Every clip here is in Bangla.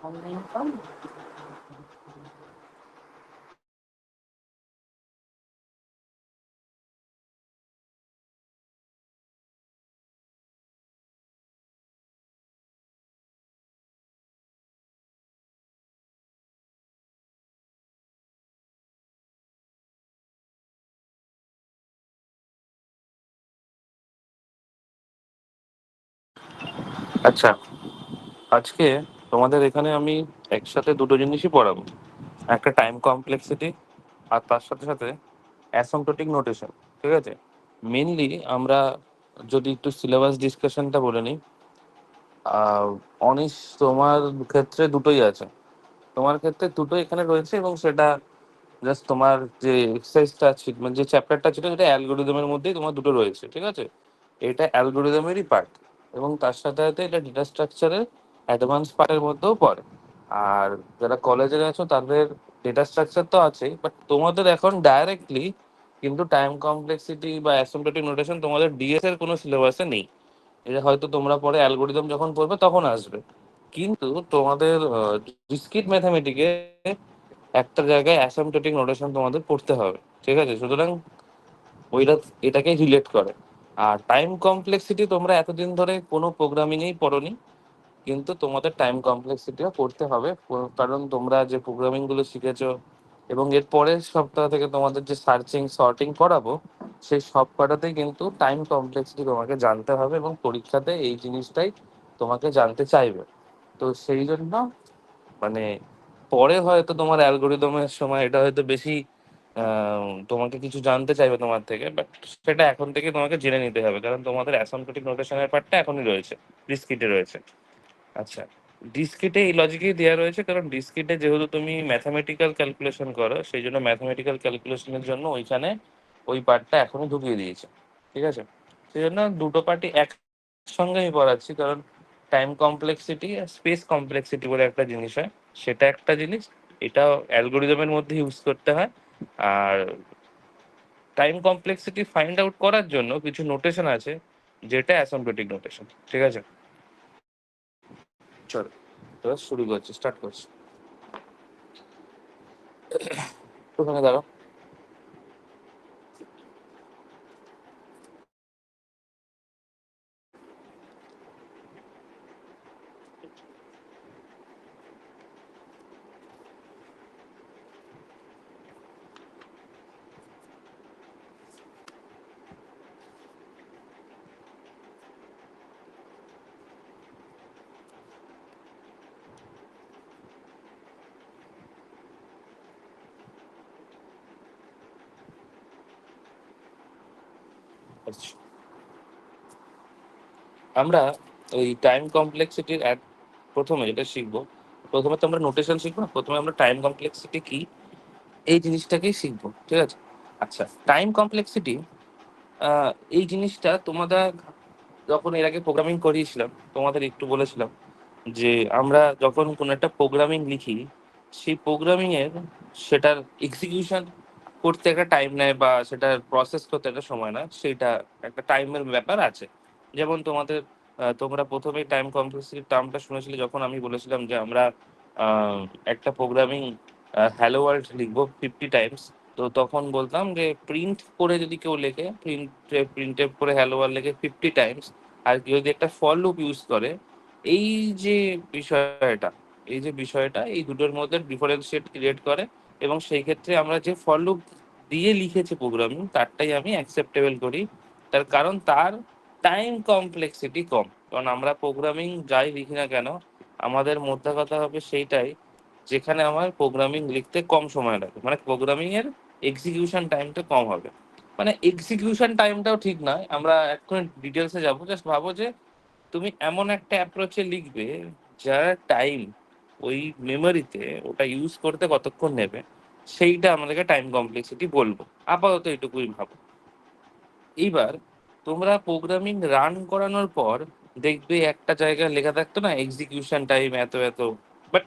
Online form. আচ্ছা, আজকে তোমাদের এখানে আমি একসাথে দুটো জিনিসই পড়াবো। একটা টাইম কমপ্লেক্সিটি, আর তার সাথে সাথে অ্যাসিম্পটোটিক নোটেশন। ঠিক আছে? মেনলি আমরা যদি একটু সিলেবাস ডিসকাশনটা বলে নিই, আহ, অনিশ, তোমার ক্ষেত্রে দুটোই আছে। তোমার ক্ষেত্রে দুটো এখানে রয়েছে, এবং সেটা জাস্ট তোমার যে এক্সারসাইজটা ছিল, মানে যে চ্যাপ্টারটা ছিল, সেটা অ্যালগোরিদমের মধ্যেই তোমার দুটো রয়েছে। ঠিক আছে? এটা অ্যালগোরিদমেরই পার্ট, এবং তার সাথে সাথে এটা ডেটা স্ট্রাকচারের অ্যাডভান্স পার্টের মধ্যেও পড়ে। আর যারা কলেজে আছো তাদের ডেটা স্ট্রাকচার তো আছেই, বাট তোমাদের এখন ডাইরেক্টলি কিন্তু টাইম কমপ্লেক্সিটি বা অ্যাসিম্পটোটিক নোটেশন তোমাদের ডিএস এর কোনো সিলেবাসে নেই। এটা হয়তো তোমরা পরে অ্যালগোরিদম যখন পড়বে তখন আসবে। কিন্তু তোমাদের ডিসক্রিট ম্যাথামেটিকে একটা জায়গায় অ্যাসিম্পটোটিক নোটেশন তোমাদের পড়তে হবে। ঠিক আছে? সুতরাং ওইটা এটাকে রিলেট করে। আর টাইম কমপ্লেক্সিটি তোমরা এতদিন ধরে কোনো প্রোগ্রামিংয়েই পড়োনি, কিন্তু তোমাদের টাইম কমপ্লেক্সিটিও পড়তে হবে। কারণ তোমরা যে প্রোগ্রামিং গুলো শিখেছো, এবং এর পরের সপ্তাহ থেকে তোমাদের যে সার্চিং সর্টিং করাবো, সেই সব কটাতেই কিন্তু টাইম কমপ্লেক্সিটি তোমাকে জানতে হবে, এবং পরীক্ষাতে এই জিনিসটাই তোমাকে জানতে চাইবে। তো সেই জন্য মানে পরে হয়তো তোমার অ্যালগোরিদমের সময় এটা হয়তো বেশি তোমাকে কিছু জানতে চাইবে তোমার থেকে, বাট সেটা এখন থেকে তোমাকে জেনে নিতে হবে, কারণ তোমাদের অ্যাসিম্পটোটিক নোটেশনের পার্টটা এখনই রয়েছে, ডিসক্রিটে রয়েছে। আচ্ছা, ডিসক্রিটে এই লজিকেই দেওয়া রয়েছে, কারণ ডিসক্রিটে যেহেতু তুমি ম্যাথামেটিক্যাল ক্যালকুলেশন করো, সেই জন্য ম্যাথামেটিক্যাল ক্যালকুলেশনের জন্য ওইখানে ওই পার্টটা এখনই ঢুকিয়ে দিয়েছে। ঠিক আছে? সেই জন্য দুটো পার্টি একসঙ্গে আমি পড়াচ্ছি, কারণ টাইম কমপ্লেক্সিটি আর স্পেস কমপ্লেক্সিটি বলে একটা জিনিস হয়, সেটা একটা জিনিস, এটা অ্যালগোরিদমের মধ্যে ইউজ করতে হয়। আর টাইম কমপ্লেক্সিটি ফাইন্ড আউট করার জন্য কিছু নোটেশন আছে, যেটা অ্যাসিম্পটোটিক নোটেশন। ঠিক আছে? চলো, এবার শুরু করছি, স্টার্ট করছি। ওখানে দাঁড়াও। আচ্ছা, আমরা ওই টাইম কমপ্লেক্সিটির প্রথমে যেটা শিখবো, প্রথমে তো আমরা নোটেশন শিখবো না, প্রথমে আমরা টাইম কমপ্লেক্সিটি কি এই জিনিসটাকেই শিখবো। ঠিক আছে? আচ্ছা, টাইম কমপ্লেক্সিটি এই জিনিসটা তোমাদের যখন এর আগে প্রোগ্রামিং করিয়েছিলাম, তোমাদের একটু বলেছিলাম যে আমরা যখন কোনো একটা প্রোগ্রামিং লিখি, সেই প্রোগ্রামিং এর সেটার এক্সিকিউশন করতে একটা টাইম নেয়, বা সেটার প্রসেস করতে একটা সময় না, সেটা একটা টাইমের ব্যাপার আছে। যেমন তোমাদের তোমরা প্রথমেই টাইম কমপ্লেক্সিটি টার্মটা শুনেছিলে যখন আমি বলেছিলাম যে আমরা আহ, একটা প্রোগ্রামিং হ্যালো ওয়ার্ল্ড লিখবো 50 টাইমস। তো তখন বলতাম যে প্রিন্ট করে যদি কেউ লেখে, প্রিন্ট করে হ্যালো ওয়ার্ল্ড লেখে 50 টাইমস, আর কেউ যদি একটা ফর লুপ ইউজ করে, এই যে বিষয়টা এই যে বিষয়টা এই দুটোর মধ্যে ডিফারেন্সিয়েট ক্রিয়েট করে। এবং সেই ক্ষেত্রে আমরা যে ফর লুপ দিয়ে লিখেছি প্রোগ্রামিং, তারটাই আমি অ্যাকসেপ্টেবল করি। তার কারণ তার টাইম কমপ্লেক্সিটি কম। কারণ আমরা প্রোগ্রামিং যাই লিখি না কেন, আমাদের মধ্যে কথা হবে সেইটাই, যেখানে আমার প্রোগ্রামিং লিখতে কম সময় লাগে, মানে প্রোগ্রামিং এর এক্সিকিউশন টাইমটা কম হবে। মানে এক্সিকিউশন টাইমটাও ঠিক নয়, আমরা এখন ডিটেলসে যাবো। জাস্ট ভাবো যে তুমি এমন একটা অ্যাপ্রোচে লিখবে যার টাইম ওই মেমোরিতে ওটা ইউজ করতে কতক্ষণ নেবে, সেইটা আমাদেরকে টাইম কমপ্লেক্সিটি বলবো। আপাতত এটুকুই ভাবো। এইবার তোমরা প্রোগ্রামিং রান করানোর পর দেখবে একটা জায়গায় লেখা থাকতো না এক্সিকিউশন টাইম এত এত, বাট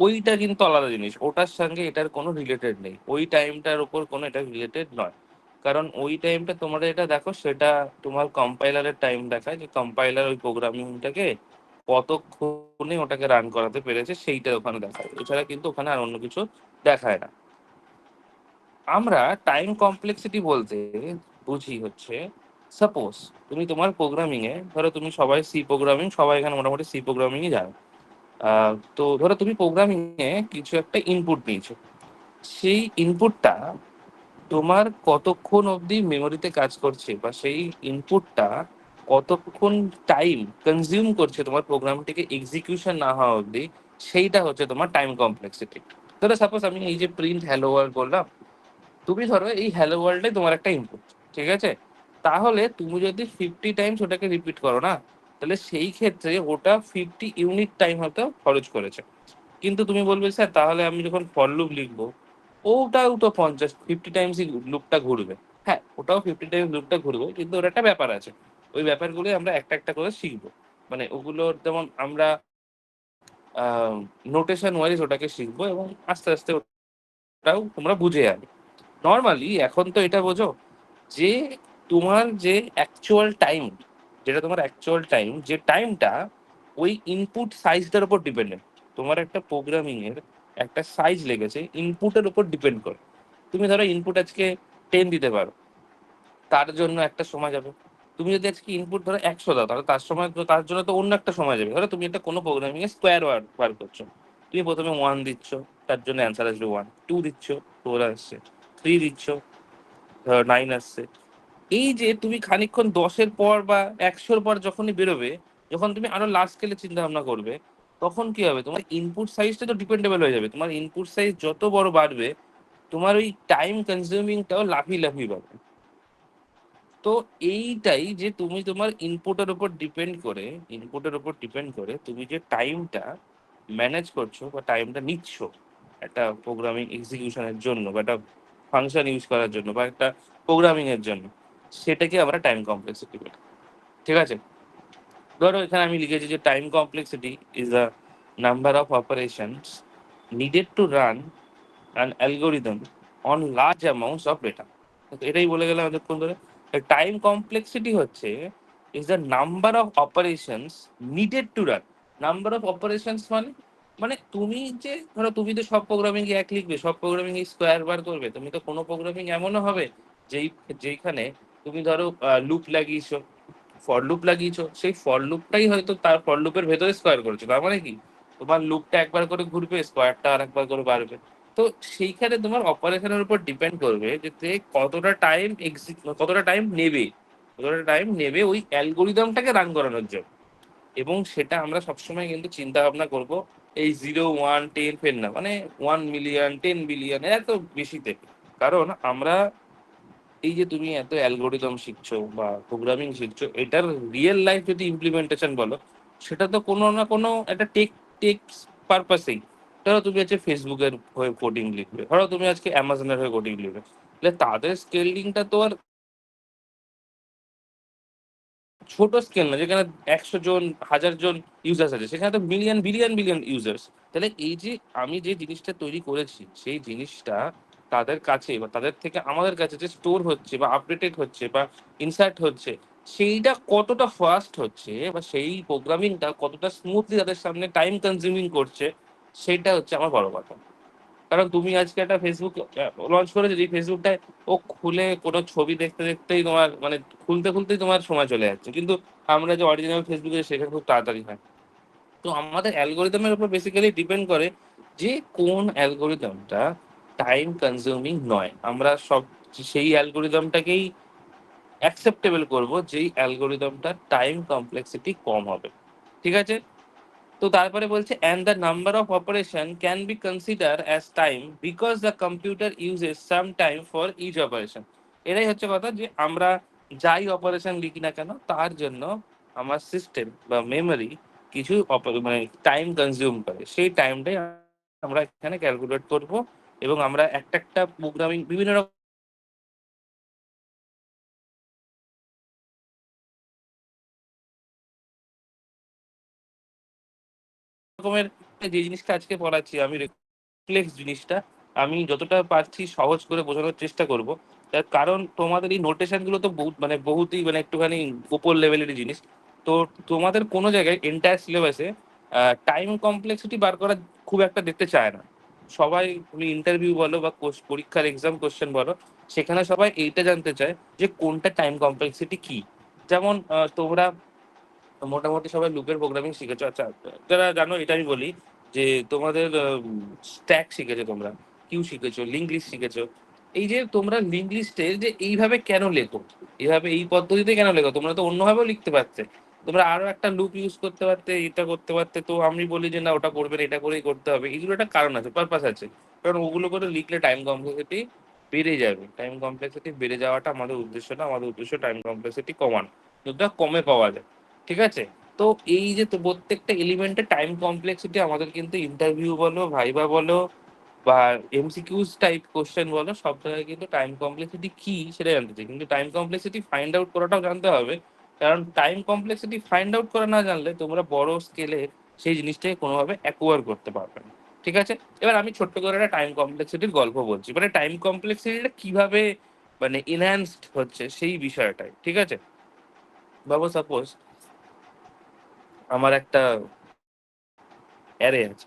ওইটা কিন্তু আলাদা জিনিস, ওটার সঙ্গে এটার কোনো রিলেটেড নেই, ওই টাইমটার উপর কোনো এটা রিলেটেড নয়। কারণ ওই টাইমটা তোমরা এটা দেখো, সেটা তোমার কম্পাইলারের টাইম দেখায়, যে কম্পাইলার ওই প্রোগ্রামিংটাকে কতক্ষণে ওটাকে রান করাতে পেরেছে সেইটা ওখানে দেখায়, এছাড়া কিন্তু ওখানে আর অন্য কিছু দেখায় না। আমরা টাইম কমপ্লেক্সিটি বলতে বুঝি হচ্ছে, সাপোজ তুমি তোমার প্রোগ্রামিং এ, ধরো তুমি সবাই সি প্রোগ্রামিং, সবাই এখানে মোটামুটি সি প্রোগ্রামিংই জানো। তো ধরো তুমি প্রোগ্রামিং এ কিছু একটা ইনপুট নিয়েছো, সেই ইনপুটটা তোমার কতক্ষণ অবধি মেমোরিতে কাজ করছে, বা সেই ইনপুটটা কতক্ষণ টাইম কনজিউম করছে তোমার প্রোগ্রামটিকে এক্সিকিউশন না হওয়া অবধি, সেইটা হচ্ছে তোমার টাইম কমপ্লেক্সিটি। ধরো সাপোজ আমি এই যে প্রিন্ট হ্যালো ওয়ার্ল্ড বললাম, তুমি ধরো এই হ্যালো ওয়ার্ল্ডে তোমার একটা ইনপুট, ঠিক আছে? তাহলে তুমি যদি 50 টাইমস ওটাকে রিপিট করো না, তাহলে সেই ক্ষেত্রে ওটা 50 ইউনিট টাইম হয়তো খরচ করেছে। কিন্তু তুমি বলবে স্যার তাহলে আমি যখন ফর লুপ লিখবো, ওটাও তো 50 টাইমসই লুপটা ঘুরবে। হ্যাঁ, ওটাও 50 টাইমস লুপটা ঘুরবে, কিন্তু ওর একটা ব্যাপার আছে, ওই ব্যাপারগুলো আমরা একটা একটা করে শিখবো। মানে ওগুলোর যেমন আমরা নোটেশন ওয়াইজ ওটাকে শিখবো, এবং আস্তে আস্তে ওটাও তোমরা বুঝে যাবে। নর্মালি এখন তো এটা বোঝো যে তোমার যে অ্যাকচুয়াল টাইম, যেটা তোমার অ্যাকচুয়াল টাইম, যে টাইমটা ওই ইনপুট সাইজটার উপর ডিপেন্ডেন্ট। তোমার একটা প্রোগ্রামিং এর একটা সাইজ লেগেছে ইনপুটের উপর ডিপেন্ড করে। তুমি ধরো ইনপুট আজকে 10 দিতে পারো, তার জন্য একটা সময় যাবে। তুমি যদি আজকে ইনপুট ধরো 100 দাও, তাহলে তার সময় তো, তার জন্য তো অন্য একটা সময় যাবে। ধরো তুমি একটা কোনো প্রোগ্রামিং এ স্কোয়ার ওয়ার্ড বার করছো, তুমি প্রথমে 1 দিচ্ছ, তার জন্য অ্যান্সার আসবে 1, 2 দিচ্ছ, 4 আসছে, 3 দিচ্ছ, 9 আসছে। এই যে তুমি খানিকক্ষণ 10-এর পর বা 100-র পর যখনই বেরোবে, যখন তুমি আরো লার্জ স্কেলে চিন্তা ভাবনা করবে, তখন কি হবে, তোমার ইনপুট সাইজটা তো ডিপেন্ডেবল হয়ে যাবে। তোমার ইনপুট সাইজ যত বড় বাড়বে, তোমার ওই টাইম কনজিউমিংটাও লাফিয়ে লাফিয়ে বাড়বে। তো এইটাই যে তুমি তোমার ইনপুটের উপর ডিপেন্ড করে তুমি যে টাইমটা ম্যানেজ করছো বা টাইমটা নিচ্ছ একটা প্রোগ্রামিং এক্সিকিউশনের জন্য, বা একটা ফাংশন ইউজ করার জন্য, বা একটা প্রোগ্রামিং এর জন্য, সেটাকে আমরা টাইম কমপ্লেক্সিটি বলি। ঠিক আছে? ধরো এখানে আমি লিখেছি যে time complexity is the number of operations needed to run an algorithm on large amounts of data. এটাই বলে গেলাম এতক্ষণ ধরে। টাইম কমপ্লেক্সিটি হচ্ছে is the number of operations needed to run. Number of operations মানে, মানে তুমি যে ধরো তুমি তো সব প্রোগ্রামিং এক লিখবে, সব প্রোগ্রামিং স্কোয়ার বার করবে, তুমি তো কোনো প্রোগ্রামিং এমনও হবে যেইখানে তুমি ধরো লুপ লাগিয়েছো, ফর লুপ লাগিয়েছো, সেই ফর লুপটাই হয়তো তার ফর লুপের ভেতরে স্কোয়ার করেছো। তার মানে কি, তোমার লুপটা একবার করে ঘুরবে, স্কোয়ারটা আর একবার করে বাড়বে। তো সেইখানে তোমার অপারেশনের উপর ডিপেন্ড করবে যে তে কতটা টাইম নেবে, ওই অ্যালগোরিদমটাকে রান করানোর জন্য। এবং সেটা আমরা সবসময় কিন্তু চিন্তা ভাবনা করবো এই 0, 1, 10 ফের না, মানে 1 মিলিয়ন, 10 বিলিয়ন, এত বেশিতে। কারণ আমরা এই যে তুমি এত অ্যালগোরিদম শিখছো বা প্রোগ্রামিং শিখছো, এটার রিয়েল লাইফ যদি ইমপ্লিমেন্টেশন বলো, সেটা তো কোনো না কোনো একটা টেক পারপাসেই। ধরো তুমি আজকে ফেসবুকের হয়ে কোডিং লিখবে, ধরো তুমি আজকে অ্যামাজনের হয়ে কোডিং লিখবে, তাহলে তাদের স্কেলিংটা তো আর ছোট স্কেল না, যেখানে 100 জন, 1000 জন ইউজার্স আছে, সেখানে তো মিলিয়ন বিলিয়ন বিলিয়ন ইউজার্স। তাহলে এই যে আমি যে জিনিসটা তৈরি করেছি, সেই জিনিসটা তাদের কাছে বা তাদের থেকে আমাদের কাছে যে স্টোর হচ্ছে বা আপডেটেড হচ্ছে বা ইনসার্ট হচ্ছে, সেইটা কতটা ফাস্ট হচ্ছে, বা সেই প্রোগ্রামিংটা কতটা স্মুথলি তাদের সামনে টাইম কনজিউমিং করছে, সেইটা হচ্ছে আমার বড় কথা। কারণ তুমি আজকে একটা ফেসবুক লঞ্চ করেছো, যে ফেসবুকটায় ও খুলে কোনো ছবি দেখতে দেখতেই তোমার মানে খুলতে খুলতেই তোমার সময় চলে যাচ্ছে, কিন্তু আমরা যে অরিজিনাল ফেসবুকে সেখানে খুব তাড়াতাড়ি হয়। তো আমাদের অ্যালগোরিদমের উপর বেসিক্যালি ডিপেন্ড করে যে কোন অ্যালগোরিদমটা টাইম কনজিউমিং নয়। আমরা সব সেই অ্যালগোরিদমটাকেই অ্যাকসেপ্টেবল করব যেই অ্যালগোরিদমটা টাইম কমপ্লেক্সিটি কম হবে। ঠিক আছে? তো তারপরে বলছে and the number of operation can be considered as time because the computer uses some time for each operation. এটাই হচ্ছে কথা, যে আমরা যাই অপারেশন লিখি না কেন, তার জন্য আমার সিস্টেম বা মেমরি কিছু মানে টাইম কনজিউম করে, সেই টাইমটাই আমরা এখানে ক্যালকুলেট করব। এবং আমরা একটা একটা প্রোগ্রামিং বিভিন্ন রকমের যে জিনিসটা আজকে পড়াচ্ছি আমি রিফ্লেক্স জিনিসটা আমি যতটা পারছি সহজ করে বোঝানোর চেষ্টা করব। তার কারণ তোমাদের এই নোটেশন গুলো তো বহুতই একটুখানি উপর লেভেলের জিনিস। তো তোমাদের কোনো জায়গায় এন্টায়ার সিলেবাসে টাইম কমপ্লেক্সিটি বার করা খুব একটা দেখতে চায় না। সবাই তুমি ইন্টারভিউ বলো বা পরীক্ষার এক্সাম কোশ্চেন বলো, সেখানে সবাই এইটা জানতে চায় যে কোনটা টাইম কমপ্লেক্সিটি কি। যেমন তোমরা মোটামুটি সবাই লুপের প্রোগ্রামিং শিখেছো। আচ্ছা, যারা জানো এটা আমি বলি যে তোমাদের স্ট্যাক শিখেছো, তোমরা কিউ শিখেছো, লিঙ্ক লিস্ট শিখেছো। এই যে তোমরা লিঙ্ক লিস্টে যে এইভাবে কেন লেখো, এইভাবে এই পদ্ধতিতে কেন লেখো, তোমরা তো অন্যভাবেও লিখতে পারতে। তোমরা আরো একটা লুপ ইউজ করতে পারতে, এটা করতে পারতে। তো আমি বলি যে না, ওটা করবে না, এটা করেই করতে হবে। এগুলো একটা কারণ আছে, পারপাস আছে। কারণ ওগুলো করে লিখলে টাইম কমপ্লেক্সিটি বেড়ে যাবে। টাইম কমপ্লেক্সিটি বেড়ে যাওয়াটা আমাদের উদ্দেশ্য না, আমাদের উদ্দেশ্য টাইম কমপ্লেক্সিটি কমানো, যতটা কমে পাওয়া যায়। ঠিক আছে? তো এই যে তো প্রত্যেকটা এলিমেন্টে টাইম কমপ্লেক্সিটি আমাদের কিন্তু ইন্টারভিউ বলো, ভাইবা বলো, বা এমসিকিউস টাইপ কোশ্চেন বলো, সব জায়গায় কিন্তু টাইম কমপ্লেক্সিটি কি সেটা জানতে চাই। কিন্তু টাইম কমপ্লেক্সিটি ফাইন্ড আউট করাটাও জানতে হবে। কারণ টাইম কমপ্লেক্সিটি ফাইন্ড আউট করা না জানলে তোমরা বড় স্কেলে সেই জিনিসটাকে কোনোভাবে অ্যাকোয়ার করতে পারবে না। ঠিক আছে? এবার আমি ছোট্ট করে একটা টাইম কমপ্লেক্সিটির গল্প বলছি, টাইম কমপ্লেক্সিটিটা কিভাবে এনহ্যান্সড হচ্ছে সেই বিষয়টাই। ঠিক আছে? বাবু, সাপোজ আমার একটা অ্যারে আছে।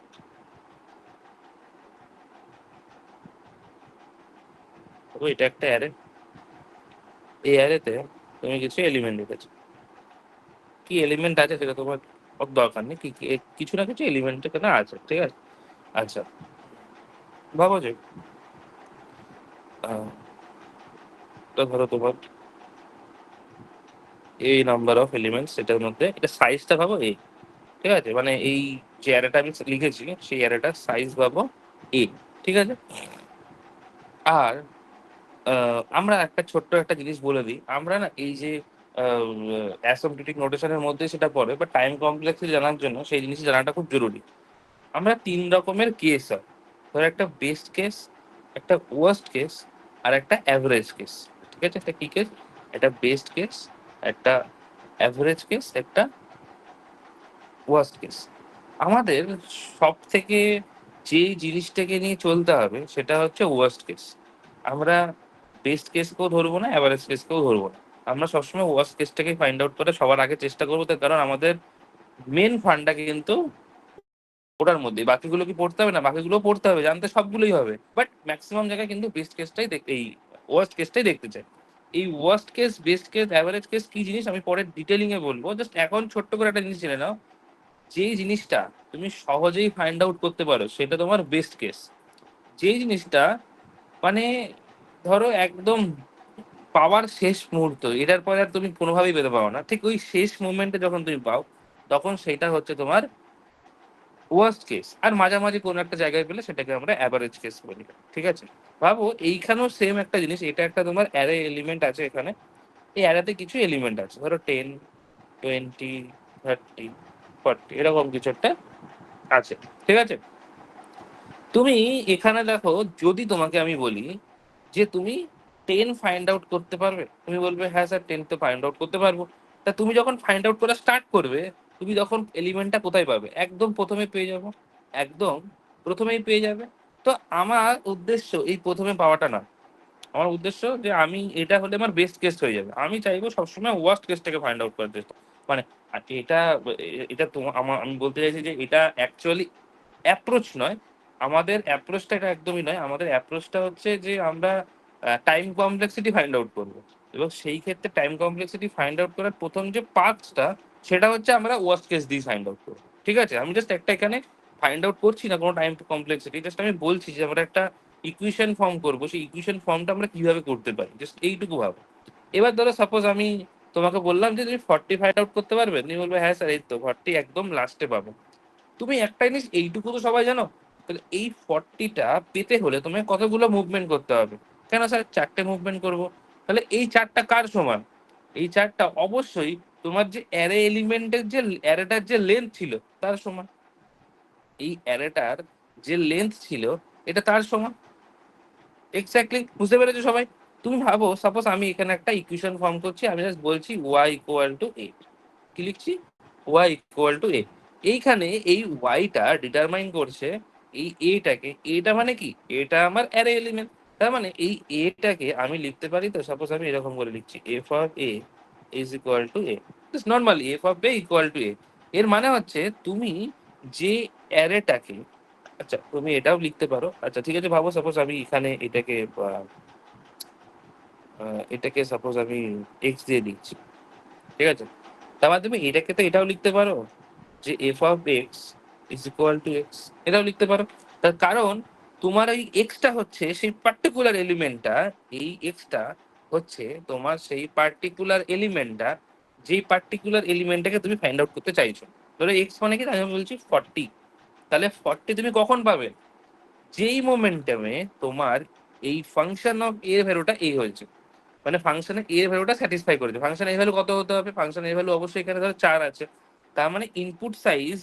তো এটা একটা অ্যারে। এই অ্যারেতে তুমি কিছু এলিমেন্ট রেখেছো। কি এলিমেন্ট আছে সেটা তোমার অত দরকার নেই, কি কি কিছু না কিছু এলিমেন্ট এখানে আছে। ঠিক আছে? আচ্ছা, ভাবো যে আহ, তো ধরো তোমার এই নাম্বার অফ এলিমেন্টস, সেটার মধ্যে এটা সাইজটা ভাবো এ। ঠিক আছে? এই যে অ্যারেটা আমি লিখেছি সেই অ্যারেটার সাইজ ভাবো এ। ঠিক আছে? আর আমরা একটা ছোট্ট একটা জিনিস বলে দিই, আমরা না এই যে অ্যাসিম্পটোটিক নোটেশনের মধ্যে সেটা পড়ে, বা টাইম কমপ্লেক্সিটি জানার জন্য সেই জিনিস জানাটা খুব জরুরি। আমরা ৩ রকমের কেস হয়। ধরো একটা বেস্ট কেস, একটা ওয়ার্স্ট কেস, আর একটা এভারেজ কেস। ঠিক আছে? একটা কি কেস? একটা বেস্ট কেস, একটা এভারেজ কেস, একটা ওয়ার্স্ট কেস। আমাদের সবথেকে যে জিনিসটাকে নিয়ে চলতে হবে সেটা হচ্ছে ওয়ার্স্ট কেস। আমরা বেস্ট কেসকেও ধরবো না, এভারেজ কেসকেও ধরবো না। আমরা সবসময় ওয়ার্স্ট কেসটাকে ফাইন্ড আউট করে সবার আগে চেষ্টা করবো, তার কারণ আমাদের মেন ফান্ডটা কিন্তু ওটার মধ্যে। বাকিগুলো কি পড়তে হবে না? বাকিগুলো পড়তে হবে, জানতে সবগুলোই হবে, বাট ম্যাক্সিমাম জায়গায় কিন্তু বেস্ট কেসটাই এই ওয়ার্স্ট কেসটাই দেখতে চাই। এই worst case, best case, average case কি জিনিস আমি পরে ডিটেলিং এ বলবো। জাস্ট এখন ছোট্ট করে একটা জিনিস জেনে নাও, যেই জিনিসটা তুমি সহজেই ফাইন্ড আউট করতে পারো সেটা তোমার বেস্ট কেস। যেই জিনিসটা মানে ধরো একদম পাওয়ার শেষ মুহূর্ত, এটার পরে আর তুমি কোনোভাবেই পেতে পারো না, ঠিক ওই শেষ মোমেন্টে যখন তুমি পাও, তখন সেটা হচ্ছে তোমার ওয়ার্স্ট কেস। আর মাঝামাঝি কোনো একটা জায়গায় পেলে সেটাকে আমরা অ্যাভারেজ কেস বলি। ঠিক আছে? ভাবো এইখানেও সেম একটা জিনিস, এটা একটা তোমার অ্যারে এলিমেন্ট আছে এখানে। এই অ্যারেতে কিছু এলিমেন্ট আছে, ধরো 10, 20, 30, 40 এরকম কিছু একটা আছে। ঠিক আছে? তুমি এখানে দেখো, যদি তোমাকে আমি বলি যে তুমি 10 ফাইন্ড আউট করতে পারবে, তুমি বলবে হ্যাঁ স্যার, 10 তো ফাইন্ড আউট করতে পারবো। তা তুমি যখন ফাইন্ড আউট করা স্টার্ট করবে, তুমি তখন এলিমেন্টটা কোথায় পাবে? একদম প্রথমে পেয়ে যাবো, একদম প্রথমেই পেয়ে যাবে। তো আমার উদ্দেশ্য এই প্রথমে পাওয়াটা না, আমার উদ্দেশ্য যে আমি এটা হলে আমার বেস্ট কেস হয়ে যাবে। আমি চাইবো সবসময় ওয়ার্স্ট কেসটাকে ফাইন্ড আউট করার চেষ্টা। মানে আর এটা এটা তোমার আমি বলতে চাইছি যে এটা অ্যাকচুয়ালি অ্যাপ্রোচ নয়। আমাদের অ্যাপ্রোচটা এটা একদমই নয়। আমাদের অ্যাপ্রোচটা হচ্ছে যে আমরা টাইম কমপ্লেক্সিটি ফাইন্ড আউট করবো, এবং সেই ক্ষেত্রে টাইম কমপ্লেক্সিটি ফাইন্ড আউট করার প্রথম যে পার্টসটা, সেটা হচ্ছে আমরা ওয়ার্স্ট কেস দিয়ে ফাইন্ড আউট করবো। ঠিক আছে? আমি জাস্ট একটা এখানে ফাইন্ড আউট করছি না কোনো টাইম কমপ্লেক্সিটি, জাস্ট আমি বলছি যে আমরা একটা ইকুয়েশন ফর্ম করবো, সেই ইকুয়েশন ফর্মটা আমরা কিভাবে করতে পারি, জাস্ট এইটুকু ভাবো। এবার ধরো সাপোজ আমি তোমাকে বললাম যে তুমি 40 ফাইন্ড আউট করতে পারবে, তুমি বলবে হ্যাঁ স্যার, এই তো 40 একদম লাস্টে পাবো। তুমি একটা জিনিস এইটুকু তো সবাই জানো, তাহলে এই 40টা পেতে হলে তোমায় কতগুলো মুভমেন্ট করতে হবে? কেন স্যার, 4টে মুভমেন্ট করবো। তাহলে এই 4টা কার সমান? এই 4টা অবশ্যই তোমার যে অ্যারে এলিমেন্টের যে অ্যারেটার যে লেন্থ ছিল তার সমান। এই অ্যারেটার যে লেন্থ ছিল এটা তার সমান। এক্স্যাক্টলি, বুঝতে পেরেছো সবাই? তুমি ভাবো সাপোজ আমি এখানে একটা ইকুয়েশন ফর্ম করছি, আমি জাস্ট বলছি ওয়াই ইকুয়াল টু এ। কি লিখছি? ওয়াই ইকুয়াল টু এ। এইখানে এই ওয়াইটা ডিটারমাইন করছে এই এটাকে। এটা মানে কি, এটা আমার অ্যারে এলিমেন্ট। তার মানে এই এটাকে আমি লিখতে পারি, তো সাপোজ আমি এরকম করে লিখছি, F of A is equal to A, normally F of A equal to A. এর মানে হচ্ছে তুমি যে অ্যারেটাকে, আচ্ছা তুমি এটাও লিখতে পারো, আচ্ছা ঠিক আছে, ভাবো সাপোজ আমি এখানে এটাকে সাপোজ আমি এক্স দিয়ে লিখছি, ঠিক আছে। তার মানে তুমি এটাকে তো এটাও লিখতে পারো যে F of x is equal two x, এটাও লিখতে পারো। তার কারণ তোমার এই এক্সটা হচ্ছে সেই পার্টিকুলার এলিমেন্টটা, এই এক্সটা হচ্ছে তোমার সেই পার্টিকুলার এলিমেন্টটা, যেই পার্টিকুলার এলিমেন্টটাকে তুমি ফাইন্ড আউট করতে চাইছো। ধরো এক্স মানে কি, আমি বলছি 40, তাহলে 40 তুমি কখন পাবে, যেই মোমেন্টামে তোমার এই ফাংশন অফ এর ভ্যালুটা এ হয়েছে, মানে ফাংশনে এর ভ্যালুটা স্যাটিসফাই করেছে। ফাংশন এর ভ্যালু কত হতে হবে, ফাংশন এর ভ্যালু অবশ্যই এখানে ধরো 4 আছে। তার মানে ইনপুট সাইজ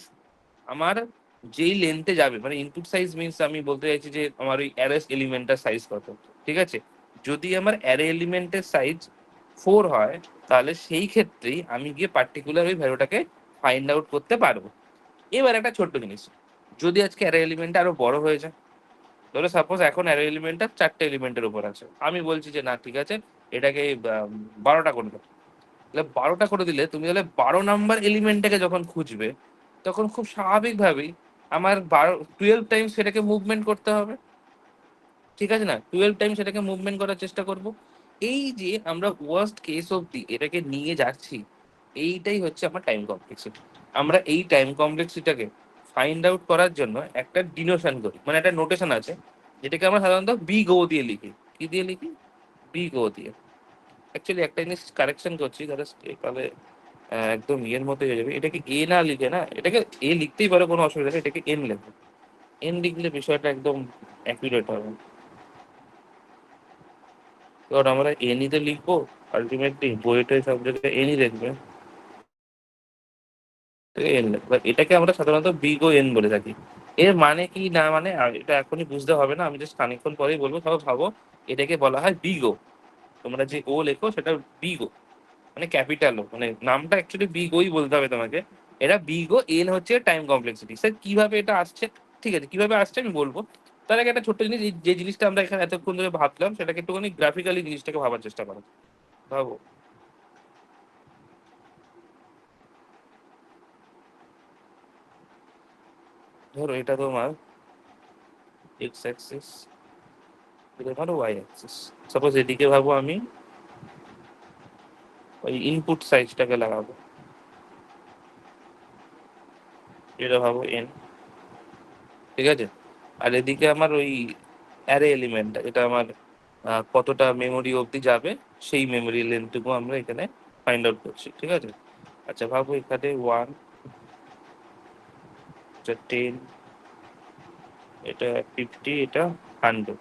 আমার যেই লেন্থে যাবে, মানে ইনপুট সাইজ মিনস আমি বলতে চাইছি যে আমার ওই অ্যারেস এলিমেন্টের সাইজ কত, ঠিক আছে। যদি আমার অ্যারে এলিমেন্টের সাইজ 4 হয়, তাহলে সেই ক্ষেত্রেই আমি গিয়ে পার্টিকুলার ওই ভ্যালুটাকে ফাইন্ড আউট করতে পারবো। এবার একটা ছোট্ট জিনিস, যদি আজকে অ্যারে এলিমেন্টটা আরো বড় হয়ে যায়, ধরো সাপোজ এখন অ্যারে এলিমেন্টটা 4টে এলিমেন্টের উপর আছে, আমি বলছি যে না ঠিক আছে, এটাকে 12টা করে দাও। তাহলে 12টা করে দিলে তুমি তাহলে 12 নাম্বার এলিমেন্টটাকে যখন খুঁজবে, তখন খুব স্বাভাবিকভাবেই আমার 12 টাইম সেটাকে মুভমেন্ট করতে হবে, ঠিক আছে না, 12 টাইম সেটাকে মুভমেন্ট করার চেষ্টা করব। এই যে আমরা ওয়ার্স্ট কেস অবধি এটাকে নিয়ে যাচ্ছি, এইটাই হচ্ছে আমার টাইম কমপ্লেক্সিটি। আমরা এই টাইম কমপ্লেক্সিটাকে ফাইন্ড আউট করার জন্য একটা ডিনোশন করি, মানে একটা নোটেশন আছে, যেটাকে আমরা সাধারণত বি গো দিয়ে লিখি। কি দিয়ে লিখি, বি গো দিয়ে। অ্যাকচুয়ালি একটা জিনিস কারেকশন করছি, তাহলে একদম ইয়ের মতো হয়ে যাবে, এটাকে এ না লিখে না, এটাকে এ লিখতেই পারো, কোনো অসুবিধা নেই, এটাকে এন লেখো। এন লিখলে বিষয়টা একদম অ্যাকুরেট হবে। এবার আমরা এনই তে লিখবো, আলটিমেটলি বইটা সব জায়গায় এনই দেখবে, এন লিখবে। এটাকে আমরা সাধারণত বিগ ও এন বলে থাকি। এর মানে কি না মানে এটা এখনই বুঝতে হবে না, আমি জাস্ট খানিকক্ষণ পরেই বলবো। সব ভাবো, এটাকে বলা হয় বিগো। তোমরা যে ও লেখো সেটা বিগো, মানে ক্যাপিটাল ও, মানে নামটা অ্যাকচুয়ালি বিগোই বলতে হবে তোমাকে। এটা বিগো, এন হচ্ছে টাইম কমপ্লেক্সিটি। স্যার কিভাবে এটা আসছে, ঠিক আছে কিভাবে আসছে আমি বলবো। তার আগে একটা ছোট্ট জিনিস, যে জিনিসটা আমরা এখানে এতক্ষণ ধরে ভাবলাম, সেটাকে একটুখানি গ্রাফিক্যালি জিনিসটাকে ভাবার চেষ্টা করো। ভাবো, ধরো এটা তোমার এক্স অ্যাক্সিস, এটা ধরো ওয়াই অ্যাক্সিস। সাপোজ এদিকে ভাবো আমি ওই ইনপুট সাইজটাকে লাগাবো, এটা ভাবো এন, ঠিক আছে। আর এদিকে আমার ওই অ্যারে এলিমেন্ট, এটা আমার কতটা মেমোরি অবধি যাবে, সেই মেমোরি লেন্থটুকু আমরা এখানে ফাইন্ড আউট করছি, ঠিক আছে। আচ্ছা ভাবো এখানে 1, এটা 10, এটা 50, এটা 100।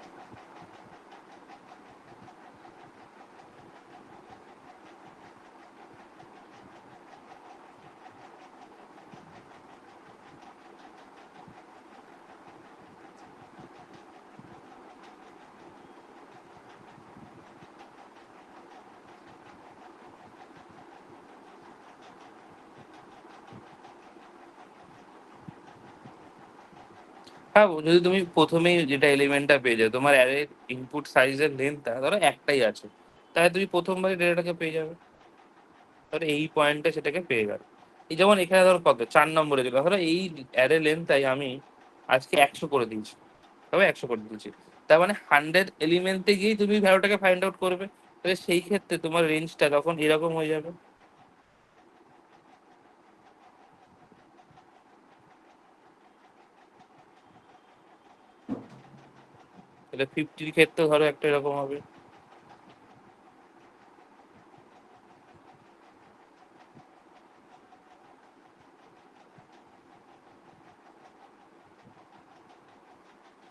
হ্যাঁ, যদি তুমি প্রথমেই যেটা এলিমেন্টটা পেয়ে যাও, তোমার অ্যারে ইনপুট সাইজের লেন্থটা ধরো একটাই আছে, তাহলে তুমি প্রথমবারই ডেটাটাকে পেয়ে যাবে। ধরো এই পয়েন্টে সেটাকে পেয়ে গেল। এই যেমন এখানে ধরো কত 4 নম্বরে ছিল, ধরো এই অ্যারে লেন্থটাই আমি আজকে 100 করে দিয়েছি, তবে 100 করে দিয়েছি। তার মানে 100 এলিমেন্টে গিয়েই তুমি ভ্যালুটাকে ফাইন্ড আউট করবে। তাহলে সেই ক্ষেত্রে তোমার রেঞ্জটা তখন এরকম হয়ে যাবে। তাহলে 50-র ক্ষেত্রে ধরো একটা এরকম হবে।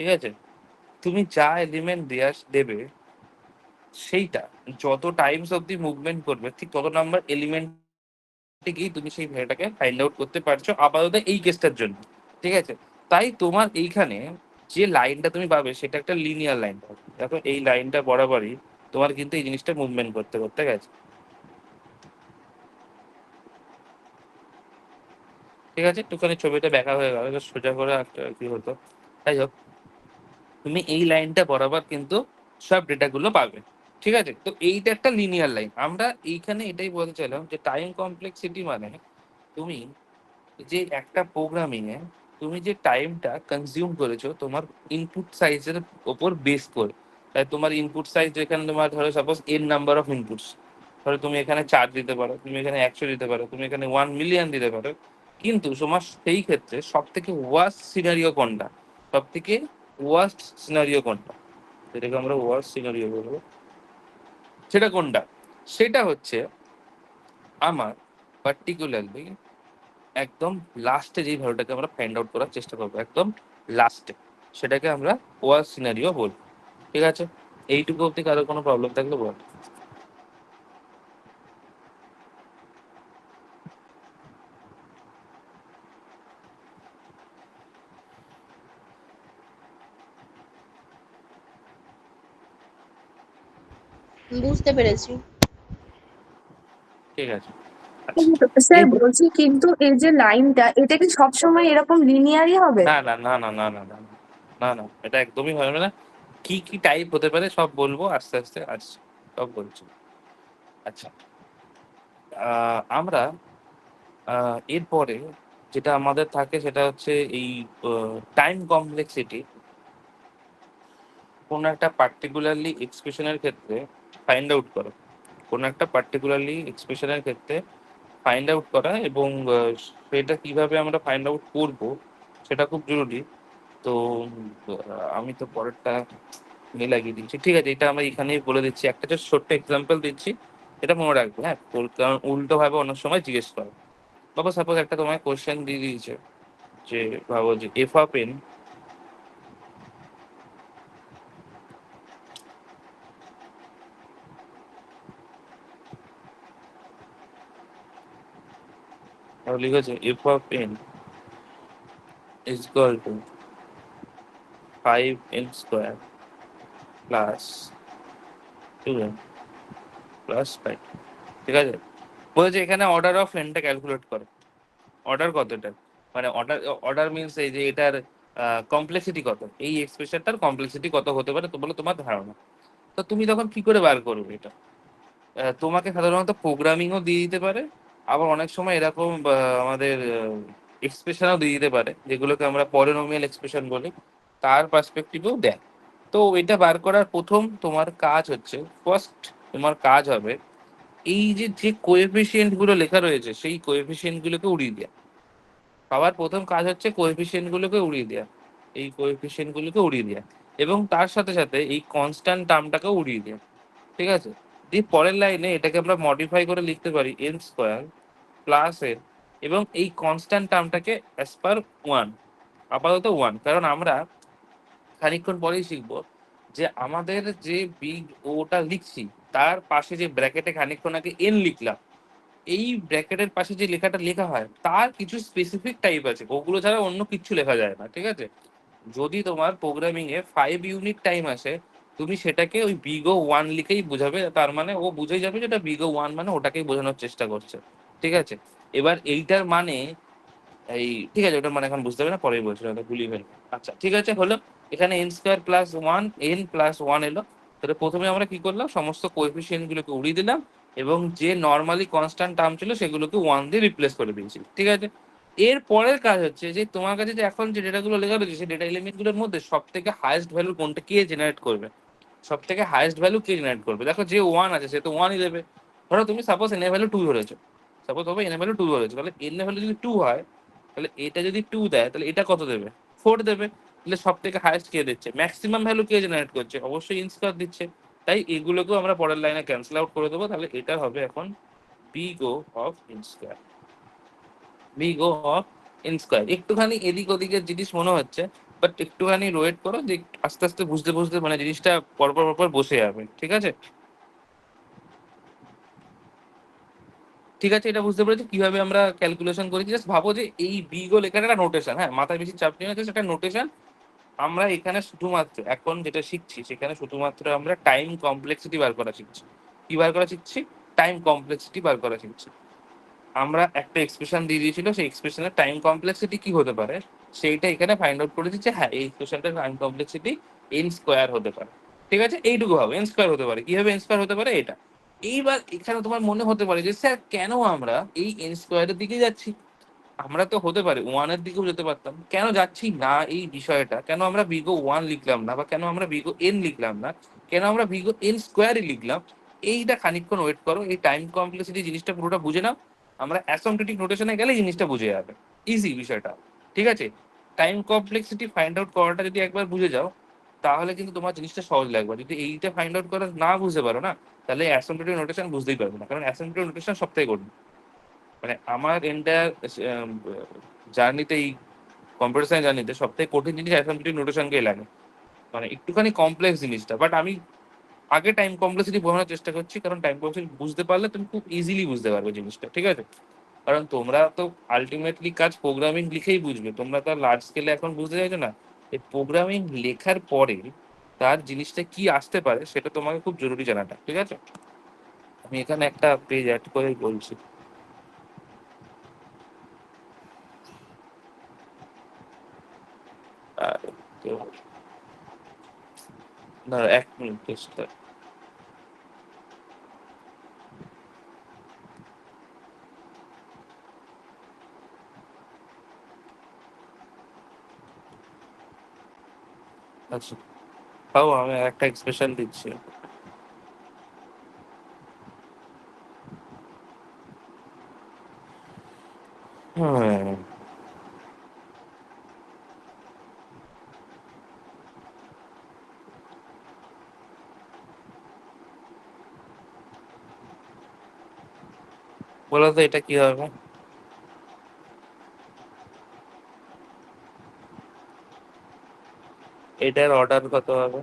ঠিক আছে, তুমি যা এলিমেন্ট দেবে, সেইটা যত টাইমস অব্দি মুভমেন্ট করবে, ঠিক তত নাম্বার এলিমেন্ট থেকেই তুমি সেই ভ্যালুটাকে ফাইন্ড আউট করতে পারছো, আপাতত এই কেসটার জন্য, ঠিক আছে। তাই তোমার এইখানে যে লাইনটা তুমি পাবে সেটা একটা লিনিয়ার লাইন পাবে। দেখো এই লাইনটা বরাবরই তোমার কিন্তু এই জিনিসটা মুভমেন্ট করতে করতে গেছে, ঠিক আছে, একটুখানি ছবিটা দেখা হয়ে গেল, সোজা করে একটা কি হতো। যাই হোক, তুমি এই লাইনটা বরাবর কিন্তু সব ডেটাগুলো পাবে। ঠিক আছে, তো এইটা একটা লিনিয়ার লাইন। আমরা এইখানে এটাই বলতে চাইলাম যে টাইম কমপ্লেক্সিটি মানে তুমি যে একটা প্রোগ্রামিং এ তুমি যে টাইমটা কনজিউম করেছো তোমার ইনপুট সাইজের ওপর বেস করে। তাই তোমার ইনপুট সাইজ যেখানে তোমার ধরো suppose N number of inputs, ধরো তুমি এখানে 4 দিতে পারো, তুমি এখানে 100 দিতে পারো, তুমি এখানে 1 মিলিয়ন দিতে পারো। কিন্তু তোমার সেই ক্ষেত্রে সব থেকে ওয়ার্স্ট সিনারিও কোনটা, সব থেকে ওয়ার্স্ট সিনারিও কোনটা, যেটাকে আমরা ওয়ার্স্ট সিনারিও বলবো, সেটা কোনটা? সেটা হচ্ছে আমার পার্টিকুলারলি একদম লাস্টে যেই ভ্যালুটাকে আমরা ফাইন্ড আউট করার চেষ্টা করবো, একদম লাস্টে, সেটাকে আমরা ওয়ার্স্ট সিনারিও বলবো। ঠিক আছে, এইটুকু অব্দি কারো কোনো প্রবলেম থাকলে বল। বুঝতে পেরেছি। ঠিক আছে, আচ্ছা। স্যার এরপর বলছি, কিন্তু এই যে লাইনটা, এটা কি সবসময় এরকম লিনিয়ারই হবে? না না না না না না না না না না, এটা একদমই হবে না। কি কি টাইপ হতে পারে সব বলবো আস্তে আস্তে, আচ্ছা সব বলছি। আচ্ছা, আমরা এরপরে যেটা আমাদের থাকে সেটা হচ্ছে এই টাইম কমপ্লেক্সিটি কোনো একটা পার্টিকুলারলি এক্সপ্রেশনের ক্ষেত্রে ফাইন্ড আউট করো, কোনো একটা পার্টিকুলারলি এক্সপ্রেশনের ক্ষেত্রে ফাইন্ড আউট করা, এবং সেটা কিভাবে আমরা ফাইন্ড আউট করব সেটা খুব জরুরি। তো আমি তো পরেরটা লাগিয়ে দিচ্ছি। ঠিক আছে, এটা আমরা এখানেই বলে দিচ্ছি, একটা জাস্ট ছোট্ট এক্সাম্পল দিচ্ছি, এটা মনে রাখবে। হ্যাঁ, কারণ উল্টো ভাবে অনেক সময় জিজ্ঞেস করে। বাবা সাপোজ একটা তোমায় কোশ্চেন দিয়ে দিয়েছে যে ভাবো যে এফ অফ এন লিখেছে F of N is equal two 5n² plus 2n plus 5। ঠিক আছে, বলেছে এখানে অর্ডার অফ এনটা ক্যালকুলেট করে। অর্ডার কতটা, মানে অর্ডার, অর্ডার মিনস এই যে এটার কমপ্লেক্সিটি কত, এই এক্সপ্রেশনটার কমপ্লেক্সিটি কত হতে পারে তো বলে তোমার ধারণা। তো তুমি তখন কি করে বার করবে এটা? তোমাকে সাধারণত প্রোগ্রামিংও দিয়ে দিতে পারে, আবার অনেক সময় এরকম আমাদের এক্সপ্রেশনও দিয়ে দিতে পারে, যেগুলোকে আমরা পলিনোমিয়াল এক্সপ্রেশন বলি, তার পার্সপেক্টিভেও দেয়। তো এটা বার করার প্রথম তোমার কাজ হচ্ছে, ফার্স্ট তোমার কাজ হবে এই যে যে কোএফিসিয়েন্ট গুলো লেখা রয়েছে সেই কোএফিসিয়েন্ট গুলোকে উড়িয়ে দেওয়া। সবার প্রথম কাজ হচ্ছে কোএফিসিয়েন্ট গুলোকে উড়িয়ে দেওয়া, এই কোএফিসিয়েন্ট গুলোকে উড়িয়ে দেওয়া, এবং তার সাথে সাথে এই কনস্ট্যান্ট টার্মটাকেও উড়িয়ে দেওয়া। ঠিক আছে, দিয়ে পরের লাইনে এটাকে আমরা মডিফাই করে লিখতে পারি n² প্লাস এন, এবং এই কনস্ট্যান্ট টার্মটাকে অ্যাজ পার 1, আপাতত 1, কারণ আমরা খানিকক্ষণ পরেই শিখবো যে আমাদের যে বিগ ওটা লিখছি তার পাশে যে ব্র্যাকেটে খানিকক্ষণ আগে এন লিখলাম, এই ব্র্যাকেটের পাশে যে লেখাটা লেখা হয় তার কিছু স্পেসিফিক টাইপ আছে, ওগুলো ছাড়া অন্য কিচ্ছু লেখা যায় না। ঠিক আছে, যদি তোমার প্রোগ্রামিং এ 5 ইউনিট টাইম আসে, তুমি সেটাকে ওই বিগো 1 লিখেই বোঝাবে, তার মানে ও বুঝে যাবে যেটা বিগো 1 মানে ওটাকেই বোঝানোর চেষ্টা করছে। ঠিক আছে, এবার এইটার মানে এই, ঠিক আছে ওটার মানে এখন বুঝতে হবে না, পরেই বলছিল, ওটা গুলিয়ে ফেলবো। আচ্ছা ঠিক আছে, হলো এখানে n² প্লাস 1, n প্লাস 1 এলো। তাহলে প্রথমে আমরা কি করলাম, সমস্ত কোএফিসিয়েন্ট গুলোকে উড়িয়ে দিলাম, এবং যে নর্মালি কনস্ট্যান্ট টার্ম ছিল সেগুলোকে 1 দিয়ে রিপ্লেস করে দিয়েছি। ঠিক আছে, এর পরের কাজ হচ্ছে যে তোমার কাছে যে এখন যে ডেটাগুলো লেখা রয়েছে সেই ডেটা এলিমেন্ট গুলোর মধ্যে সব থেকে হাইয়েস্ট ভ্যালু কোনটা কে জেনারেট করবে, সব থেকে হাইয়েস্ট ভ্যালু কে জেনারেট করবে। দেখো যে 1 আছে সে তো 1ই দেবে। ধরো তুমি সাপোজ এন এর ভ্যালু 2 ধরেছো, সাপোজ হবে এন এর ভ্যালু 2 ধরেছো, তাহলে এন এর ভ্যালু যদি 2 হয়, তাহলে এটা যদি 2 দেয় তাহলে এটা কত দেবে, 4 দেবে। তাহলে সব থেকে হাইয়েস্ট কে দিচ্ছে, ম্যাক্সিমাম ভ্যালু কে জেনারেট করছে, অবশ্যই n² দিচ্ছে। তাই এগুলোকেও আমরা পরের লাইনে ক্যান্সেল আউট করে দেবো। তাহলে এটা হবে এখন big O of n², big O of n²। একটুখানি এদিক ওদিকের জিনিস মনে হচ্ছে, বাট একটুখানি ওয়েট করো, যে আস্তে আস্তে বুঝতে বুঝতে মানে জিনিসটা পরপর পরপর বসে যাবে। ঠিক আছে, ঠিক আছে, এটা বুঝতে পেরেছি কিভাবে আমরা ক্যালকুলেশন করেছি। জাস্ট ভাবো যে এই বিগ ও লেখাটা একটা নোটেশন, হ্যাঁ মাথায় বেশি চাপ নিয়ে সেটা নোটেশন। আমরা এখানে শুধুমাত্র এখন যেটা শিখছি সেখানে শুধুমাত্র আমরা টাইম কমপ্লেক্সিটি বার করা শিখছি। কি বার করা শিখছি? টাইম কমপ্লেক্সিটি বার করা শিখছি। আমরা একটা এক্সপ্রেশন দিয়ে দিয়েছিল, সেই এক্সপ্রেশনের টাইম কমপ্লেক্সিটি কি হতে পারে সেইটা এখানে ফাইন্ড আউট করে দিচ্ছে। হ্যাঁ, এই এক্সপ্রেশনটার টাইম কমপ্লেক্সিটি এন স্কোয়ার হতে পারে। ঠিক আছে, এইটুকু হবে, এন স্কোয়ার হতে পারে। কিভাবে এন স্কোয়ার হতে পারে এটা। এইবার এখানে তোমার মনে হতে পারে যে স্যার কেন আমরা এই এন স্কোয়ারের দিকে যাচ্ছি, আমরা তো হতে পারে ওয়ানের দিকেও যেতে পারতাম, কেন যাচ্ছি না এই বিষয়টা, কেন আমরা বিগো ওয়ান লিখলাম না, বা কেন আমরা বিগো এন লিখলাম না, কেন আমরা বিগো এন স্কোয়ারই লিখলাম। এইটা খানিকক্ষণ ওয়েট করো, এই টাইম কমপ্লেক্সিটি জিনিসটা পুরোটা বুঝে নাও। আমরা অ্যাসম্পটেটিক নোটেশনে গেলে জিনিসটা বুঝে যাবে, ইজি বিষয়টা। ঠিক আছে, টাইম কমপ্লেক্সিটি ফাইন্ড আউট করাটা যদি একবার বুঝে যাও, তাহলে কিন্তু তোমার জিনিসটা সহজ লাগবে। যদি এইটা ফাইন্ড আউট করা না বুঝতে পারো না, তাহলে অ্যাসম্পটেটিক নোটেশন বুঝতেই পারবে না, কারণ অ্যাসম্পটেটিক নোটেশন সব থেকে কঠিন। মানে আমার এন্টায়ার জার্নিতে, এই কম্পিউটার সায়েন্স জার্নিতে সব থেকে কঠিন জিনিস অ্যাসেম্বলি নোটেশনকেই লাগে। মানে একটুখানি কমপ্লেক্স জিনিসটা, বাট আমি আগে টাইম কমপ্লেক্সিটি বোঝানোর চেষ্টা করছি, কারণ টাইম কমপ্লেক্সিটি বুঝতে পারলে তুমি খুব ইজিলি বুঝতে পারবে জিনিসটা। ঠিক আছে, কারণ তোমরা তো আলটিমেটলি কাজ প্রোগ্রামিং লিখেই বুঝবে, তোমরা তো লার্জ স্কেলে এখন বুঝতে চাইছো না। এই প্রোগ্রামিং লেখার পরে তার জিনিসটা কি আসতে পারে সেটা তোমাকে খুব জরুরি জানাটা। ঠিক আছে, আমি এখানে একটা পেজ অ্যাড করে বলছি। আর তো না, 1 মিনিট চেষ্টা। আচ্ছা, তাও আমি একটা এক্সপ্রেশন দিচ্ছি। হ্যাঁ, বলো তো এটা কি হবে। এটার অর্ডার কত হবে?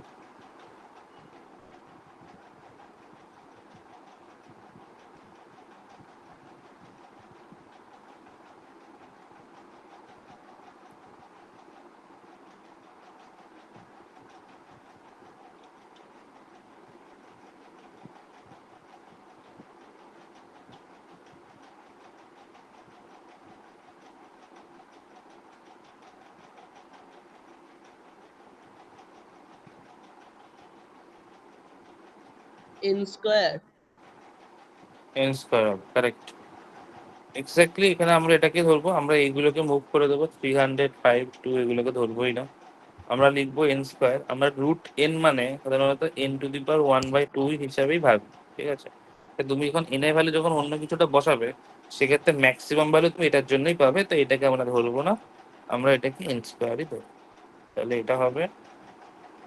N square. N square, correct. Exactly, এখানে আমরা এটাকে ধরবো, আমরা এইগুলোকে মুভ করে দেবো, 300, 5, 2 এগুলোকে ধরবোই না। আমরা লিখবো এন স্কোয়ার। আমরা রুট এন মানে সাধারণত n⁻1/2 হিসাবেই ভাবি। ঠিক আছে, তা তুমি যখন এন এর ভ্যালু যখন অন্য কিছুটা বসাবে, সেক্ষেত্রে ম্যাক্সিমাম ভ্যালু তুমি এটার জন্যই পাবে, তো এটাকে আমরা ধরবো না, আমরা এটাকে এন স্কোয়ারই ধরবো। তাহলে এটা হবে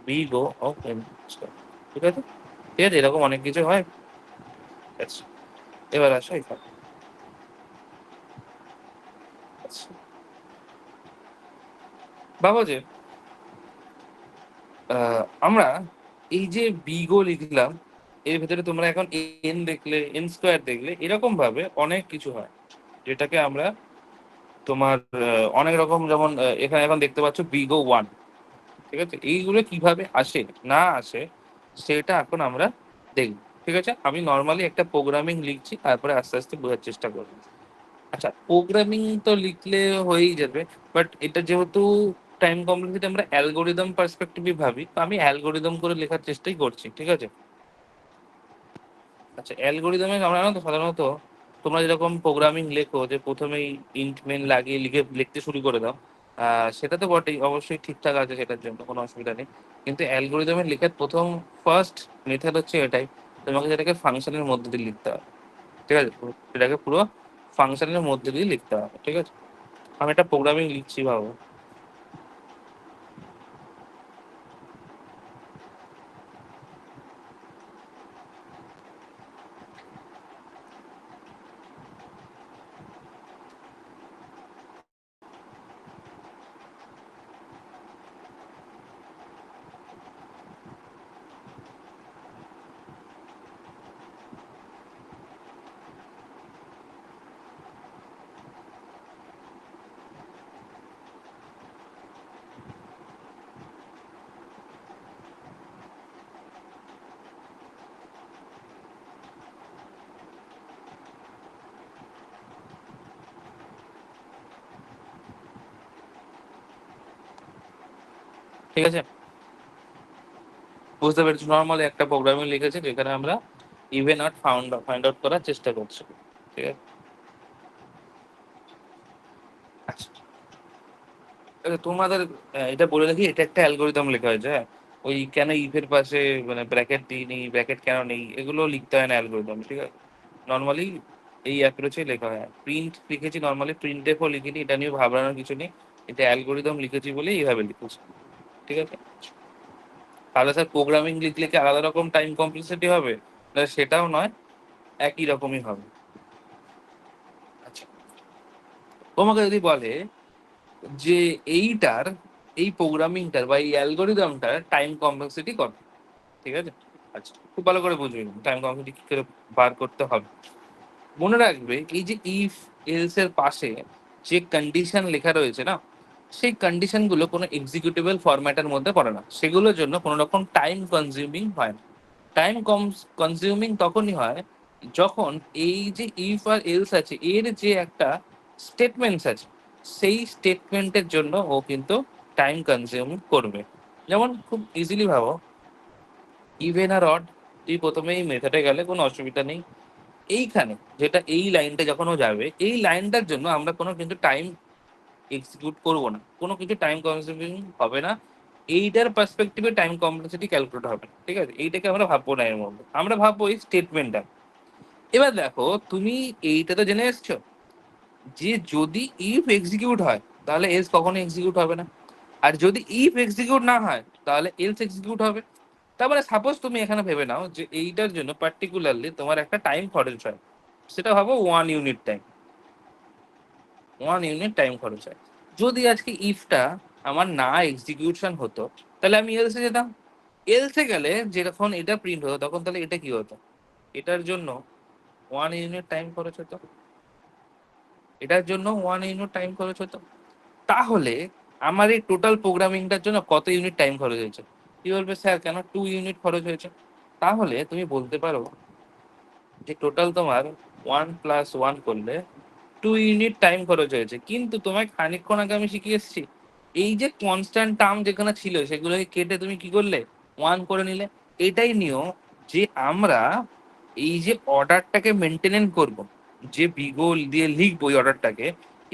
big O of n square. ঠিক আছে, ঠিক আছে, এরকম অনেক কিছু হয়। আচ্ছা, এবার আসো এখানে। আচ্ছা, ভাবো যে আমরা এই যে বিগো লিখলাম, এর ভেতরে তোমরা এখন এন দেখলে, এন স্কোয়ার দেখলে, এরকম ভাবে অনেক কিছু হয় যেটাকে আমরা তোমার অনেক রকম, যেমন এখানে এখন দেখতে পাচ্ছ বিগো ওয়ান। ঠিক আছে, এইগুলো কিভাবে আসে না আসে সেটা এখন আমরা দেখব। ঠিক আছে, আমি নর্মালি একটা প্রোগ্রামিং লিখছি, তারপরে আস্তে আস্তে বোঝার চেষ্টা করবো। আচ্ছা, প্রোগ্রামিং তো লিখলে হয়েই যাবে, বাট এটা যেহেতু টাইম কমপ্লেক্সিটি আমরা অ্যালগোরিদম পার্সপেক্টিভে ভাবি, তো আমি অ্যালগোরিদম করে লেখার চেষ্টাই করছি। ঠিক আছে, আচ্ছা, অ্যালগোরিদমে আমরা না তো সাধারণত তোমরা যেরকম প্রোগ্রামিং লেখো যে প্রথমেই ইন্ট মেন লাগিয়ে লিখতে শুরু করে দাও, সেটা তো বটেই, অবশ্যই ঠিকঠাক আছে, সেটার জন্য কোনো অসুবিধা নেই। কিন্তু অ্যালগোরিদমের লেখার প্রথম ফার্স্ট মেথড হচ্ছে এটাই, তোমাকে যেটাকে ফাংশনের মধ্যে দিয়ে লিখতে হবে। ঠিক আছে, এটাকে পুরো ফাংশনের মধ্যে দিয়ে লিখতে হবে। ঠিক আছে, আমি একটা প্রোগ্রামিং লিখছি, ভাবো। ঠিক আছে, বুঝতে পেরেছি। নর্মালি একটা প্রোগ্রামিং লিখেছে যেখানে আমরা ইভেন নট ফাইন্ড আউট করার চেষ্টা করছি। ঠিক আছে, আচ্ছা তোমাদের এটা বলে রাখি, এটা একটা অ্যালগোরিদম লেখা হয়েছে, হ্যাঁ। ওই কেন ইফের পাশে মানে ব্র্যাকেট দিইনি, ব্র্যাকেট কেন নেই, এগুলো লিখতে হয় না অ্যালগোরিদম, ঠিক আছে। নর্মালি এই অ্যাপ্রোচে লেখা হয়। প্রিন্ট লিখেছি নর্মালি, প্রিন্ট এফও লিখিনি, এটা নিয়ে ভাবনার কিছু নেই। এটা অ্যালগোরিদম লিখেছি বলে এইভাবে লিখেছি, ঠিক আছে। তাহলে স্যার প্রোগ্রামিং লিখলে কি আলাদা রকম টাইম কমপ্লেক্সিটি হবে? না, সেটাও নয়, একই রকমই হবে। আচ্ছা, তোমাকে যদি বলে যে এইটার, এই প্রোগ্রামিংটার বা এই অ্যালগোরিদমটার টাইম কমপ্লেক্সিটি কত, ঠিক আছে। আচ্ছা, খুব ভালো করে বুঝবে টাইম কমপ্লেক্সিটি কি করে বার করতে হবে। মনে রাখবে এই যে ইফ এলস এর পাশে যে কন্ডিশন লেখা রয়েছে না, সেই কন্ডিশন গুলো কোনো এক্সিকিউটেবল ফরম্যাটের মধ্যে পড়ে না, সেগুলোর জন্য কোনো রকম টাইম কনজিউমিং হয় না। টাইম কনজিউমিং তখনই হয় যখন এই যে ইফ আর এলস আছে এর যে একটা স্টেটমেন্টস আছে, সেই স্টেটমেন্টের জন্য ও কিন্তু টাইম কনজিউম করবে। যেমন খুব ইজিলি ভাবো, ইভেন আর অড, তুই প্রথমে এই মেথডে গেলে কোনো অসুবিধা নেই। এইখানে যেটা এই লাইনটা যখন ও যাবে, এই লাইনটার জন্য আমরা কোনো কিন্তু টাইম এক্সিকিউট করবো না, কোনো কিছু টাইম কনজিউমিং হবে না। এইটার পার্সপেক্টিভে টাইম কমপ্লেক্সিটি ক্যালকুলেট হবে না, ঠিক আছে। এইটাকে আমরা ভাববো না, এর মধ্যে আমরা ভাববো এই স্টেটমেন্টটা। এবার দেখো, তুমি এইটা তো জেনে এসছো যে যদি ইফ এক্সিকিউট হয় তাহলে এলস কখনো এক্সিকিউট হবে না, আর যদি ইফ এক্সিকিউট না হয় তাহলে এলস এক্সিকিউট হবে। তারপরে সাপোজ তুমি এখানে ভেবে নাও যে এইটার জন্য পার্টিকুলারলি তোমার একটা টাইম খরচ হয়, সেটা ভাবো 1 ইউনিট টাইম, 1 ইউনিট টাইম খরচ হয়। যদি আজকে ইফটা আমার না এক্সিকিউশন হতো, তাহলে আমি এলসে যেতাম। এলসে গেলে যখন এটা প্রিন্ট হতো তখন তাহলে এটা কি হতো, এটার জন্য 1 ইউনিট টাইম খরচ হতো, এটার জন্য 1 ইউনিট টাইম খরচ হতো। তাহলে আমার এই টোটাল প্রোগ্রামিংটার জন্য কত ইউনিট টাইম খরচ হয়েছে? কি বলবে স্যার কেন 2 ইউনিট খরচ হয়েছে? তাহলে তুমি বলতে পারো যে টোটাল তোমার 1+1 করলে 2 ইউনিট টাইম খরচ হয়েছে। কিন্তু তোমায় খানিকক্ষণ আগে আমি শিখিয়ে এসেছি, এই যে কনস্ট্যান্ট টার্ম যেখানে ছিল সেগুলোকে কেটে তুমি কি করলে, 1 করে নিলে। এটাই নিয়ম যে আমরা এই যে অর্ডারটাকে মেনটেনেন্স করব, যে বিগোল দিয়ে লিখবো এই অর্ডারটাকে,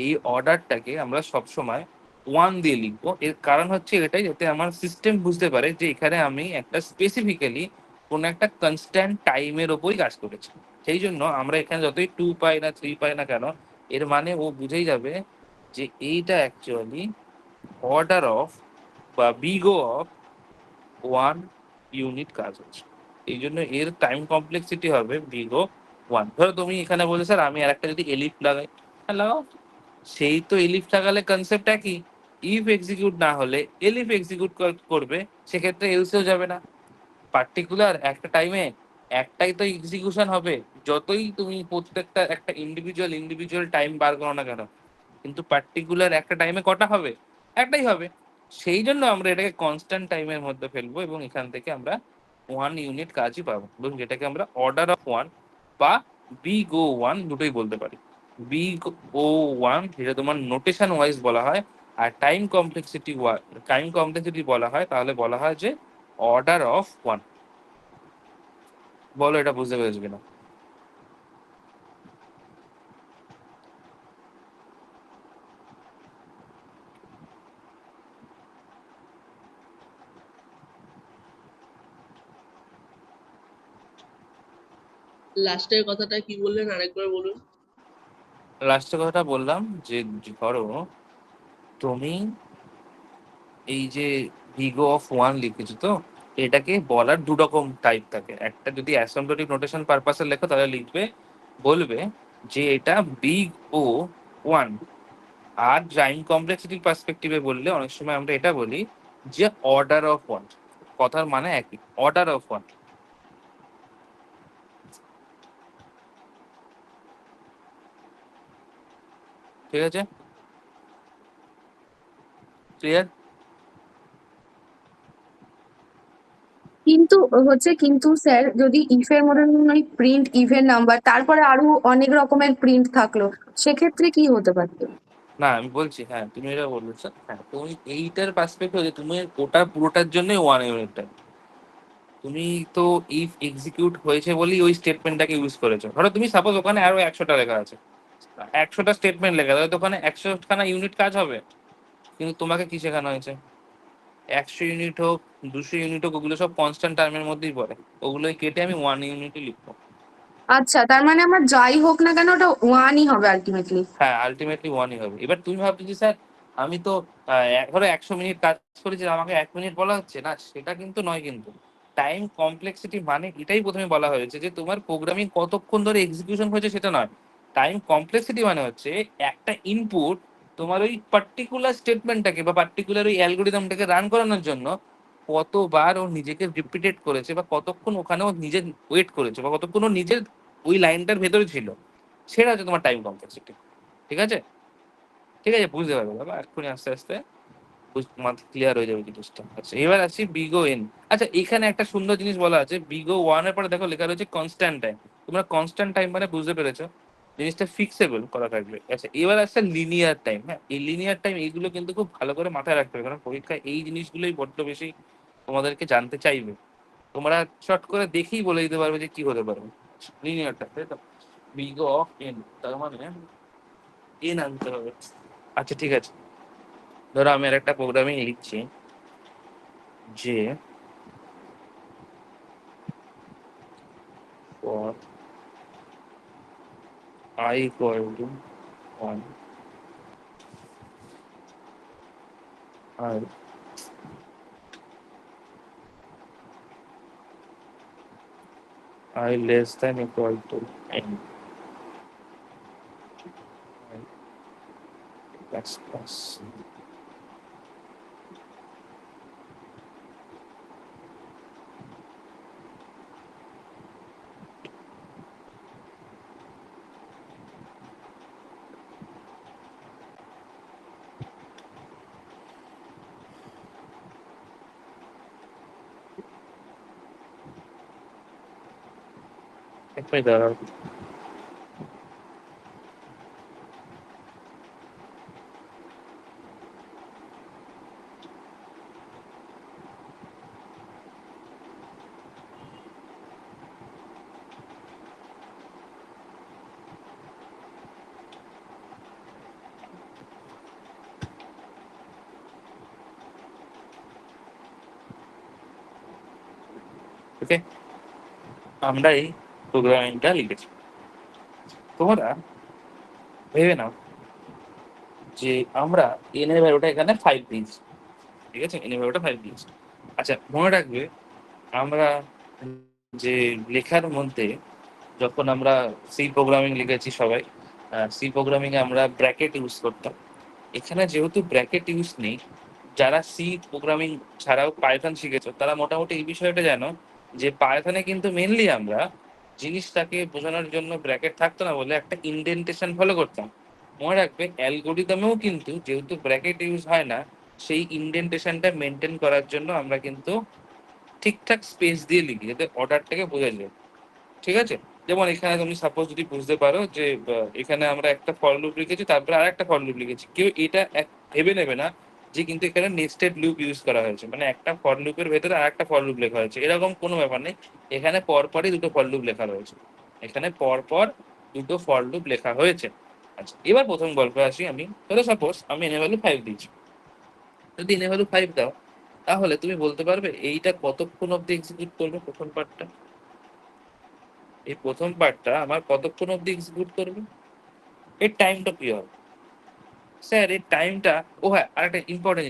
এই অর্ডারটাকে আমরা সবসময় 1 দিয়ে লিখবো। এর কারণ হচ্ছে এটাই, যাতে আমার সিস্টেম বুঝতে পারে যে এখানে আমি একটা স্পেসিফিক্যালি কোনো একটা কনস্ট্যান্ট টাইমের ওপরই কাজ করেছি। সেই জন্য আমরা এখানে যতই 2 পাই না 3 পাই না কেন, এর মানে ও বুঝেই যাবে যে এইটা অ্যাকচুয়ালি অর্ডার অফ বা বিগো অফ 1 ইউনিট কাজ হচ্ছে। এই জন্য এর টাইম কমপ্লেক্সিটি হবে বিগো 1। ধরো তুমি এখানে বলে স্যার আমি আর একটা যদি এলিফ লাগাই, হ্যাঁ লাগাও। সেই তো এলিফ লাগালে কনসেপ্ট একই, ইফ এক্সিকিউট না হলে এলিফ এক্সিকিউট করবে, সেক্ষেত্রে এলসেও যাবে না। পার্টিকুলার একটা টাইমে একটাই তো এক্সিকিউশন হবে, যতই তুমি প্রত্যেকটা একটা ইন্ডিভিজুয়াল টাইম বার করো না কেন, কিন্তু পার্টিকুলার একটা টাইমে কটা হবে, একটাই হবে। সেই জন্য আমরা এটাকে কনস্ট্যান্ট টাইমের মধ্যে ফেলবো এবং এখান থেকে আমরা 1 ইউনিট কাজই পাবো, এবং যেটাকে আমরা অর্ডার অফ 1 বা বিগ ও 1 দুটোই বলতে পারি। বিগ ও 1 যেটা তোমার নোটেশন ওয়াইজ বলা হয়, আর টাইম কমপ্লেক্সিটি বলা হয়, তাহলে বলা হয় যে অর্ডার অফ 1। বলো এটা বুঝতে পেরেছো কিনা? লাস্টের কথাটা কি বললেন আরেকবার বলুন। লাস্টের কথাটা বললাম যে ধরো তুমি এই যে ভিগো অফ 1 লিখেছো, তো এটাকে বলার দু রকম টাইপ থাকে। একটা যদি অ্যাসেম্বলিক নোটেশন পারপাসে লেখো তাহলে লিখবে, বলবে যে এটা বিগ ও 1। আর টাইম কমপ্লেক্সিটির পার্সপেক্টিভে বললে অনেক সময় আমরা এটা বলি যে অর্ডার অফ 1। কথার মানে একই, অর্ডার অফ 1, ঠিক আছে, ক্লিয়ার? কিন্তু কিন্তু স্যার যদি ইফ এর মধ্যে ধরুন ওই প্রিন্ট ইভেন নাম্বার তারপরে আরো অনেক রকমের প্রিন্ট থাকলো, সেক্ষেত্রে কি হতে পারতো? না আমি বলছি, হ্যাঁ তুমি এটা বলেছো, হ্যাঁ তুমি এইটার পার্সপেক্টিভ যে তুমি ওটা পুরোটার জন্য 1 ইউনিট টাইম। তুমি তো ইফ এক্সিকিউট হয়েছে বলেই ওই স্টেটমেন্টটাকে ইউজ করেছো। ধরো তুমি সাপোজ ওখানে আরো 100টা লেখা আছে, 100টা স্টেটমেন্ট লেখা, তাহলে তো ওখানে 100খানা ইউনিট কাজ হবে। কিন্তু তোমাকে কি শেখানো হয়েছে, 100 ইউনিট হোক, 200 ইউনিট হোক, ওগুলো সব কনস্ট্যান্ট টার্মের মধ্যেই পড়ে, ওগুলোই কেটে আমি 1 ইউনিটই লিখবো। আচ্ছা, তার মানে আমার যাই হোক না কেন ওটা ওয়ানই হবে আলটিমেটলি। হ্যাঁ আলটিমেটলি 1ই হবে। এবার তুমি ভাবছো যে স্যার আমি তো ধরো 100 মিনিট কাজ করেছি, আমাকে 1 মিনিট বলা হচ্ছে না, সেটা কিন্তু নয়। কিন্তু টাইম কমপ্লেক্সিটি মানে এটাই প্রথমে বলা হয়েছে যে তোমার প্রোগ্রামিং কতক্ষণ ধরে এক্সিকিউশন হয়েছে সেটা নয়। টাইম কমপ্লেক্সিটি মানে হচ্ছে একটা ইনপুট তোমার ওই পার্টিকুলার স্টেটমেন্টটাকে বা পার্টিকুলার ওই অ্যালগোরিদমটাকে রান করানোর জন্য কতবার ও নিজেকে রিপিটেট করেছে, বা কতক্ষণ ওখানে ও নিজে ওয়েট করেছে, বা কতক্ষণ ও নিজের ওই লাইনটার ভেতরে ছিল, সেটা হচ্ছে তোমার টাইম কমপ্লেক্সিটি। ঠিক আছে, ঠিক আছে, বুঝতে পারবে বাবা, এক্ষুনি আস্তে আস্তে মাথা ক্লিয়ার হয়ে যাবে জিনিসটা। আচ্ছা এবার আসছি বিগো এন। আচ্ছা এখানে একটা সুন্দর জিনিস বলা আছে, বিগো ওয়ান এর পরে দেখো লেখা রয়েছে কনস্ট্যান্ট টাইম। তোমরা কনস্ট্যান্ট টাইম মানে বুঝতে পেরেছো, জিনিসটা ফিক্সেবল করা থাকবে। আচ্ছা এবার আসছে লিনিয়ার টাইম। হ্যাঁ এই লিনিয়ার টাইম এইগুলো কিন্তু খুব ভালো করে মাথায় রাখতে হবে, কারণ পরীক্ষায় এই জিনিসগুলোই বড্ড বেশি তোমাদেরকে জানতে চাইবে। তোমরা শর্ট করে দেখেই বলে দিতে পারবে যে কি হতে পারবে। লিনিয়ার টাইম, তাই তো, বিগো অফ এন, তার মানে এন আনতে হবে। আচ্ছা ঠিক আছে, ধরো আমি আর একটা প্রোগ্রামিং লিখছি যে for I equal to 1 আর I less than equal to n, plus plus। এক মিনিট দাঁড়াও। ওকে, আমরা এই প্রোগ্রামিংটা লিখেছি। তোমরা ভেবে নাও যে আমরা এন এর ভ্যালুটা এখানে 5 দিয়েছি, ঠিক আছে, এন এর ভ্যালুটা 5 দিয়েছি। আচ্ছা মনে রাখবে, আমরা যে লেখার মধ্যে যখন আমরা সি প্রোগ্রামিং লিখেছি সবাই, সি প্রোগ্রামিং এ আমরা ব্র্যাকেট ইউজ করতাম। এখানে যেহেতু ব্র্যাকেট ইউজ নেই, যারা সি প্রোগ্রামিং ছাড়াও পাইথন শিখেছো তারা মোটামুটি এই বিষয়টা জানো যে পাইথনে কিন্তু মেনলি আমরা জিনিসটাকে বোঝানোর জন্য ব্র্যাকেট থাকতো না বলে একটা ইনডেন্টেশন ফলো করতাম। মনে রাখবে অ্যালগোরিদমেও কিন্তু যেহেতু ব্র্যাকেট ইউজ হয় না, সেই ইনডেন্টেশনটা মেনটেন করার জন্য আমরা কিন্তু ঠিকঠাক স্পেস দিয়ে লিখি যাতে অর্ডারটাকে বোঝা যায়। ঠিক আছে, যেমন এখানে তুমি সাপোজ যদি বুঝতে পারো যে এখানে আমরা একটা ফর লুপ লিখেছি, তারপরে আর একটা ফর লুপ লিখেছি, কেউ এটা ভেবে নেবে না যে কিন্তু এখানে নেস্টেড লুপ ইউজ করা হয়েছে, মানে একটা ফর লুপের ভেতরে আর একটা ফর লুপ লেখা হয়েছে, এরকম কোনো ব্যাপার নেই। এখানে পরপরই দুটো ফর লুপ লেখা রয়েছে, এখানে পরপর দুটো ফর লুপ লেখা হয়েছে। আচ্ছা এবার প্রথম গল্পে আসি আমি। ধরো সাপোজ আমি এনে ভ্যালু 5 দিয়েছি। যদি এনে ভ্যালু 5 দাও, তাহলে তুমি বলতে পারবে এইটা কতক্ষণ অব্দি এক্সিকিউট করবে প্রথম পার্টটা, এই প্রথম পার্টটা আমার কতক্ষণ অব্দি এক্সিকিউট করবে, এর টাইমটা কি হবে স্যার, এর টাইমটা। ও হ্যাঁ, আরেকটা ইম্পর্টেন্ট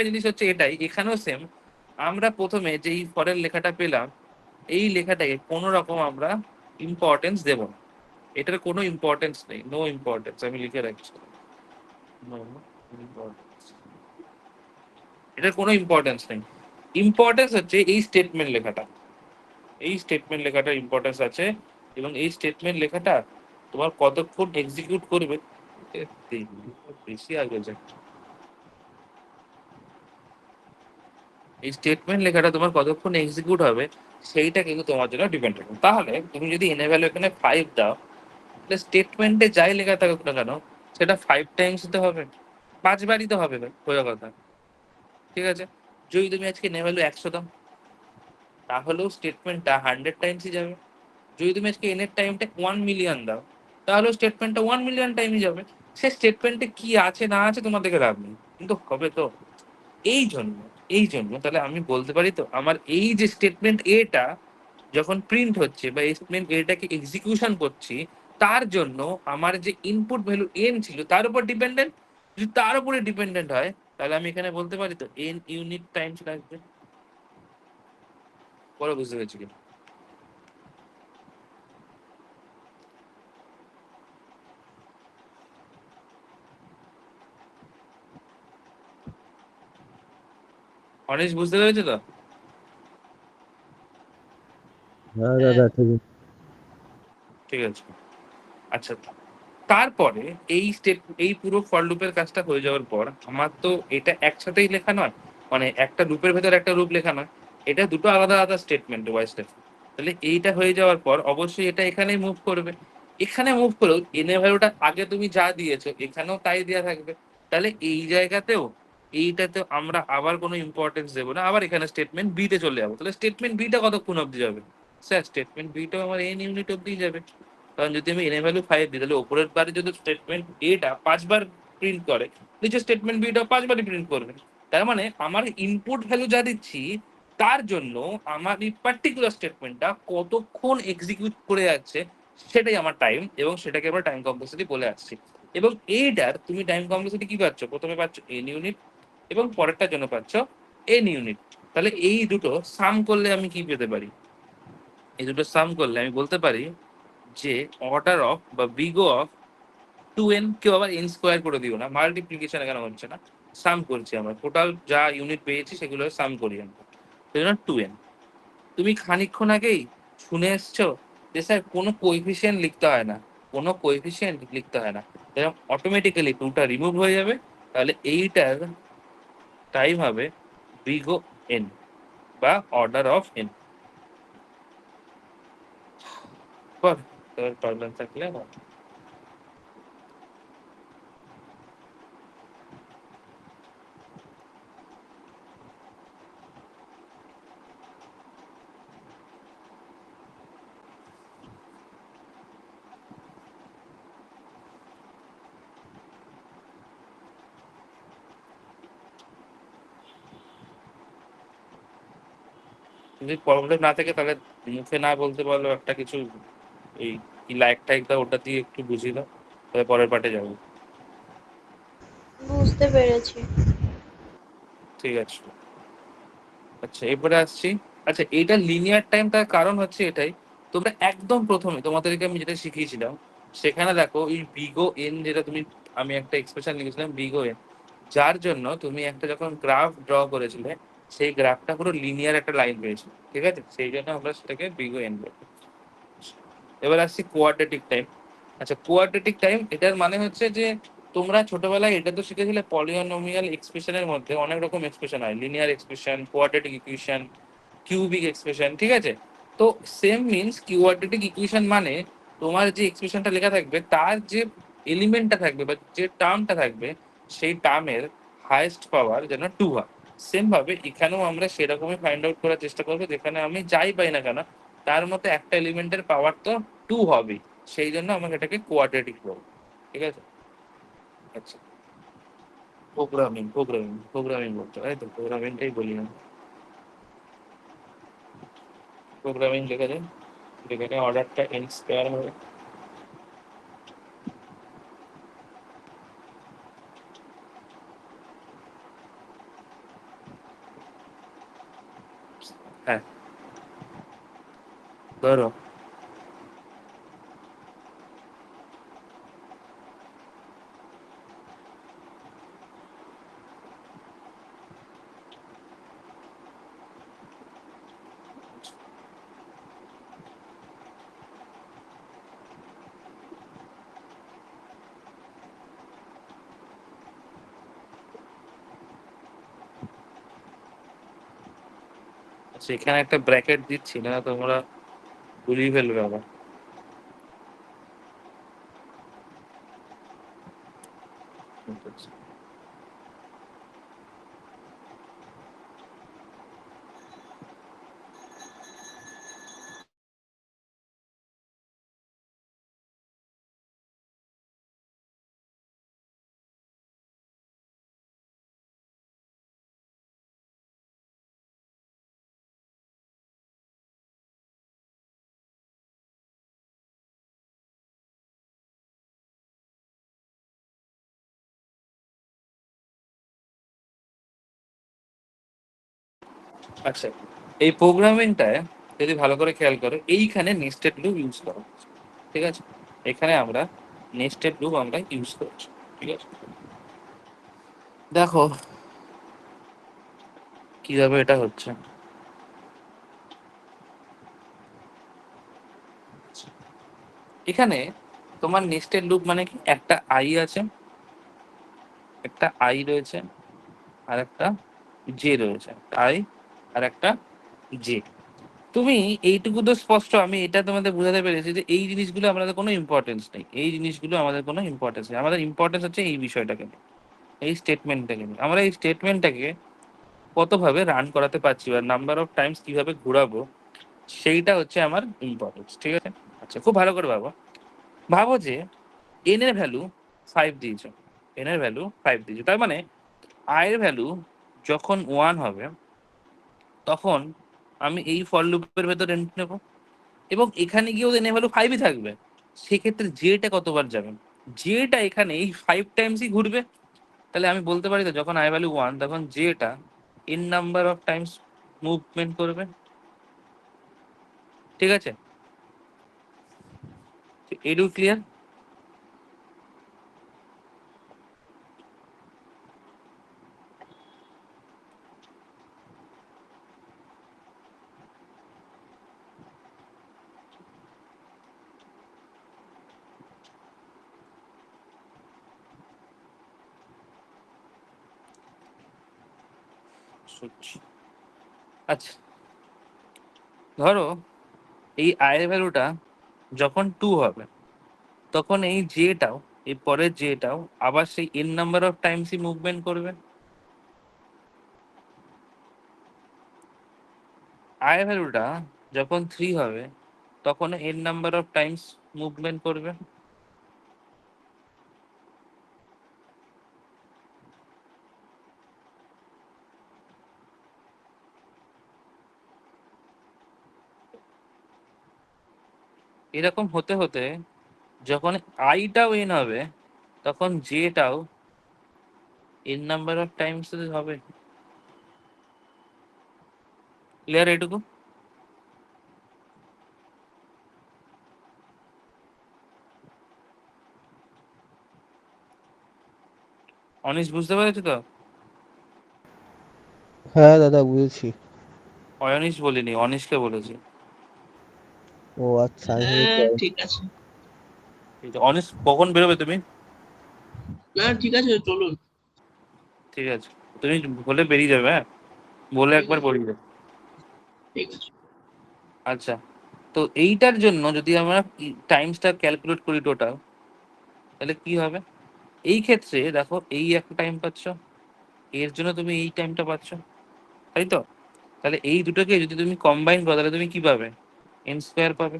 জিনিস হচ্ছে এটাই, এখানেও সেম। আমরা প্রথমে যেই ফরের লেখাটা পেলাম, এই লেখাটাকে কোনো রকম আমরা ইম্পর্টেন্স দেব না, এটার কোনো ইম্পর্টেন্স নেই, নো ইম্পর্টেন্স, আমি লিখে রাখছি, নো ইম্পর্টেন্স, এটার কোনো ইম্পর্টেন্স নেই। ইম্পর্টেন্স হচ্ছে এই স্টেটমেন্ট লেখাটা, এই স্টেটমেন্ট লেখাটার ইম্পর্টেন্স আছে। এবং এই স্টেটমেন্ট লেখাটা তোমার কতক্ষণ এক্সিকিউট করবে, বেশি আগে যায়, এই স্টেটমেন্ট লেখাটা তোমার কতক্ষণ এক্সিকিউট হবে সেইটা কিন্তু তোমার জন্য ডিপেন্ড করবে। তাহলে তুমি যদি এন ভ্যালু এখানে 5 দাও, তাহলে স্টেটমেন্টে যাই লেখা থাকুক না কেন, সেটা 5 টাইমস দিতে হবে, 5 বারই তো হবে ভাই, সোজা কথা। ঠিক আছে, যদি তুমি আজকে নে ভ্যালু 100 দাও, তাহলেও স্টেটমেন্টটা 100 টাইমসই যাবে। যদি তুমি আজকে এন এর টাইমটা 1 মিলিয়ন দাও, তাহলেও স্টেটমেন্টটা 1 মিলিয়ন টাইমই যাবে। সে স্টেটমেন্টে কি আছে না আছে তোমার দেখে লাভ নেই, কিন্তু হবে তো। এই জন্য তাহলে আমি বলতে পারি তো, আমার এই যে স্টেটমেন্ট এটা যখন প্রিন্ট হচ্ছে বা এই স্টেটমেন্ট এটাকে এক্সিকিউশন করছি, তার জন্য আমার যে ইনপুট ভ্যালু এন ছিল তার উপর ডিপেন্ডেন্ট। যদি তার উপরে ডিপেন্ডেন্ট হয়, তাহলে আমি এখানে বলতে পারি তো এন ইউনিট টাইমস লাগবে। বড় বুঝতে পেরেছি কি? অনেশ বুঝতে পেরেছো তো? হ্যাঁ হ্যাঁ। দাদা ঠিক আছে। ঠিক আছে। আচ্ছা, তারপরে এই পুরো ফর লুপের কাজটা হয়ে যাওয়ার পর আমার তো এটা একসাথেই লেখা নয়, মানে একটা লুপের ভেতর একটা লুপ লেখা নয়, এটা দুটো আলাদা আলাদা স্টেটমেন্ট ওয়াই স্টেটমেন্ট। তাহলে এইটা হয়ে যাওয়ার পর অবশ্যই এটা এখানেই মুভ করবে। এখানে মুভ করেও এনে ভ্যালুটা আগে তুমি যা দিয়েছো এখানেও তাই দেওয়া থাকবে। তাহলে এই জায়গাতেও এইটাতেও আমরা আবার কোনো ইম্পর্টেন্স দেবো না, আবার এখানে স্টেটমেন্ট বি তে চলে যাবো। তাহলে স্টেটমেন্ট বিটা কতক্ষণ অবধি যাবে? স্যার স্টেটমেন্ট বিটাও আমার এন ইউনিট অবধি যাবে। কারণ যদি আমি এন এ ভ্যালু 5 দিই, তাহলে ওপরের বারে যদি স্টেটমেন্ট এটা 5 বার প্রিন্ট করে, নিচে স্টেটমেন্ট বিটা 5 বারই প্রিন্ট করবে। তার মানে আমার ইনপুট ভ্যালু যা দিচ্ছি তার জন্য আমার এই পার্টিকুলার স্টেটমেন্টটা কতক্ষণ এক্সিকিউট করে যাচ্ছে সেটাই আমার টাইম, এবং সেটাকে আমরা টাইম কমপ্লেক্সিটি বলে আসছি। এবং এইটার তুমি টাইম কমপ্লেক্সিটি কি পাচ্ছ? প্রথমে পাচ্ছ এন ইউনিট, এবং পরেরটার জন্য পাচ্ছ এন ইউনিট। তাহলে এই দুটো সাম করলে আমি কি পেতে পারি? এই দুটো সাম করলে আমি বলতে পারি যে অর্ডার অফ বা বিগো অফ 2n, কেউ আবার n স্কোয়ার করে দিও না, মাল্টিপ্লিকেশন এখানে হচ্ছে না, সাম করছি আমরা, টোটাল যা ইউনিট পেয়েছি সেগুলো সাম করি আমরা, সেই জন্য 2n। তুমি খানিকক্ষণ আগেই শুনে এসছো যে স্যার কোনো কোএফিসিয়েন্ট লিখতে হয় না, কোনো কোএফিসিয়েন্ট লিখতে হয় না, এরকম অটোমেটিক্যালি টুটা রিমুভ হয়ে যাবে। তাহলে এইটার টাইম হবে বিগো n বা অর্ডার অফ n। প্রবলেম থাকলে যদি প্রবলেম না থাকে তাহলে মুখে না বলতে পারলো একটা কিছু, এই কি লাইক টাইক দাও, ওটা দিয়ে একটু বুঝিয়ে দাও, তবে পরের পার্টে যাবো। বুঝতে পেরেছি। ঠিক আছে। আচ্ছা এরপরে আসছি। আচ্ছা এটা লিনিয়ার টাইম, তার কারণ হচ্ছে এটাই, তোমরা একদম প্রথমে তোমাদেরকে আমি যেটা শিখিয়েছিলাম সেখানে দেখো এই বিগো এন যেটা তুমি, আমি একটা এক্সপ্রেশন লিখেছিলাম বিগো এন, যার জন্য তুমি একটা যখন গ্রাফ ড্র করেছিলে সেই গ্রাফটা পুরো লিনিয়ার একটা লাইন পেয়েছিল, ঠিক আছে, সেই জন্য আমরা সেটাকে বিগো এন বলি। এবার আসছি কোয়াড্রেটিক টাইম। আচ্ছা কোয়াড্রেটিক টাইম এটার মানে হচ্ছে যে তোমরা ছোটবেলায় এটা তো শিখেছিলে পলিনোমিয়াল এক্সপ্রেশনের মধ্যে অনেক রকম এক্সপ্রেশন হয়, linear expression, quadratic equation, cubic expression, ঠিক আছে। তো সেম মিনস কোয়াড্রেটিক ইকুয়েশন মানে তোমার যে এক্সপ্রেশনটা লেখা থাকবে তার যে এলিমেন্টটা থাকবে বা যে টার্মটা থাকবে সেই টার্মের হাইয়েস্ট পাওয়ার যেন 2 হয়। সেম ভাবে এখানেও আমরা সেরকমই ফাইন্ড আউট করার চেষ্টা করবো, যেখানে আমি যাই পাই না কেন তার মধ্যে একটা এলিমেন্টের পাওয়ার তো 2 হবে, সেই জন্য আমাকে এটাকে কোয়াড্রেটিক বলবো। ঠিক আছে। আচ্ছা প্রোগ্রামিং বলতে তাই তো, প্রোগ্রামিংটাই বলি না, প্রোগ্রামিং লেখা যায়, যেখানে অর্ডারটা এন স্কোয়ার হবে। হ্যাঁ ধরো আচ্ছা এখানে একটা ব্র্যাকেট দিচ্ছি না, তোমরা গুলিয়ে ফেলবে আবার। আচ্ছা, এই প্রোগ্রামিংটায় যদি ভালো করে খেয়াল করো, এইখানে নেস্টেড লুপ ইউজ করো। ঠিক আছে, এখানে আমরা নেস্টেড লুপ আমরা ইউজ করছি। ঠিক আছে, দেখো কিভাবে এটা হচ্ছে। এখানে তোমার নেস্টেড লুপ মানে কি, একটা আই আছে, একটা আই রয়েছে, আর একটা জে রয়েছে, আই আর একটা জে। তুমি এইটুকু তো স্পষ্ট, আমি এটা তোমাদের বোঝাতে পেরেছি যে এই জিনিসগুলো আমাদের কোনো ইম্পর্টেন্স নেই, এই জিনিসগুলো আমাদের কোনো ইম্পর্টেন্স নেই। আমাদের ইম্পর্টেন্স হচ্ছে এই বিষয়টাকে নিয়ে, এই স্টেটমেন্টটাকে নিয়ে। আমরা এই স্টেটমেন্টটাকে কতভাবে রান করাতে পারছি বা নাম্বার অফ টাইমস কিভাবে ঘোরাবো, সেইটা হচ্ছে আমার ইম্পর্টেন্স। ঠিক আছে, আচ্ছা খুব ভালো করে ভাবো। ভাবো যে এন এর ভ্যালু 5 দিয়েছো, এন এর ভ্যালু 5 দিয়েছো, তার মানে আই এর ভ্যালু যখন 1 হবে তখন আমি এই ফর লুপের ভেতর এন্ট্রি নেবো, এবং এখানে গিয়েও এন এর ভ্যালু 5ই থাকবে। সেক্ষেত্রে জেটা কতবার যাবে, জেটা এখানে এই 5 টাইমসই ঘুরবে। তাহলে আমি বলতে পারি তো যখন আই ভ্যালু 1 তখন zeta n number of times movement করবে। ঠিক আছে, এটু ক্লিয়ার? আচ্ছা, ধরো এই আই এর ভ্যালুটা যখন 2 হবে তখন এই জেটাও, এই পরের জেটাও আবার সেই এন নাম্বার অফ টাইমসই মুভমেন্ট করবে। আই এর ভ্যালুটা যখন 3 হবে তখন N number of times movement করবে। এরকম হতে হতে যখন আইটাও এন হবে তখন জেটাও এন নাম্বার অফ টাইমস হবে। ক্লিয়ার এটুকু? অনিশ বুঝতে পেরেছো তো? হ্যাঁ দাদা বুঝেছি। অয়নিশ বলিনি, অনিশকে বলেছি। ও আচ্ছা, আমি ভেবেছি হ্যাঁ ঠিক আছে। ঠিক আছে, অনিশ কখন বেরোবে তুমি? না ঠিক আছে, চলুন। ঠিক আছে, তুমি বলে বেরিয়ে যাবে, হ্যাঁ, বলে ঠিক একবার আছে, বেরিয়ে যাবে। ঠিক আছে। আচ্ছা, তো এইটার জন্য যদি আমরা টাইমসটা ক্যালকুলেট করি টোটাল, তাহলে কি হবে? এই ক্ষেত্রে দেখো এই একটা টাইম পাচ্ছ, এর জন্য তুমি এই টাইমটা পাচ্ছ, তাই তো? তাহলে এই দুটোকে যদি তুমি কম্বাইন করো তাহলে তুমি কি পাবে? এন স্কোয়ার পাবে।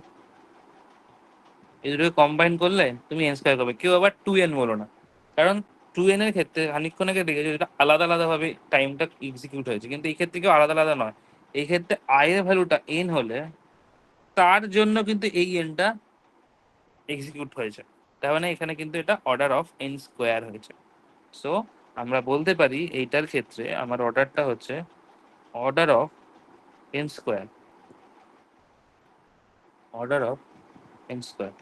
এই দুটোকে কম্বাইন করলে তুমি এন স্কোয়ার পাবে। কেউ আবার 2n বলো না, কারণ 2n এর ক্ষেত্রে খানিকক্ষণ আগে দেখেছো যেটা আলাদা আলাদা ভাবে টাইমটা এক্সিকিউট হয়েছে, কিন্তু এই ক্ষেত্রে কেউ আলাদা আলাদা নয়। এই ক্ষেত্রে আই এর ভ্যালুটা এন হলে তার জন্য কিন্তু এই এনটা এক্সিকিউট হয়েছে। তার মানে এখানে কিন্তু এটা অর্ডার অফ এন স্কোয়ার হয়েছে। সো আমরা বলতে পারি এইটার ক্ষেত্রে আমার অর্ডারটা হচ্ছে order of n square, order of n square.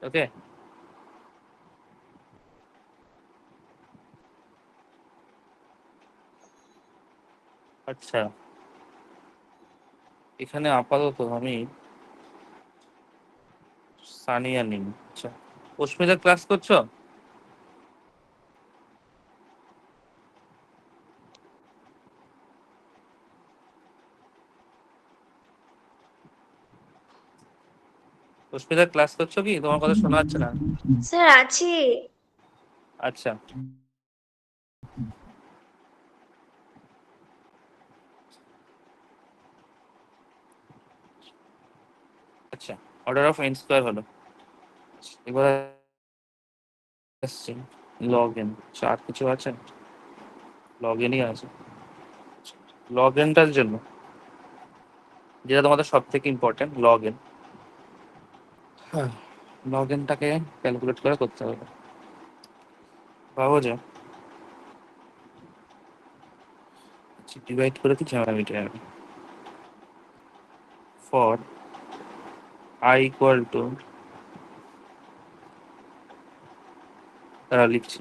Okay, আচ্ছা এখানে আপাতত আমি সানিয়া নিই। আচ্ছা, অস্মিতা ক্লাস করছো? অস্মিতা ক্লাস করছো কি? তোমার কথা শোনা যাচ্ছে না। স্যার আছি। আচ্ছা, আচ্ছা, অর্ডার অফ এন স্কোয়ার হলো। এবার আসছে লগ এন। আর কিছু আছে? লগ এনই আছে। লগ এনটার জন্য যেটা তোমাদের সব থেকে ইম্পর্টেন্ট, লগ এন। হ্যাঁ, লগ এনটাকে ক্যালকুলেট করে করতে হবে। ভাবো যে ডিভাইড করে কি ঝামেলা মিটে যাবে। ফর আই ইকুয়াল টু, তারা লিখছি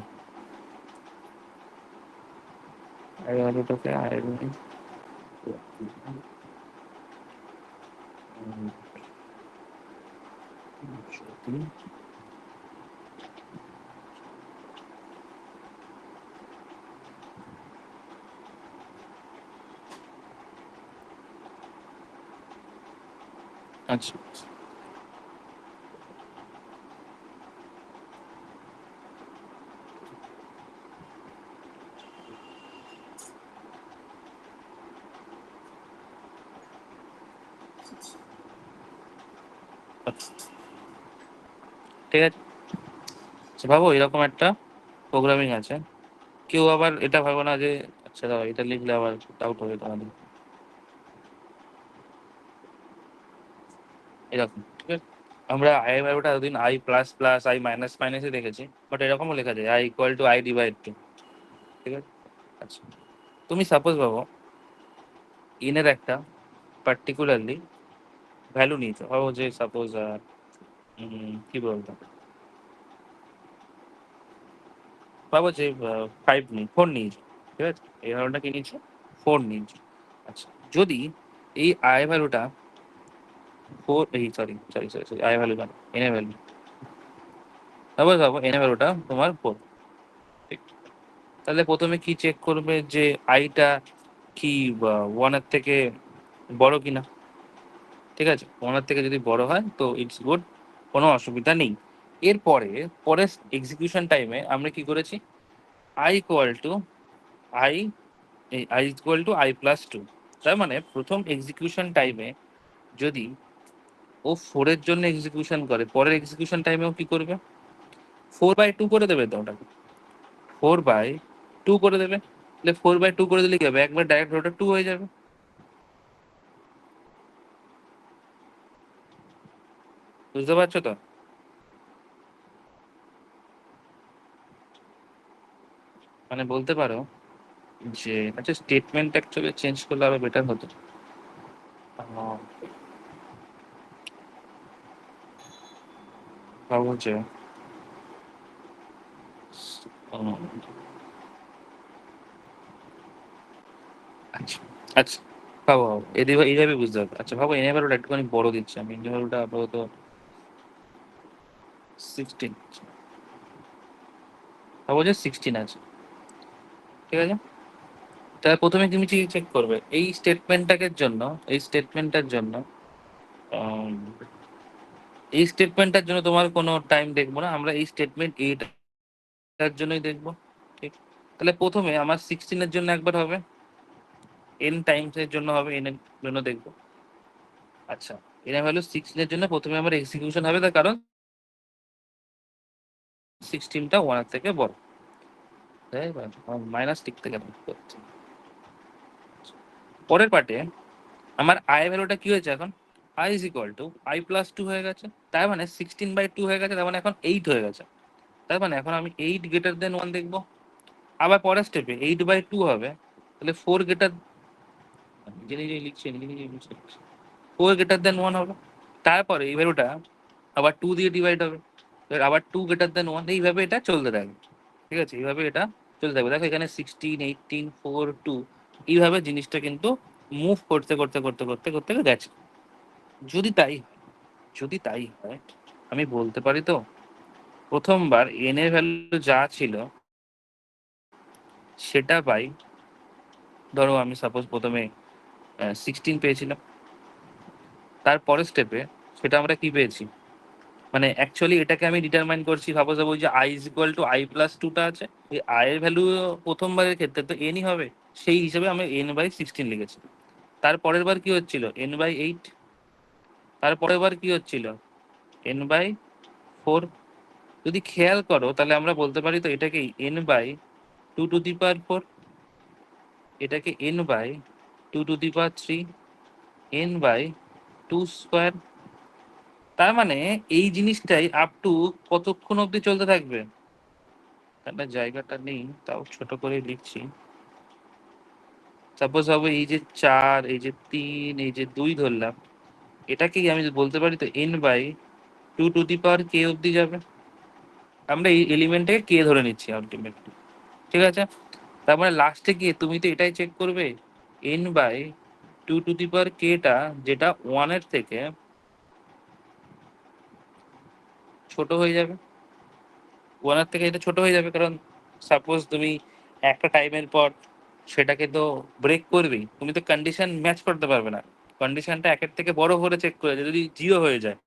আই ভ্যালুটাকে আই আচ্ছা আচ্ছা, ঠিক আছে। আচ্ছা ভাবো এরকম একটা প্রোগ্রামিং আছে, কেউ আবার এটা ভাবো না যে আচ্ছা দাও এটা লিখলে আবার ডাউট হবে তোমাদের, এরকম ঠিক আছে। আমরা আই ভ্যালুটা এতদিন I plus plus I minus মাইনাসে দেখেছি, বাট এরকমও লেখা যায় I equal to I divide two, ঠিক আছে। আচ্ছা তুমি সাপোজ ভাবো ইনের একটা পার্টিকুলারলি ভ্যালু নিয়েছো, ভাবো যে সাপোজ কি বলতো, ভাবো যে 5 নেই 4 নিয়েছো, ঠিক আছে। এই ভ্যালুটা কি নিয়েছো, 4 নিয়েছো। আচ্ছা যদি এই আই ভ্যালুটা 4, এই sorry sorry sorry sorry I value কেন, এন ভ্যালু, তারপর ভাবো এন ভ্যালুটা তোমার 4, ঠিক। তাহলে প্রথমে কি চেক করবে যে আইটা কি 1-এর থেকে বড় কিনা, ঠিক আছে। 1-এর থেকে যদি বড় হয় তো ইটস গুড, কোনো অসুবিধা নেই। এরপরে পরে এক্সিকিউশন টাইমে আমরা কি করেছি, I equal to I, I equal to I plus two. তার মানে প্রথম এক্সিকিউশন টাইমে যদি ও 4-এর জন্য এক্সিকিউশন করে, পরের এক্সিকিউশন টাইমেও কি করবে, 4/2 করে দেবে, তো ওটাকে 4/2 করে দেবে। তাহলে 4/2 করে দিলে কি হবে, একবার ডাইরেক্ট ওটা 2 হয়ে যাবে, বুঝতে পারছো তো। মানে বলতে পারো যে আচ্ছা স্টেটমেন্ট অ্যাকচুয়ালি চেঞ্জ করলে আরো বেটার হতো। আহ, ভাবো যে উম, আচ্ছা আচ্ছা ভাবো ভাবো এইভাবে বুঝতে হবে। আচ্ছা ভাবো এনে ভ্যালুটা একটুখানি বড় দিচ্ছে আমি, এনে ভ্যালুটা আপাতত 16, ভাবো যে 16 আছে, ঠিক আছে। তাহলে প্রথমে তুমি কি চেক করবে এই স্টেটমেন্টটাকে জন্য, এই স্টেটমেন্টটার জন্য আম, এই স্টেটমেন্টটার জন্য তোমার কোনো টাইম দেখবো না, আমরা এই স্টেটমেন্ট এইটার জন্যই দেখবো, ঠিক। তাহলে প্রথমে আমার 16-এর জন্য একবার হবে, এন টাইমস এর জন্য হবে, এন এর জন্য দেখবো। আচ্ছা এন ভ্যালু 16-এর জন্য প্রথমে আমার এক্সিকিউশন হবে, তার কারণ 16টা 1-এর থেকে বড়, তাই মাইনাস টিক থেকে করছি। পরের পার্টে আমার আই ভ্যালুটা কি হয়েছে এখন, I is equal to I plus 2 হয়ে গেছে, তার মানে 16/2 হয়ে গেছে, তার মানে এখন 8 হয়ে গেছে। তার মানে এখন আমি 8 গ্রেটার দেন 1 দেখবো। আবার পরের স্টেপে 8/2 হবে, তাহলে 4 গ্রেটার, নিজে নিজে লিখছে নিজে নিজে লিখছে, 4 গ্রেটার দেন 1 হবে। তারপরে এই ভ্যালুটা আবার 2 দিয়ে ডিভাইড হবে, এবার আবার 2 গ্রেটার দেন 1, এইভাবে এটা চলতে থাকবে, ঠিক আছে। এইভাবে এটা চলতে থাকবে, দেখো এখানে 16, 18, 4, 2, এইভাবে জিনিসটা কিন্তু মুভ করতে করতে করতে করতে করতে গেছে। যদি তাই হয়, যদি তাই হয় আমি বলতে পারি তো প্রথমবার এন এর ভ্যালু যা ছিল সেটা পাই, ধরো আমি সাপোজ প্রথমে 16 পেয়েছিলাম, তারপরের স্টেপে সেটা আমরা কি পেয়েছি, মানে অ্যাকচুয়ালি এটাকে আমি ডিটারমাইন করছি, সাপোজ ওই যে I is equal to I plus 2টা আছে, এই আই এর ভ্যালু প্রথমবারের ক্ষেত্রে তো এনই হবে, সেই হিসেবে আমি n/16 লিখেছি। তারপরের বার কি হচ্ছিল n/8, তারপরের বার কি হচ্ছিল n/4। যদি খেয়াল করো তাহলে আমরা বলতে পারি তো এটাকে n/2^4, এটাকে n/2^3, n/2²। তার মানে এই জিনিসটাই আপ টু কতক্ষণ অবধি চলতে থাকবে, একটা জায়গাটা নেই তাও ছোট করে লিখছি, সাপোজ ভাবো এই যে 4, এই যে 3, এই যে 2 ধরলাম, এটাকেই আমি বলতে পারি তো n by 2 to the power k অব্দি যাবে। আমরা এই এলিমেন্টটাকে k ধরে নিচ্ছি আলটিমেটলি, ঠিক আছে? তার মানে লাস্টে গিয়ে তুমি তো এটাই চেক করবে n by 2 to the power k টা যেটা 1 এর থেকে ছোট হয়ে যাবে। 1 এর থেকে এটা ছোট হয়ে যাবে, কারণ সাপোজ তুমি একটা টাইমের পর সেটাকে তো ব্রেক করবেই, তুমি তো কন্ডিশন ম্যাচ করতে পারবে না। কন্ডিশনটা একের থেকে বড় করে চেক করে, যদি 0 হয়ে যায়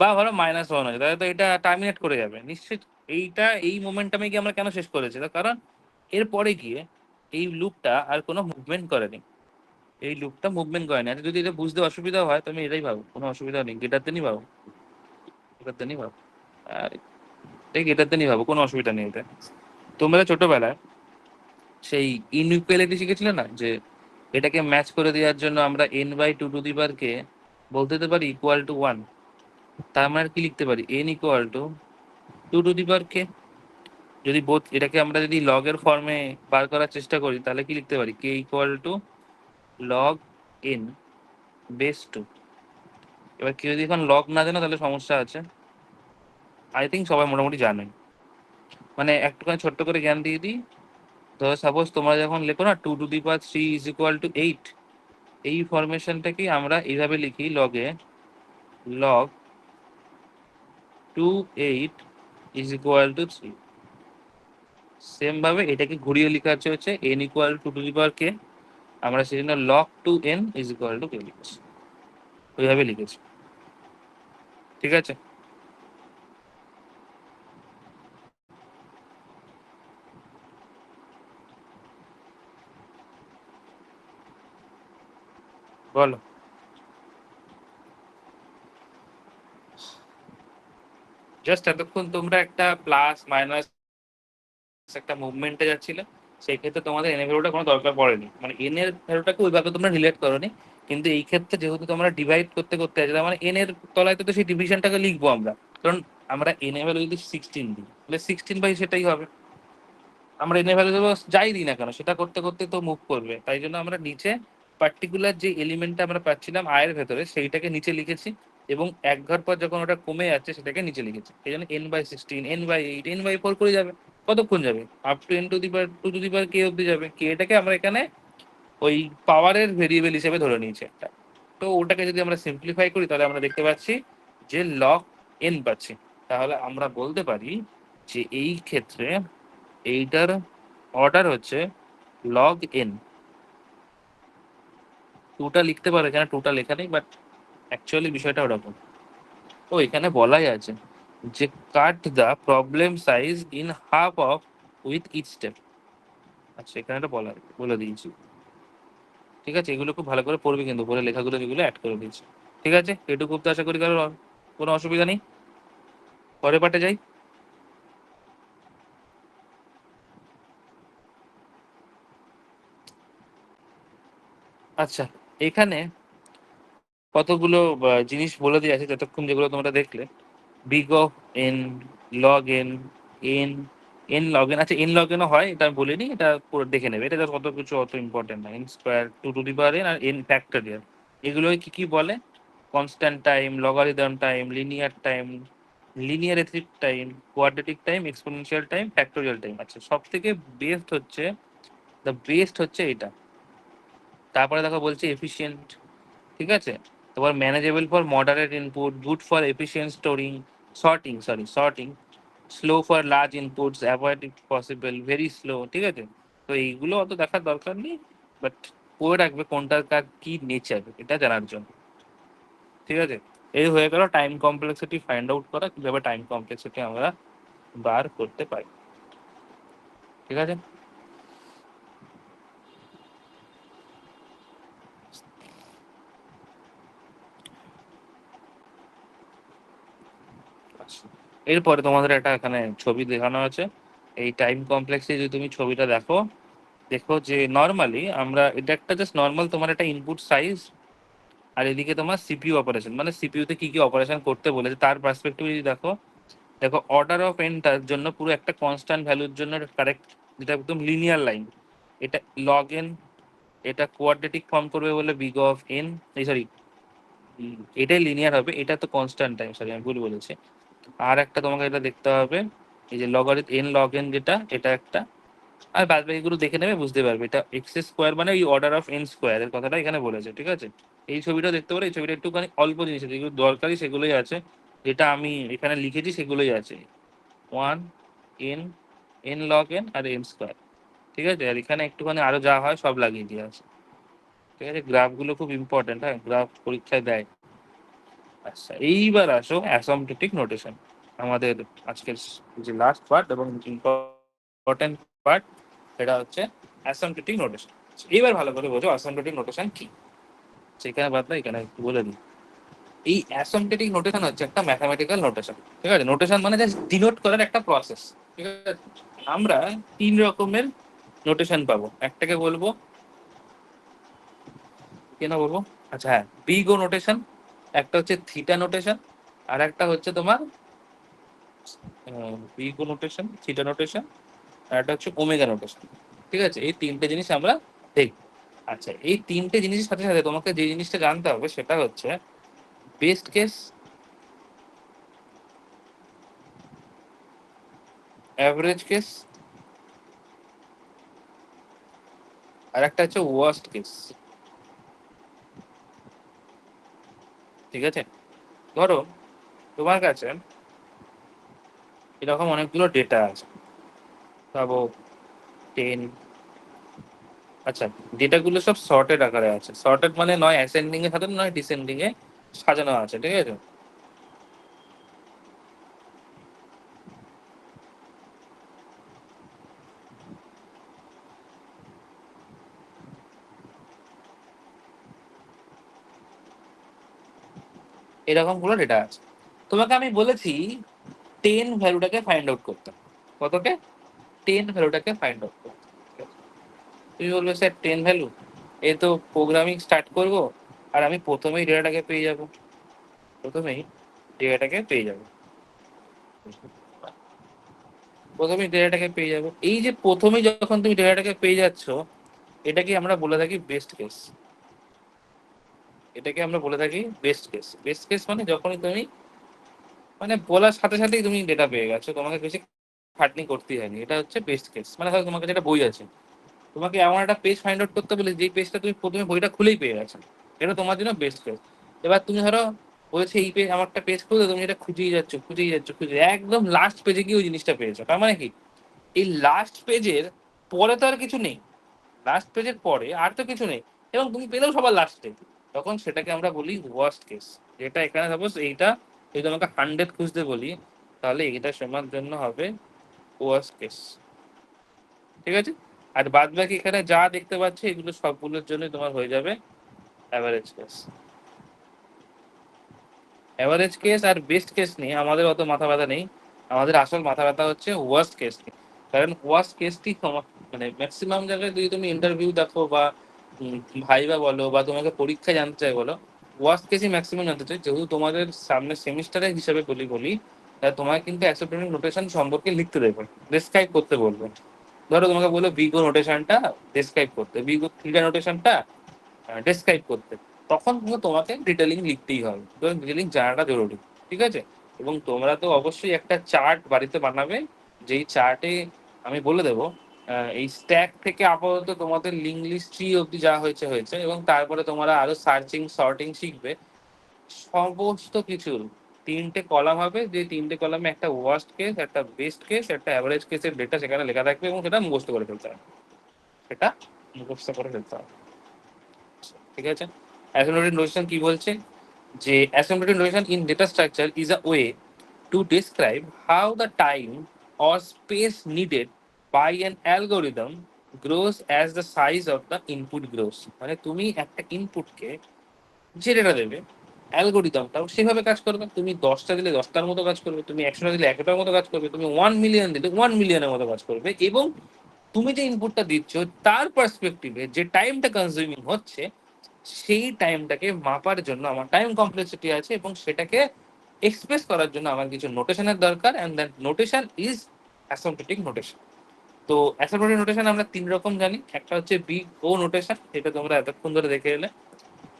বা ধরো -1 হয়ে যায়, তাহলে তো এটা টার্মিনেট করে যাবে নিশ্চিত। এইটা এই মোমেন্টামে গিয়ে আমরা কেন শেষ করেছি, তার কারণ এরপরে গিয়ে এই লুপটা আর কোনো মুভমেন্ট করেনি। এই লুপটা মুভমেন্ট করেনি। আর যদি এটা বুঝতে অসুবিধা হয় তুমি এটাই ভাবো, কোনো অসুবিধা নেই, গেটার দেনই ভাবো, গেটার দেনই ভাবো, আর এই গেটার দেনই ভাবো, কোনো অসুবিধা নেই এতে। তোমরা ছোটবেলায় সেই ইনইকুয়ালিটি শিখেছিলে না, যে এটাকে ম্যাচ করে দেওয়ার জন্য আমরা n by 2 to the power কে বলতে দিতে পারি ইকুয়াল টু 1। তার মানে কি লিখতে পারি, n equal to 2 to the power k. যদি বোথ এটাকে আমরা যদি লগ এর ফর্মে বার করার চেষ্টা করি, তাহলে কি লিখতে পারি, k equal to log n base 2। এবার কেউ যদি এখন লগ না জানো তাহলে সমস্যা আছে, আই থিঙ্ক সবাই মোটামুটি জানেন। মানে একটুখানি ছোট্ট করে জ্ঞান দিয়ে দিই। ধরো সাপোজ তোমরা যখন লেখো না 2 to the power 3 is equal to 8, এই ফরমেশনটাকেই আমরা এইভাবে লিখি, লগে log 2 8 is equal to 3। Same ভাবে এটাকে ঘুরিয়ে লেখা হচ্ছে n equal to the power k, আমরা সেজন্য log 2n is equal to k লিখেছি, ওইভাবে লিখেছি, ঠিক আছে? বলো। জাস্ট এতক্ষণ তোমরা একটা প্লাস মাইনাস একটা মুভমেন্টে যাচ্ছিলে, সেই ক্ষেত্রে তোমাদের এন এর ভ্যালুটা কোনো দরকার পড়েনি, মানে এন এর ভ্যালুটাকে ওইভাবে তোমরা রিলেট করোনি। কিন্তু এই ক্ষেত্রে যেহেতু তোমরা ডিভাইড করতে করতে আছে, তার মানে এন এর তলায় তো সেই ডিভিশনটাকে লিখবো আমরা, কারণ আমরা এন এর ভ্যালু যদি 16 দিই তাহলে 16 বাই সেটাই হবে। আমরা এন এর ভ্যালু দেবো যাই দিই না কেন, সেটা করতে করতে তো মুভ করবে, তাই জন্য আমরা নিচে পার্টিকুলার যে এলিমেন্টটা আমরা পাচ্ছিলাম আয়ের ভেতরে সেইটাকে নিচে লিখেছি, এবং এক ঘর পর যখন ওটা কমে যাচ্ছে সেটাকে নিচে লিখেছি। এই জন্য n by 16, n by 8, n by 4 করে যাবে। কতক্ষণ যাবে, up to n to the power 2 to the power k অব্দি যাবে। k এটাকে আমরা এখানে ওই পাওয়ারের ভেরিয়েবল হিসেবে ধরে নিয়েছি একটা। তো ওটাকে যদি আমরা সিম্পলিফাই করি তাহলে আমরা দেখতে পাচ্ছি যে লগ n পাচ্ছি। তাহলে আমরা বলতে পারি যে এই ক্ষেত্রে এইটার অর্ডার হচ্ছে লগ n। টুটা লিখতে পারো, এখানে টুটা লেখা নেই, বাট অ্যাকচুয়ালি বিষয়টা ওরকম। ও এখানে বলাই আছে যে cut the problem size in half of with each step. আচ্ছা এখানে এটা বলে দিয়েছি, ঠিক আছে? এগুলো খুব ভালো করে পড়বে কিন্তু, বলে লেখাগুলো যেগুলো অ্যাড করে দিয়েছি, ঠিক আছে? এটুকু তো আশা করি কারোর কোনো অসুবিধা নেই। পরের পার্টে যাই। আচ্ছা, এখানে কতগুলো জিনিস বলে দিয়ে আছে যতক্ষণ, যেগুলো তোমরা দেখলে, big of N, log N, N, n log N. আচ্ছা এন লগ এনও হয়, এটা আমি বলিনি, এটা পুরো দেখে নেবে, এটা just অত কিছু অত ইম্পর্টেন্ট না। N square, 2 to the power n, আর এন ফ্যাক্টরিয়াল, এগুলো কি কি বলে, constant time, logarithm time, linear time, linearithmic time, quadratic time, exponential time, factorial time. আচ্ছা সব থেকে বেস্ট হচ্ছে, দ্য বেস্ট হচ্ছে এটা। তারপরে দেখো বলছে এফিশিয়েন্ট, ঠিক আছে? তারপর manageable for moderate input, good for efficient storing, sorting, slow for large inputs, avoid if possible, very slow, ঠিক আছে? তো এইগুলো অত দেখার দরকার নেই, বাট পড়ে রাখবে কোনটার কার কি নেচার, এটা জানার জন্য, ঠিক আছে? এই হয়ে গেল টাইম কমপ্লেক্সিটি ফাইন্ড আউট করা, কিভাবে টাইম কমপ্লেক্সিটি আমরা বার করতে পারি, ঠিক আছে? আচ্ছা, এরপরে তোমাদের একটা এখানে ছবি দেখানো আছে। এই টাইম কমপ্লেক্সে যদি তুমি ছবিটা দেখো, দেখো যে নর্মালি আমরা, এটা একটা জাস্ট নর্মাল তোমার একটা ইনপুট সাইজ, আর এদিকে তোমার সিপিইউ অপারেশন, মানে সিপিইউতে কি কি অপারেশন করতে বলেছে তার পার্সপেক্টিভ যদি দেখো, দেখো অর্ডার অফ এনটার জন্য পুরো একটা কনস্ট্যান্ট ভ্যালুর জন্য কারেক্ট, যেটা একদম লিনিয়ার লাইন, এটা লগ এন এটা কোয়াড্রেটিক ফর্ম করবে বলে বিগ অফ এন, এই সরি এটাই লিনিয়ার হবে, এটা তো কনস্ট্যান্ট টাইম, সরি আমি ভুল বলেছি। আর একটা তোমাকে এটা দেখতে হবে, এই যে লগারিথম এন লগ এন যেটা, এটা একটা। আর বাদ বাকিগুলো দেখে নেবে, বুঝতে পারবে। এটা এক্স স্কোয়ার মানে এই অর্ডার অফ এন স্কোয়ার এর কথাটা এখানে বলেছে, ঠিক আছে। এই ছবিটা দেখতে পারো, এই ছবিটা একটুখানি অল্প জিনিস আছে, যেগুলো দরকারি সেগুলোই আছে, যেটা আমি এখানে লিখেছি সেগুলোই আছে। One n, n log n আর এন স্কোয়ার, ঠিক আছে। আর এখানে একটুখানি আরো যা হয় সব লাগিয়ে দিয়ে আছে, ঠিক আছে। গ্রাফগুলো খুব ইম্পর্টেন্ট, হ্যাঁ, গ্রাফ পরীক্ষায় দেয়। আচ্ছা, এইবার আসো অ্যাসম্পটোটিক নোটেশন, আমাদের আজকের যে লাস্ট পার্ট এবং ইম্পর্টেন্ট পার্ট, সেটা হচ্ছে অ্যাসম্পটোটিক নোটেশন। এইবার ভালো করে বোঝো অ্যাসম্পটোটিক নোটেশন কি। সেখানে বাদ দাও, এখানে একটু বলে দিই। এই অ্যাসম্পটোটিক নোটেশন হচ্ছে একটা ম্যাথামেটিক্যাল নোটেশন, ঠিক আছে। নোটেশন মানে জাস্ট ডিনোট করার একটা প্রসেস, ঠিক আছে। আমরা তিন রকমের নোটেশন পাবো, একটাকে বলবো কেন বলবো, আচ্ছা হ্যাঁ, বিগ ও নোটেশন, একটা হচ্ছে থিটা নোটেশন, আর একটা হচ্ছে তোমার big O notation, theta notation, আর একটা হচ্ছে ওমেগা নোটেশন, ঠিক আছে। এই তিনটে জিনিস আমরা দেখব। আচ্ছা, এই তিনটে জিনিসের সাথে সাথে তোমাকে যে জিনিসটা জানতে হবে সেটা হচ্ছে বেস্ট কেস, অ্যাভারেজ কেস, আর একটা হচ্ছে ওয়ার্স্ট কেস, ঠিক আছে। ধরো তোমার কাছে এরকম অনেকগুলো ডেটা আছে, ভাবো 10, আচ্ছা, ডেটাগুলো সব সর্টেড আকারে আছে। সর্টেড মানে নয় অ্যাসেন্ডিং এ সাজানো, নয় ডিসেন্ডিং এ সাজানো আছে, ঠিক আছে। এরকম গুলো ডেটা আছে। তোমাকে আমি বলেছি 10 ভ্যালুটাকে ফাইন্ড আউট করতে। কতকে? 10 ভ্যালুটাকে ফাইন্ড আউট করতে। তুমি বলবে স্যার 10 ভ্যালু, এ তো প্রোগ্রামিং স্টার্ট করব আর আমি প্রথমেই ডেটাটাকে পেয়ে যাব, প্রথমেই ডেটাটাকে পেয়ে যাব, প্রথমেই ডেটাটাকে পেয়ে যাব। এই যে প্রথমেই যখন তুমি ডেটাটাকে পেয়ে যাচ্ছ, এটাকে আমরা বলে থাকি বেস্ট কেস। এটাকে আমরা বলে থাকি বেস্ট কেস। বেস্ট কেস মানে যখনই তুমি মানে বলার সাথে সাথেই তুমি ডেটা পেয়ে গেছো, তোমাকে বেশি খাটনি করতেই হয়নি, এটা হচ্ছে বেস্ট কেস। মানে ধরো তোমার কাছে একটা বই আছে, তোমাকে এমন একটা পেজ ফাইন্ড আউট করতে বলে যে পেজটা তুমি প্রথমে বইটা খুলেই পেয়ে গেছো, এটা তোমার জন্য বেস্ট কেস। এবার তুমি ধরো বলেছে এই পেজ, আমার একটা পেজ খুলে, তুমি এটা খুঁজেই যাচ্ছ খুঁজেই যাচ্ছ খুঁজে একদম লাস্ট পেজে গিয়ে ওই জিনিসটা পেয়েছো। তার মানে কি, এই লাস্ট পেজের পরে তো আর কিছু নেই, লাস্ট পেজের পরে আর তো কিছু নেই, এবং তুমি পেলেও সবার লাস্টে, তখন সেটাকে আমরা বলি ওয়ার্স্ট কেস। যেটা এখানে সাপোজ এইটা যদি আমাকে 100 খুঁজতে বলি, তাহলে এটা সমান জন্য হবে ওয়ার্স্ট কেস, ঠিক আছে। আর বাদ বাকি এখানে যা দেখতে পাচ্ছি এগুলো সবগুলোর জন্য তোমার হয়ে যাবে অ্যাভারেজ কেস। অ্যাভারেজ কেস আর বেস্ট কেস নিয়ে আমাদের অত মাথা ব্যথা নেই, আমাদের আসল মাথা ব্যথা হচ্ছে ওয়ার্স্ট কেস নিয়ে। কারণ ওয়ার্স্ট কেসটি মানে ম্যাক্সিমাম জায়গায় যদি তুমি ইন্টারভিউ দেখো বা ভাইবা বলো বা তোমাকে পরীক্ষায় জানতে চাই বলো, ওয়ার্স্ট কেসই ম্যাক্সিমাম জানতে চাই। যেহেতু তোমাদের সামনে সেমিস্টারের হিসাবে বলি, তাহলে তোমাকে কিন্তু অ্যাসেপ্টেন্ট নোটেশন সম্পর্কে লিখতে দেবে, ডেসক্রাইব করতে বলবে। ধরো তোমাকে বলো বিগো নোটেশনটা ডেসক্রাইব করতে, বিগো থ্রিটা নোটেশনটা ডেসক্রাইব করতে, তখন কিন্তু তোমাকে ডিটেলিং লিখতেই হবে, তো ডিটেলিং জানাটা জরুরি, ঠিক আছে। এবং তোমরা তো অবশ্যই একটা চার্ট বাড়িতে বানাবে, যেই চার্টে আমি বলে দেবো এই স্ট্যাক থেকে আপাতত তোমাদের লিঙ্ক লিস্ট ট্রি অব্দি যা হয়েছে হয়েছে, এবং তারপরে তোমরা আরো সার্চিং সর্টিং শিখবে। সমস্ত কিছুর তিনটে কলাম হবে, যে তিনটে কলামে একটা ওয়ার্স্ট কেস, একটা বেস্ট কেস, একটা অ্যাভারেজ কেসের ডেটা সেখানে লেখা থাকবে, এবং সেটা মুখস্থ করে ফেলতে হবে, সেটা মুখস্থ করে ফেলতে হবে, ঠিক আছে। অ্যাসিম্পটোটিক নোটেশন কি বলছে, যে asymptotic notation in data structure is a way to describe how the time or space needed by an algorithm grows as the size of the input grows। মানে তুমি একটা ইনপুটকে যে ডেটা দেবে, অ্যালগোরিদমটাও সেভাবে কাজ করবে। তুমি 10টা দিলে 10টার মতো কাজ করবে, তুমি 100টা দিলে 100টার মতো কাজ করবে, তুমি 1 মিলিয়ন দিলে 1 মিলিয়নের মতো কাজ করবে। এবং তুমি যে ইনপুটটা দিচ্ছ তার পার্সপেক্টিভে যে টাইমটা কনজিউমিং হচ্ছে, সেই টাইমটাকে মাপার জন্য আমার টাইম কমপ্লেক্সিটি আছে, এবং সেটাকে এক্সপ্রেস করার জন্য আমার কিছু নোটেশনের দরকার, and that notation is asymptotic notation. তো অ্যাসিম্পটোটিক নোটেশন আমরা 3 রকম জানি। একটা হচ্ছে বিগ ও নোটেশন, যেটা তোমরা এতক্ষণ ধরে দেখে এলে।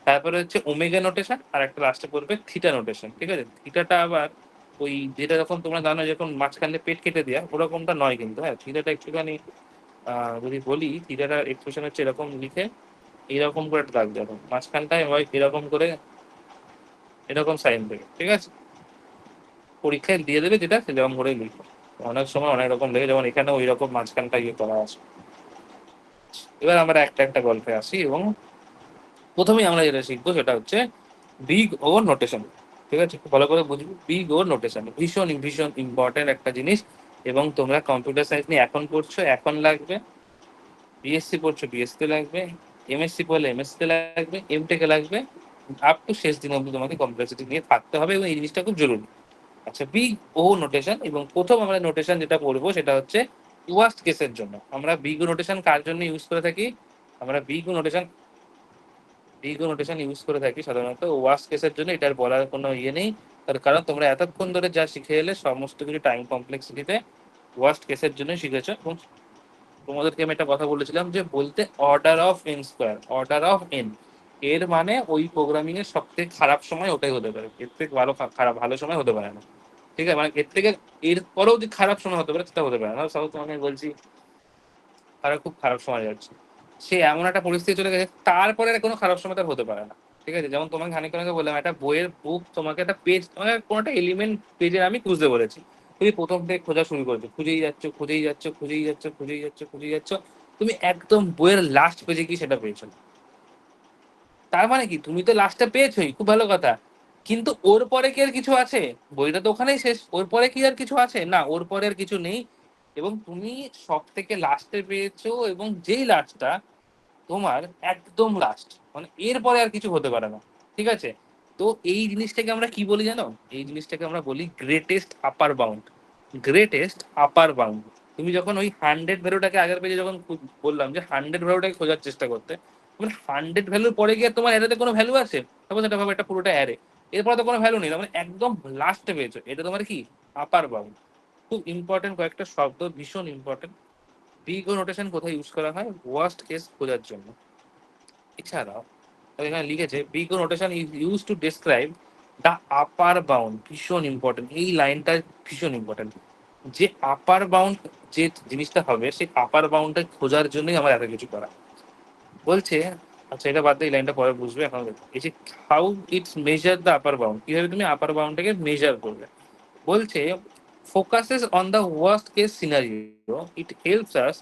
তারপরে হচ্ছে ওমেগা নোটেশন, আর একটা লাস্টে পড়বে থিটা নোটেশন। ঠিক আছে, থিটাটা আবার ওই যেটা যখন তোমরা জানো যখন মাঝখানে পেট কেটে দেওয়া ওরকমটা নয় কিন্তু। হ্যাঁ, থিটাটা একটুখানি যদি বলি, থিটাটার এক্সপ্রেশন হচ্ছে এরকম লিখে এইরকম করে একটা দাগ দেবো, মাঝখানটায় হয় এরকম করে এরকম সাইন দেবে। ঠিক আছে, পরীক্ষায় দিয়ে দেবে যেটা সেরকম করে লিখো। অনেক সময় অনেক রকম লেগে, যেমন এখানে ওই রকম মাঝখানটা ইয়ে করা আছে। এবার আমরা একটা একটা গল্পে আসি, এবং প্রথমেই আমরা যেটা শিখবো সেটা হচ্ছে বিগ ও নোটেশন। ঠিক আছে, খুব ভালো করে বুঝবো। বিগ ও নোটেশন ভীষণ ভীষণ ইম্পর্টেন্ট একটা জিনিস, এবং তোমরা কম্পিউটার সায়েন্স নিয়ে এখন পড়ছো, এখন লাগবে। বিএসসি পড়ছো, বিএসসি লাগবে। এমএসসি পড়লে এমএসসি লাগবে, এমটেকে লাগবে। আপ টু শেষ দিন অবধি তোমাকে কম্পিউটার নিয়ে থাকতে হবে, এবং এই জিনিসটা খুব জরুরি। আচ্ছা, বিগ ও নোটেশন, এবং প্রথম আমরা নোটেশন যেটা পড়বো সেটা হচ্ছে ওয়ার্স্ট কেসের জন্য। আমরা বিগ ও নোটেশন কার জন্য ইউজ করে থাকি? আমরা বিগ ও নোটেশন ইউজ করে থাকি সাধারণত ওয়ার্স্ট কেসের জন্য। এটার বলার কোনো ইয়ে নেই, তার কারণ তোমরা এতক্ষণ ধরে যা শিখে এলে সমস্ত কিছু টাইম কমপ্লেক্সিটিতে ওয়ার্স্ট কেসের জন্য শিখেছো। এবং তোমাদেরকে আমি একটা কথা বলেছিলাম যে বলতে order of n square, order of N, এর মানে ওই প্রোগ্রামিং এর সব থেকে খারাপ সময় ওটাই হতে পারে, এর থেকে খারাপ ভালো সময় হতে পারে না। ঠিক আছে, মানে এর থেকে এর পরেও যে খারাপ সময় হতে পারে সেটা হতে পারে না। সব তোমাকে বলছি তারা খুব খারাপ সময় যাচ্ছে, সে এমন একটা পরিস্থিতি চলে গেছে, তারপরে আর কোনো খারাপ সময় তার হতে পারে না। ঠিক আছে, যেমন তোমাকে খানিক আগে বললাম, একটা বইয়ের বুক তোমাকে একটা পেজ, তোমাকে কোনো একটা এলিমেন্ট পেজের আমি খুঁজতে বলেছি, তুমি প্রথম থেকে খোঁজা শুরু করেছো, খুঁজেই যাচ্ছ খুঁজেই যাচ্ছ খুঁজেই যাচ্ছ খুঁজেই যাচ্ছ খুঁজেই যাচ্ছ, তুমি একদম বইয়ের লাস্ট পেজে কি সেটা পেয়েছো। তার মানে কি, তুমি তো লাস্টটা পেয়েছোই, খুব ভালো কথা, কিন্তু ওর পরে কি আর কিছু আছে? বইটা তো ওখানেই শেষ, ওর পরে কি আর কিছু আছে? না, ওর পরে আর কিছু নেই। এবং তুমি সব থেকে লাস্টে পেয়েছো, এবং যেই লাস্টটা তোমার একদম লাস্ট, মানে এরপরে আর কিছু হতে পারে না। ঠিক আছে, তো এই জিনিসটাকে আমরা কি বলি জানো? এই জিনিসটাকে আমরা বলি গ্রেটেস্ট আপার বাউন্ড। গ্রেটেস্ট আপার বাউন্ড। তুমি যখন ওই 100 ভ্যালুটাকে আগের পেজে যখন বললাম যে 100 ভ্যালুটাকে খোঁজার চেষ্টা করতে, মানে 100 ভ্যালুর পরে গিয়ে তোমার অ্যারেতে কোনো ভ্যালু আছে? তারপর এটা ভাবে, এটা পুরোটা অ্যারে, এরপরে তো কোনো ভ্যালু নেই, মানে একদম লাস্টে পেয়েছো, এটা তোমার কি আপার বাউন্ড। খুব ইম্পর্টেন্ট কয়েকটা শব্দ, ভীষণ ইম্পর্টেন্ট। বিগ ও নোটেশন কোথায় ইউজ করা হয়? ওয়ার্স্ট কেস খোঁজার জন্য। এছাড়াও এখানে লিখেছে big O notation is use to describe the upper bound. ভীষণ ইম্পর্টেন্ট এই লাইনটা, ভীষণ ইম্পর্টেন্ট। যে আপার বাউন্ড যে জিনিসটা হবে, সেই আপার বাউন্ডটা খোঁজার জন্যই আমার এত কিছু করা। বলছে, আচ্ছা এটা বাদ দিয়ে এই লাইনটা পরে বুঝবে। এখন এই যে how it's measure the upper bound, কিভাবে তুমি আপার বাউন্ডটাকে মেজার করবে। বলছে focuses on the worst case scenario. It helps us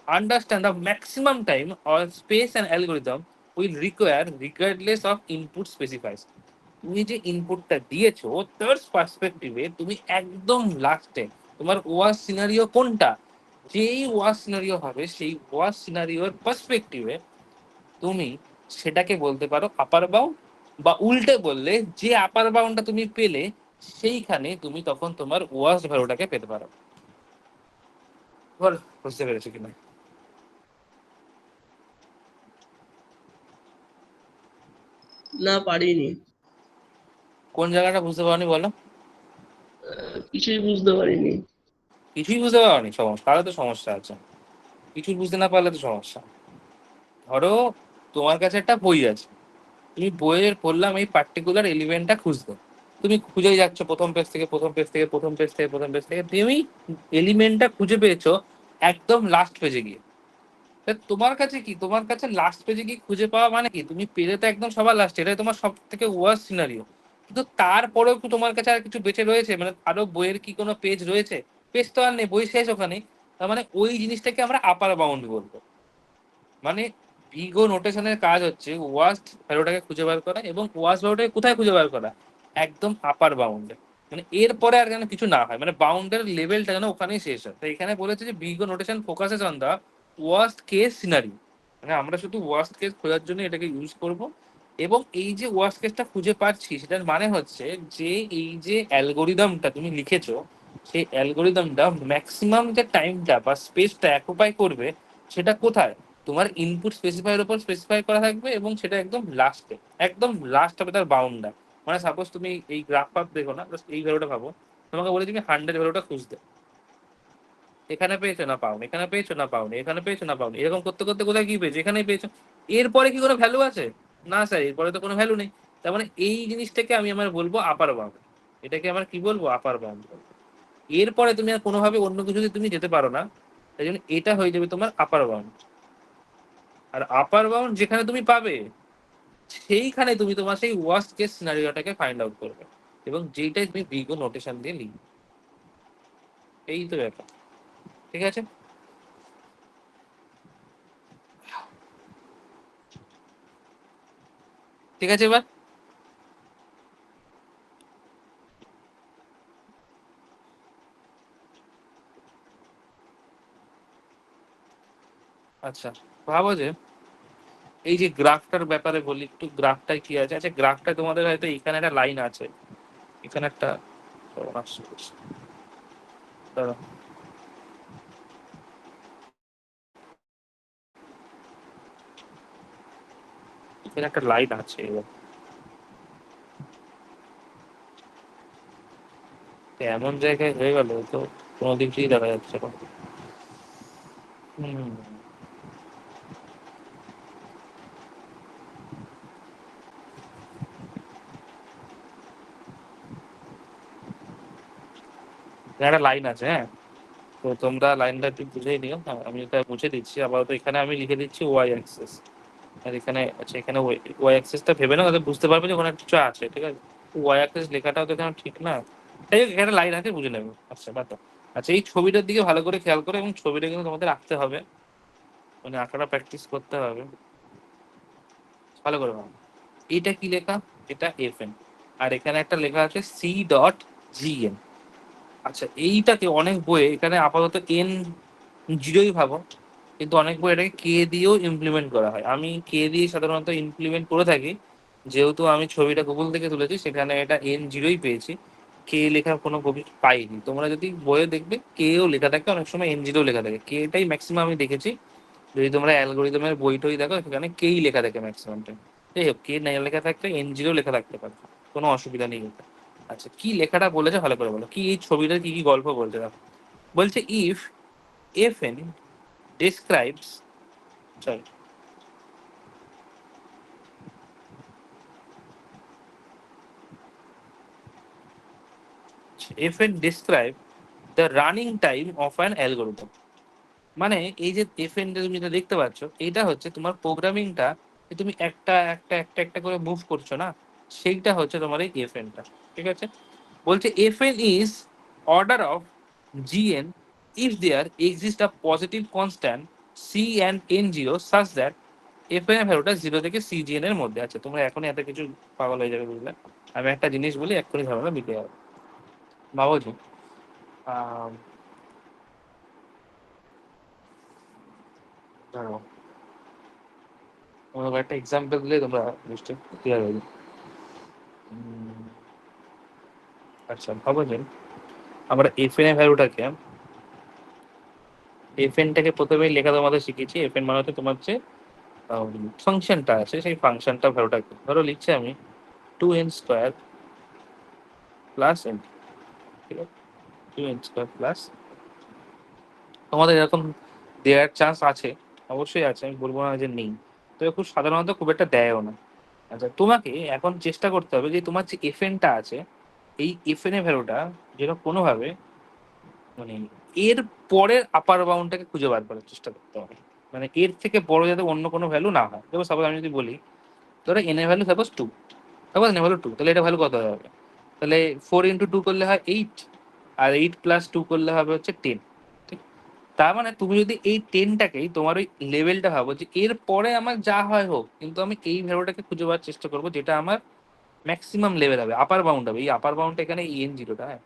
understand the maximum time or space an algorithm will require regardless of input specifies. তুমি যে ইনপুটটা দিয়েছো তার পার্সপেক্টিভে তুমি একদম লাস্টে তোমার ওয়ার্স্ট সিনারিও কোনটা, যেই ওয়ার্স্ট সিনারিও হবে সেই ওয়ার্স্ট সিনারিওর পার্সপেক্টিভে তুমি সেটাকে বলতে পারো আপার বাউন্ড। বা উল্টে বললে, যে আপার বাউন্ডটা তুমি পেলে সেইখানে তুমি তখন তোমার ওয়ার্স্ট ভ্যালুটাকে পেতে পারো। বল, বুঝতে পেরেছো কিনা? না, পারিনি। কোন জায়গাটা বুঝতে পারোনি বলো? কিছুই বুঝতে পারিনি। কিছুই বুঝতে পারোনি? সমস্যা, তাহলে তো সমস্যা আছে। কিছু বুঝতে না পারলে তো সমস্যা। ধরো তোমার কাছে একটা বই আছে, তুমি বইয়ের বললাম এই পার্টিকুলার এলিমেন্টটা খুঁজতে, তুমি খুঁজেই যাচ্ছ প্রথম পেজ থেকে প্রথম পেজ থেকে প্রথম পেজ থেকে প্রথম পেজ থেকে, তুমি এলিমেন্টটা খুঁজে পেয়েছো একদম লাস্ট পেজে গিয়ে। তা তোমার কাছে কি, তোমার কাছে লাস্ট পেজে গিয়ে খুঁজে পাওয়া মানে কি, তুমি পেলে তো একদম সবার লাস্ট, এটাই তোমার সব থেকে ওয়ার্স্ট সিনারিও। কিন্তু তারপরেও কি তোমার কাছে আর কিছু বেঁচে রয়েছে? মানে আরো বইয়ের কি কোনো পেজ রয়েছে? পেজ তো আর নেই, বই শেষ ওখানেই। তার মানে ওই জিনিসটাকে আমরা আপার বাউন্ড বলবো। মানে বিগ ও নোটেশনের কাজ হচ্ছে ওয়ার্স্ট ভ্যালুটাকে খুঁজে বার করা, এবং ওয়ার্স্ট ভ্যালুটাকে কোথায় খুঁজে বার করা? একদম আপার বাউন্ডে, মানে এরপরে আর যেন কিছু না হয়, মানে বাউন্ডের লেভেলটা যেন ওখানেই শেষ হয়। তো এখানে বলেছে যে big O notation focuses on the worst case scenario, মানে আমরা শুধু ওয়ার্স্ট কেস খোঁজার জন্য এটাকে ইউজ করব। এবং এই যে ওয়ার্স্ট কেসটা খুঁজে পাচ্ছি সেটার মানে হচ্ছে যে এই যে অ্যালগোরিদমটা তুমি লিখেছো, সেই অ্যালগোরিদমটা ম্যাক্সিমাম যে টাইমটা বা স্পেসটা অকুপাই করবে সেটা কোথায়? তোমার ইনপুট স্পেসিফাইয়ের উপর স্পেসিফাই করা থাকবে, এবং সেটা একদম লাস্টে, একদম লাস্ট হবে তার বাউন্ডার। মানে সাপোজ তুমি এই গ্রাফ পাপ দেখো না, জাস্ট এই ভ্যালুটা ভাবো, তোমাকে বলে তুমি 100 ভ্যালুটা খুঁজতে, এখানে পেয়েছো না পাওনি, এখানে পেয়েছো না পাওনি, এখানে পেয়েছো না পাওনি, এরকম করতে করতে কোথায় কি পেয়েছো, এখানেই পেয়েছো। এরপরে কি কোনো ভ্যালু আছে? না স্যার, এরপরে তো কোনো ভ্যালু নেই। তার মানে এই জিনিসটাকে আমি আমার বলবো আপার বাউন্ড। এটাকে আমার কি বলবো? আপার বাউন্ড। এরপরে তুমি আর কোনোভাবে অন্য কিছুতে তুমি যেতে পারো না, তাই জন্য এটা হয়ে যাবে তোমার আপার বাউন্ড। আর আপার বাউন্ড যেখানে তুমি পাবে, সেইখানে তুমি তোমার সেই ওয়ার্স্ট কেস সিনারিওটাকে ফাইন্ড আউট করবে, এবং যেটাই তুমি বিগো নোটেশন দিয়ে লিখবে। এই তো ব্যাপার। ঠিক আছে? ঠিক আছে এবার। আচ্ছা, ভাবো যে এই যে গ্রাফটার ব্যাপারে বলি একটু, গ্রাফটায় কি আছে। আচ্ছা, গ্রাফটায় তোমাদের হয়তো এখানে একটা লাইন আছে, এখানে একটা, দাঁড়াও, এখানে একটা লাইন আছে, এবার তো এমন জায়গায় হয়ে গেল তো কোনো দিক দিয়েই দেখা যাচ্ছে না। হুম, এখানে একটা লাইন আছে, হ্যাঁ। তো তোমরা লাইনটা একটু বুঝেই নিও, হ্যাঁ, আমি এটা মুছে দিচ্ছি আপাতত। এখানে আমি লিখে দিচ্ছি ওয়াই অ্যাক্সিস, আর এখানে, আচ্ছা এখানে ওয়াই অ্যাক্সিসটা ভেবে না, তাহলে বুঝতে পারবে যে ওখানে কিছু আছে। ঠিক আছে, ওয়াই অ্যাক্সিস লেখাটাও তো এখানে ঠিক না। এই যে এখানে লাইন আছে, বুঝে নেবে। আচ্ছা বাদ দাও। আচ্ছা, এই ছবিটার দিকে ভালো করে খেয়াল করো, এবং ছবিটা কিন্তু তোমাদের আঁকতে হবে, মানে আঁকাটা প্র্যাকটিস করতে হবে ভালো করে। ভালো, এটা কি লেখা? এটা এফ এন, আর এখানে একটা লেখা আছে সি ডট জি এন। আচ্ছা, এইটাকে অনেক বইয়ে, এখানে আপাতত এন জিরোই ভাবো, কিন্তু অনেক বই এটাকে কে দিয়েও ইমপ্লিমেন্ট করা হয়। আমি কে দিয়ে সাধারণত ইমপ্লিমেন্ট করে থাকি, যেহেতু আমি ছবিটা গুগল থেকে তুলেছি, সেখানে এটা এন জিরোই পেয়েছি, কে লেখা কোনো কপি পাইনি। তোমরা যদি বইয়ে দেখবে কেও লেখা থাকে, অনেক সময় এন জিরো লেখা থাকে, কেটাই ম্যাক্সিমাম আমি দেখেছি। যদি তোমরা অ্যালগোরিদমের বই টই দেখো, সেখানে কেই লেখা থাকে ম্যাক্সিমাম টাইম। যাই হোক, কে নাই লেখা থাকলে এন জিরো লেখা থাকতে পারে, কোনো অসুবিধা নেই এটা। আচ্ছা, কি লেখাটা বলেছে ভালো করে বলো, কি এই ছবিটার কি কি গল্প বলছে দেখো। বলছে if F N describes, sorry, if it describe the running time of an algorithm, মানে এই যে এফ এন তুমি যেটা দেখতে পাচ্ছ, এটা হচ্ছে তোমার প্রোগ্রামিংটা, তুমি একটা একটা একটা একটা করে মুভ করছো না, সেইটা হচ্ছে তোমার এই এফ এনটা। ঠিক আছে, বলছে F N is order of gn if there exists a positive constant c and n zero such that F N এর ভ্যালুটা 0 থেকে cgn এর মধ্যে আছে। তোমরা এখনই এত কিছু পাগল হয়ে যাবে, বুঝলে? আমি একটা জিনিস বলি, এক্ষুনি ধারণা মিটে যাবে। বাবুজি, আহ, দাঁড়াও, তোমাকে একটা এক্সাম্পল দিলে তোমরা নিশ্চয়ই ক্লিয়ার হয়ে যাবে। উম, আচ্ছা, ভাবো যে আমরা এফ এন এর ভ্যালুটাকে, এফ এনটাকে প্রথমেই লেখা তোমাদের শিখেছি। এফ এন মানে হচ্ছে তোমার যে ফাংশনটা আছে, সেই ফাংশনটা ভ্যালুটাকে ধরো লিখছি আমি 2n² প্লাস এন। ঠিক আছে, 2n² প্লাস, তোমাদের এরকম দেওয়ার চান্স আছে, অবশ্যই আছে, আমি বলবো না যে নেই, তবে খুব সাধারণত খুব একটা দেয়ও না। আচ্ছা, তোমাকে এখন চেষ্টা করতে হবে যে তোমার যে এফ এনটা আছে, এই এফ এন এর ভ্যালুটা যেন কোনোভাবে, মানে এর পরের আপার বাউন্ডটাকে খুঁজে বার করার চেষ্টা করতে হবে, মানে এর থেকে বড় যাতে অন্য কোনো ভ্যালু না হয়। দেখো সাপোজ আমি যদি বলি, ধরো এন এর ভ্যালু সাপোজ 2, সাপোজ এন এর ভ্যালু 2, তাহলে এটা ভ্যালু কত হবে? তাহলে 4 × 2 করলে হয় 8, আর 8 + 2 করলে হবে হচ্ছে 10। ঠিক, তার মানে তুমি যদি এই 10টাকেই তোমার ওই লেভেলটা ভাবো, যে এর পরে আমার যা হয় হোক, কিন্তু আমি এই ভ্যালুটাকে খুঁজে পাওয়ার চেষ্টা করবো যেটা আমার ম্যাক্সিমাম লেভেল হবে, আপার বাউন্ড হবে। এই আপার বাউন্ডটা এখানে এন জিরোটা, হ্যাঁ,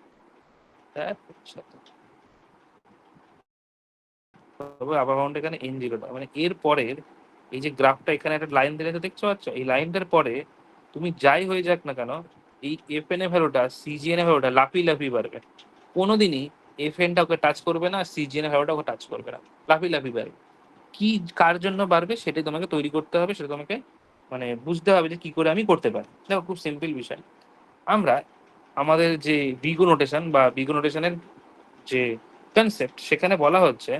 তবে আপার বাউন্ড এখানে এন জিরোটা, মানে এর পরের এই যে গ্রাফটা, এখানে একটা লাইন দিলে তো দেখতে পাচ্ছ, এই লাইনটার পরে তুমি যাই হয়ে যাক না কেন, এই এফ এন এ ভ্যালুটা, সিজিএন এ ভ্যালুটা লাফি লাফি বাড়বে। কোনোদিনই এফ এনটা ওকে টাচ করবে না, সিজিএন এ ভ্যালুটা ওকে টাচ করবে না, লাফি লাফি বাড়বে। কি কার জন্য বাড়বে সেটাই তোমাকে তৈরি করতে হবে, সেটা তোমাকে মানে বুঝতে হবে যে কি করে আমি করতে পারি। দেখো, খুব সিম্পল বিষয়। আমরা আমাদের যে বিগো নোটেশন বা বিগো নোটেশনের যে কনসেপ্ট, সেখানে বলা হচ্ছে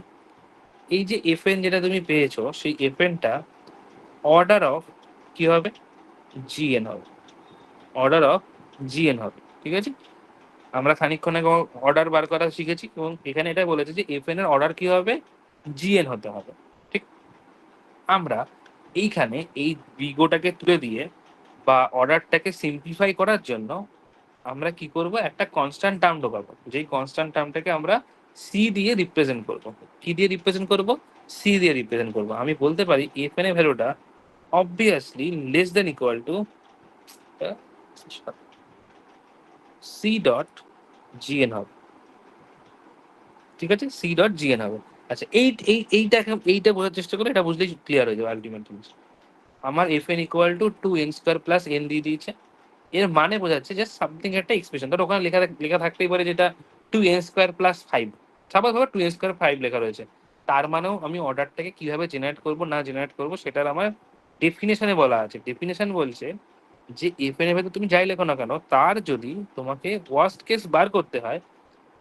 এই যে এফএন যেটা তুমি পেয়েছো, সেই এফএনটা অর্ডার অফ কি হবে, জিএন হবে, অর্ডার অফ জিএন হবে। ঠিক আছে, আমরা খানিকক্ষণ আগে অর্ডার বার করা শিখেছি এবং এখানে এটা বলেছে যে এফএন এর অর্ডার কি হবে, জিএন হতে হবে। ঠিক, আমরা এইখানে এই বিগোটাকে তুলে দিয়ে বা অর্ডারটাকে সিম্পলিফাই করার জন্য আমরা কি করব, একটা কনস্ট্যান্ট টার্ম ঢোকাবো, যেই কনস্ট্যান্ট টার্মটাকে আমরা সি দিয়ে রিপ্রেজেন্ট করব। কি দিয়ে রিপ্রেজেন্ট করব, সি দিয়ে রিপ্রেজেন্ট করব। আমি বলতে পারি এফএন এর ভ্যালুটা obviously less than equal to c dot g n হবে। ঠিক আছে, সি ডট জিএন হবে। আচ্ছা, এইটা বোঝার চেষ্টা করে, এটা বুঝলেই ক্লিয়ার হয়ে যাবে আলটিমেট জিনিস। আমার F n equal two 2n² plus N দিয়ে দিয়েছে। এর মানে বোঝাচ্ছে যে সামথিং একটা এক্সপ্রেশন, ধর ওখানে লেখা লেখা থাকতেই পারে যেটা 2n² প্লাস 5, সাপোজ ধরো 2n² 5 লেখা রয়েছে। তার মানেও আমি অর্ডারটাকে কিভাবে জেনারেট করব না জেনারেট করব সেটার আমার ডেফিনেশনে বলা আছে। ডেফিনেশন বলছে যে এফ এন এর ভেতর তুমি যাই লেখো না কেন, তার যদি তোমাকে ওয়ার্স্ট কেস বার করতে হয়,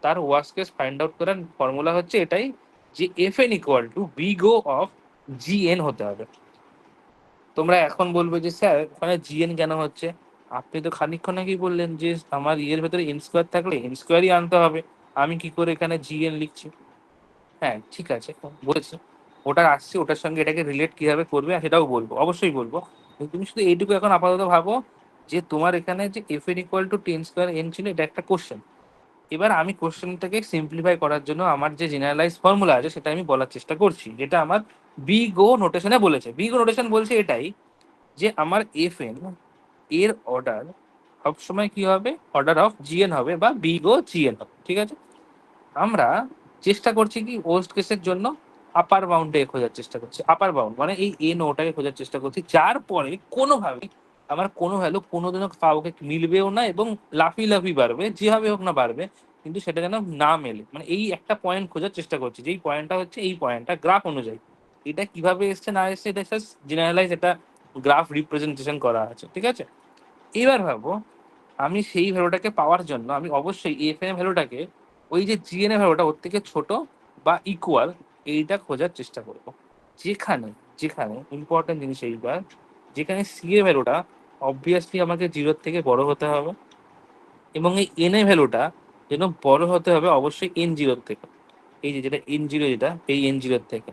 তার ওয়ার্স্ট কেস ফাইন্ড আউট করার ফর্মুলা হচ্ছে এটাই, যে f n equal to big O of g n হতে হবে। তোমরা এখন বলবে যে স্যার ওখানে জিএন কেন হচ্ছে, আপনি তো খানিকক্ষণ আগেই বললেন যে আমার ইয়ের ভেতরে এন স্কোয়ার থাকলে এন স্কোয়ারই আনতে হবে, আমি কি করে এখানে জিএন লিখছি। হ্যাঁ ঠিক আছে, বলেছি, ওটার আসছে, ওটার সঙ্গে এটাকে রিলেট কিভাবে করবে সেটাও বলবো, অবশ্যই বলবো। কিন্তু তুমি শুধু এইটুকু এখন আপাতত ভাবো যে তোমার এখানে যে f n equal two tan square N ছিল, এটা একটা কোশ্চেন। এবার আমি কোশ্চেনটাকে সিম্পলিফাই করার জন্য আমার যে জেনারেলাইজ ফর্মুলা আছে সেটা আমি বলার চেষ্টা করছি, যেটা আমার বি গো নোটেশনে বলেছে। বি গো নোটেশন বলছে এটাই, যে আমার এফ এন এর অর্ডার সবসময় কি হবে, অর্ডার অফ জিএন হবে বা বিগ ও জিএন হবে। ঠিক আছে, আমরা চেষ্টা করছি কি ওয়ার্স্ট কেসের জন্য আপার বাউন্ডে খোঁজার চেষ্টা করছি। আপার বাউন্ড মানে এই এন ওটাকে খোঁজার চেষ্টা করছি, যার পরে কোনোভাবে আমার কোনো ভ্যালু কোনোদিনও কাউকে মিলবেও না এবং লাফি লাফি বাড়বে, যেভাবে হোক না বাড়বে, কিন্তু সেটা যেন না মেলে। মানে এই একটা পয়েন্ট খোঁজার চেষ্টা করছি, যেই পয়েন্টটা হচ্ছে এই পয়েন্টটা গ্রাফ অনুযায়ী। এটা কিভাবে এসছে না এসছে এটা জেনারেলাইজ, এটা গ্রাফ রিপ্রেজেন্টেশন করা আছে। ঠিক আছে, এবার ভাবো আমি সেই ভ্যালুটাকে পাওয়ার জন্য আমি অবশ্যই এফ এন ভ্যালুটাকে ওই যে জিএন এর ভ্যালুটা ওর থেকে ছোট বা ইকুয়াল এইটা খোঁজার চেষ্টা করব। যেখানে যেখানে ইম্পর্টেন্ট জিনিস এইবার, যেখানে সি এর ভ্যালুটা অবভিয়াসলি আমাকে জিরোর থেকে বড় হতে হবে এবং এই এন এর ভ্যালুটা যেন বড় হতে হবে অবশ্যই এন জিরোর থেকে। এই যে যেটা এন জিরো, যেটা এই এন জিরোর থেকে,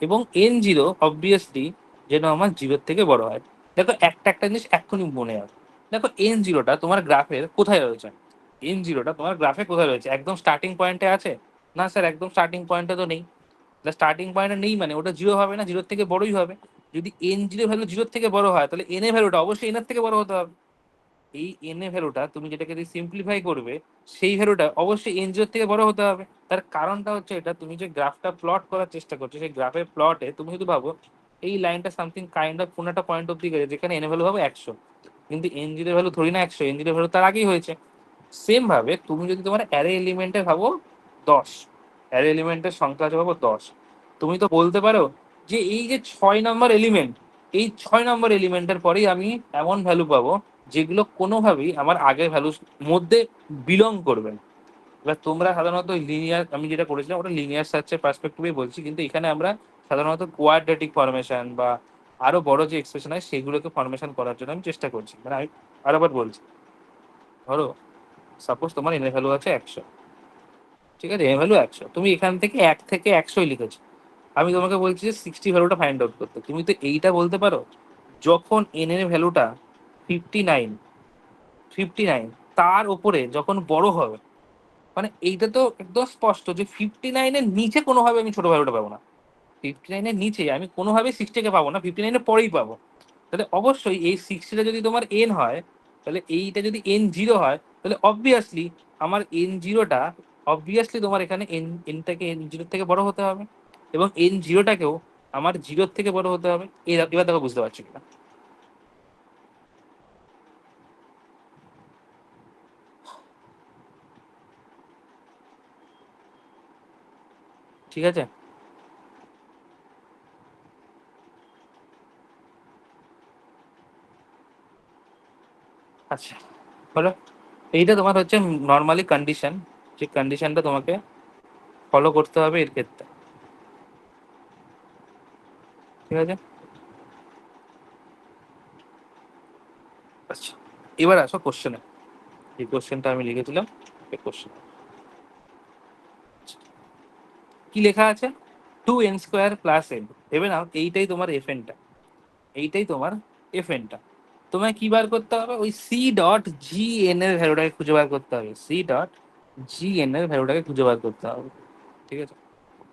এবং এন জিরো অবভিয়াসলি যেন আমার জিরোর থেকে বড় হয়। দেখো একটা একটা জিনিস এক্ষুনি মনে হয়, দেখো এন জিরোটা তোমার গ্রাফের কোথায় রয়েছে, এন জিরোটা তোমার গ্রাফে কোথায় রয়েছে, একদম স্টার্টিং পয়েন্টে আছে? না স্যার, একদম স্টার্টিং পয়েন্টে তো নেই। স্টার্টিং পয়েন্টে নেই মানে ওটা জিরো হবে না, জিরোর থেকে বড়ই হবে। যদি এন জিরো ভ্যালু জিরোর থেকে বড় হয় তাহলে এন এর ভ্যালুটা অবশ্যই এন এর থেকে বড় হতে হবে। এই এন এ ভ্যালুটা তুমি যেটাকে সিম্পলিফাই করবে, সেই ভ্যালুটা অবশ্যই এন জিরোর থেকে বড় হতে হবে। তার কারণটা হচ্ছে এটা, তুমি যে গ্রাফটা প্লট করার চেষ্টা করছো, সেই গ্রাফের প্লটে তুমি যদি ভাবো এই লাইনটা সামথিং কাইন্ড অফ কোনো একটা পয়েন্ট অব্দি গেছে যেখানে এন ভ্যালু হবে 100, কিন্তু এন জিরো ভ্যালু ধরি না 100, এন জিরো ভ্যালু তার আগেই হয়েছে। সেম ভাবে তুমি যদি তোমার অ্যারে এলিমেন্টে ভাবো 10, অ্যারে এলিমেন্টের সংখ্যা আছে ভাবো 10, তুমি তো বলতে পারো যে এই যে 6 নম্বর এলিমেন্ট, এই 6 নম্বর এলিমেন্টের পরেই আমি এমন ভ্যালু পাবো যেগুলো কোনোভাবেই আমার আগের ভ্যালুর মধ্যে বিলং করবে না। এবার তোমরা সাধারণত লিনিয়ার, আমি যেটা করেছিলাম ওটা লিনিয়ার সার্চের পার্সপেক্টিভে বলছি, কিন্তু এখানে আমরা সাধারণত কোয়াড্রেটিক ফরমেশন বা আরো বড় যে এক্সপ্রেশন হয় সেগুলোকে ফরমেশন করার জন্য আমি চেষ্টা করছি। মানে আমি আরেকবার বলছি, ধরো সাপোজ তোমার এন ভ্যালু আছে 100, ঠিক আছে, এন ভ্যালু 100, তুমি এখান থেকে 1 থেকে 100 লিখেছো। আমি তোমাকে বলছি যে 60 ভ্যালুটা ফাইন্ড আউট করতে, তুমি তো এইটা বলতে পারো যখন এন এর ভ্যালুটা 59, 59 তার উপরে যখন বড় হবে, মানে এইটা তো একদম স্পষ্ট যে 59-এর নিচে কোনোভাবে আমি ছোট ভ্যালুটা পাবো না। 59-এর নিচে আমি কোনোভাবে 60-কে পাবো না, 59-এর পরেই পাবো। তাহলে অবশ্যই এই 60টা যদি তোমার এন হয়, তাহলে এইটা যদি এন জিরো হয়, তাহলে অবভিয়াসলি আমার এন জিরোটা অবভিয়াসলি তোমার এখানে এন এনটাকে এন জিরোর থেকে বড় হতে হবে এবং এন জিরোটাকেও আমার জিরোর থেকে বড় হতে হবে। এবার দেখো বুঝতে পারছি কিনা। ঠিক আছে, আচ্ছা হলো, এইটা তোমার হচ্ছে নর্মালি কন্ডিশন, যে কন্ডিশনটা তোমাকে ফলো করতে হবে এর ক্ষেত্রে। ঠিক আছে, আচ্ছা এবার আসো কোশ্চেনে। এই কোশ্চেনটা আমি লিখেছিলাম, এই কোশ্চেন কি লেখা আছে, 2n² প্লাস n। ভেবে নাও এইটাই তোমার এফ এনটা, এইটাই তোমার এফ এনটা। তোমায় কি বার করতে হবে, ওই সি ডট জি এন এর ভ্যালুটাকে খুঁজে বার করতে হবে, সি ডট জি এন এর ভ্যালুটাকে খুঁজে বার করতে হবে। ঠিক আছে,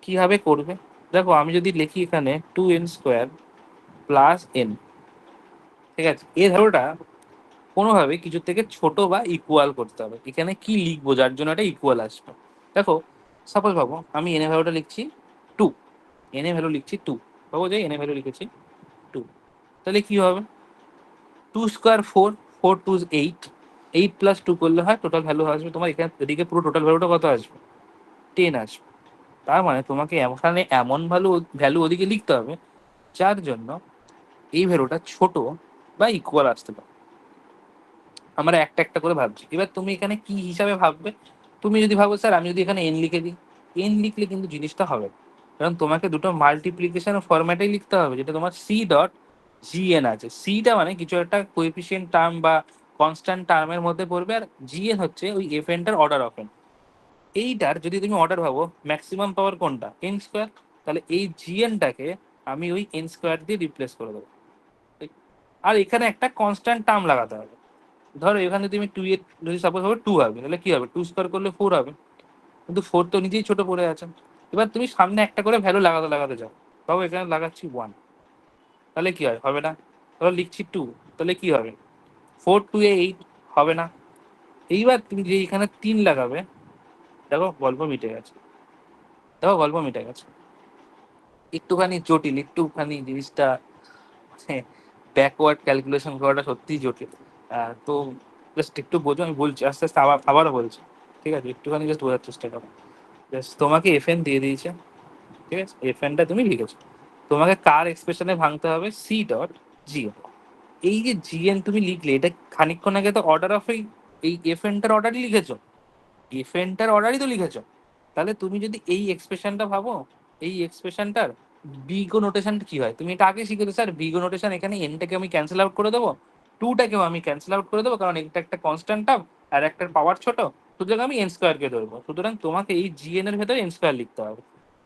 কিভাবে করবে দেখো, আমি যদি লিখি এখানে 2n² প্লাস n, ঠিক আছে, এই ভ্যালুটা কোনোভাবে কিছু থেকে ছোট বা ইকুয়াল করতে হবে। এখানে কি লিখবো যার জন্য এটা ইকুয়াল আসবে, দেখো সাপোজ ভাবো আমি এন এর ভ্যালুটা লিখছি 2, এন এর ভ্যালু লিখছি 2, ভাবো যে এন এর ভ্যালু লিখেছি 2, তাহলে কি হবে, 2² 4, 4 2 8, 8 প্লাস 2 করলে হয় টোটাল ভ্যালু আসবে তোমার এখানে, এদিকে পুরো টোটাল ভ্যালুটা কত আসবে, 10 আসবে। তার মানে তোমাকে এখানে এমন ভ্যালু ভ্যালু ওদিকে লিখতে হবে যার জন্য এই ভ্যালুটা ছোট বা ইকুয়াল আসতে পারে। আমরা একটা একটা করে ভাবছি, এবার তুমি এখানে কি হিসাবে ভাববে, তুমি যদি ভাবো স্যার আমি যদি এখানে এন লিখে দিই, এন লিখলে কিন্তু জিনিসটা হবে না। কারণ তোমাকে দুটো মাল্টিপ্লিকেশন ফরম্যাটেই লিখতে হবে, যেটা তোমার সি ডট জিএন আছে। সিটা মানে কিছু একটা কোএফিসিয়েন্ট টার্ম বা কনস্ট্যান্ট টার্মের মধ্যে পড়বে, আর জিএন হচ্ছে ওই এফ এনটার অর্ডার অফ এন। এইটার যদি তুমি অর্ডার ভাবো ম্যাক্সিমাম পাওয়ার কোনটা, n², তাহলে এই জিএনটাকে আমি ওই n² দিয়ে রিপ্লেস করে দেবো। আর এখানে একটা কনস্ট্যান্ট টার্ম লাগাতে হবে, ধরো এখানে তুমি 2 এর যদি সাপোজ হবে 2 হবে, তাহলে কি হবে, 2² করলে 4 হবে, কিন্তু 4 তো নিজেই ছোট পড়ে আছে। এবার তুমি সামনে একটা করে ভ্যালু লাগাতে লাগাতে যাও, বাবু এখানে লাগাচ্ছি 1, তাহলে কি হয়, হবে না। তাহলে লিখছি 2, তাহলে কি হবে, 4 2 এ 8, হবে না। এইবার তুমি যে এখানে 3 লাগাবে, দেখো গল্প মিটে গেছে, দেখো গল্প মিটে গেছে। একটুখানি জটিল, একটুখানি জিনিসটা ব্যাকওয়ার্ড ক্যালকুলেশন করাটা সত্যিই জটিল। তো জাস্ট একটু বোঝো, আমি বলছি আস্তে আস্তে আবারও বলছি, ঠিক আছে, একটুখানি জাস্ট বোঝার চেষ্টা করো। জাস্ট তোমাকে এফ এন দিয়ে দিয়েছে, ঠিক আছে, এফ এনটা তুমি লিখেছো, তোমাকে কার এক্সপ্রেশনে ভাঙতে হবে, সি ডট জিএন। এই যে জিএন তুমি লিখলে, এটা খানিকক্ষণ আগে তো অর্ডার অফ এই এফ এনটার অর্ডারই লিখেছো, এফ এনটার অর্ডারই তো লিখেছো। তাহলে তুমি যদি এই এক্সপ্রেশনটা ভাবো, এই এক্সপ্রেশনটার বিগো নোটেশন কি হয়, তুমি এটা আগে শিখেছো স্যার, বিগো নোটেশন এখানে এনটাকে আমি ক্যান্সেল আউট করে দেবো, টুটাকেও আমি ক্যান্সেল আউট করে দেবো, কারণ এটা একটা কনস্ট্যান্ট টার্ম আর একটার পাওয়ার ছোট, সুতরাং আমি n² কে ধরবো। সুতরাং তোমাকে এই জিএন এর ভেতরে n² লিখতে হবে।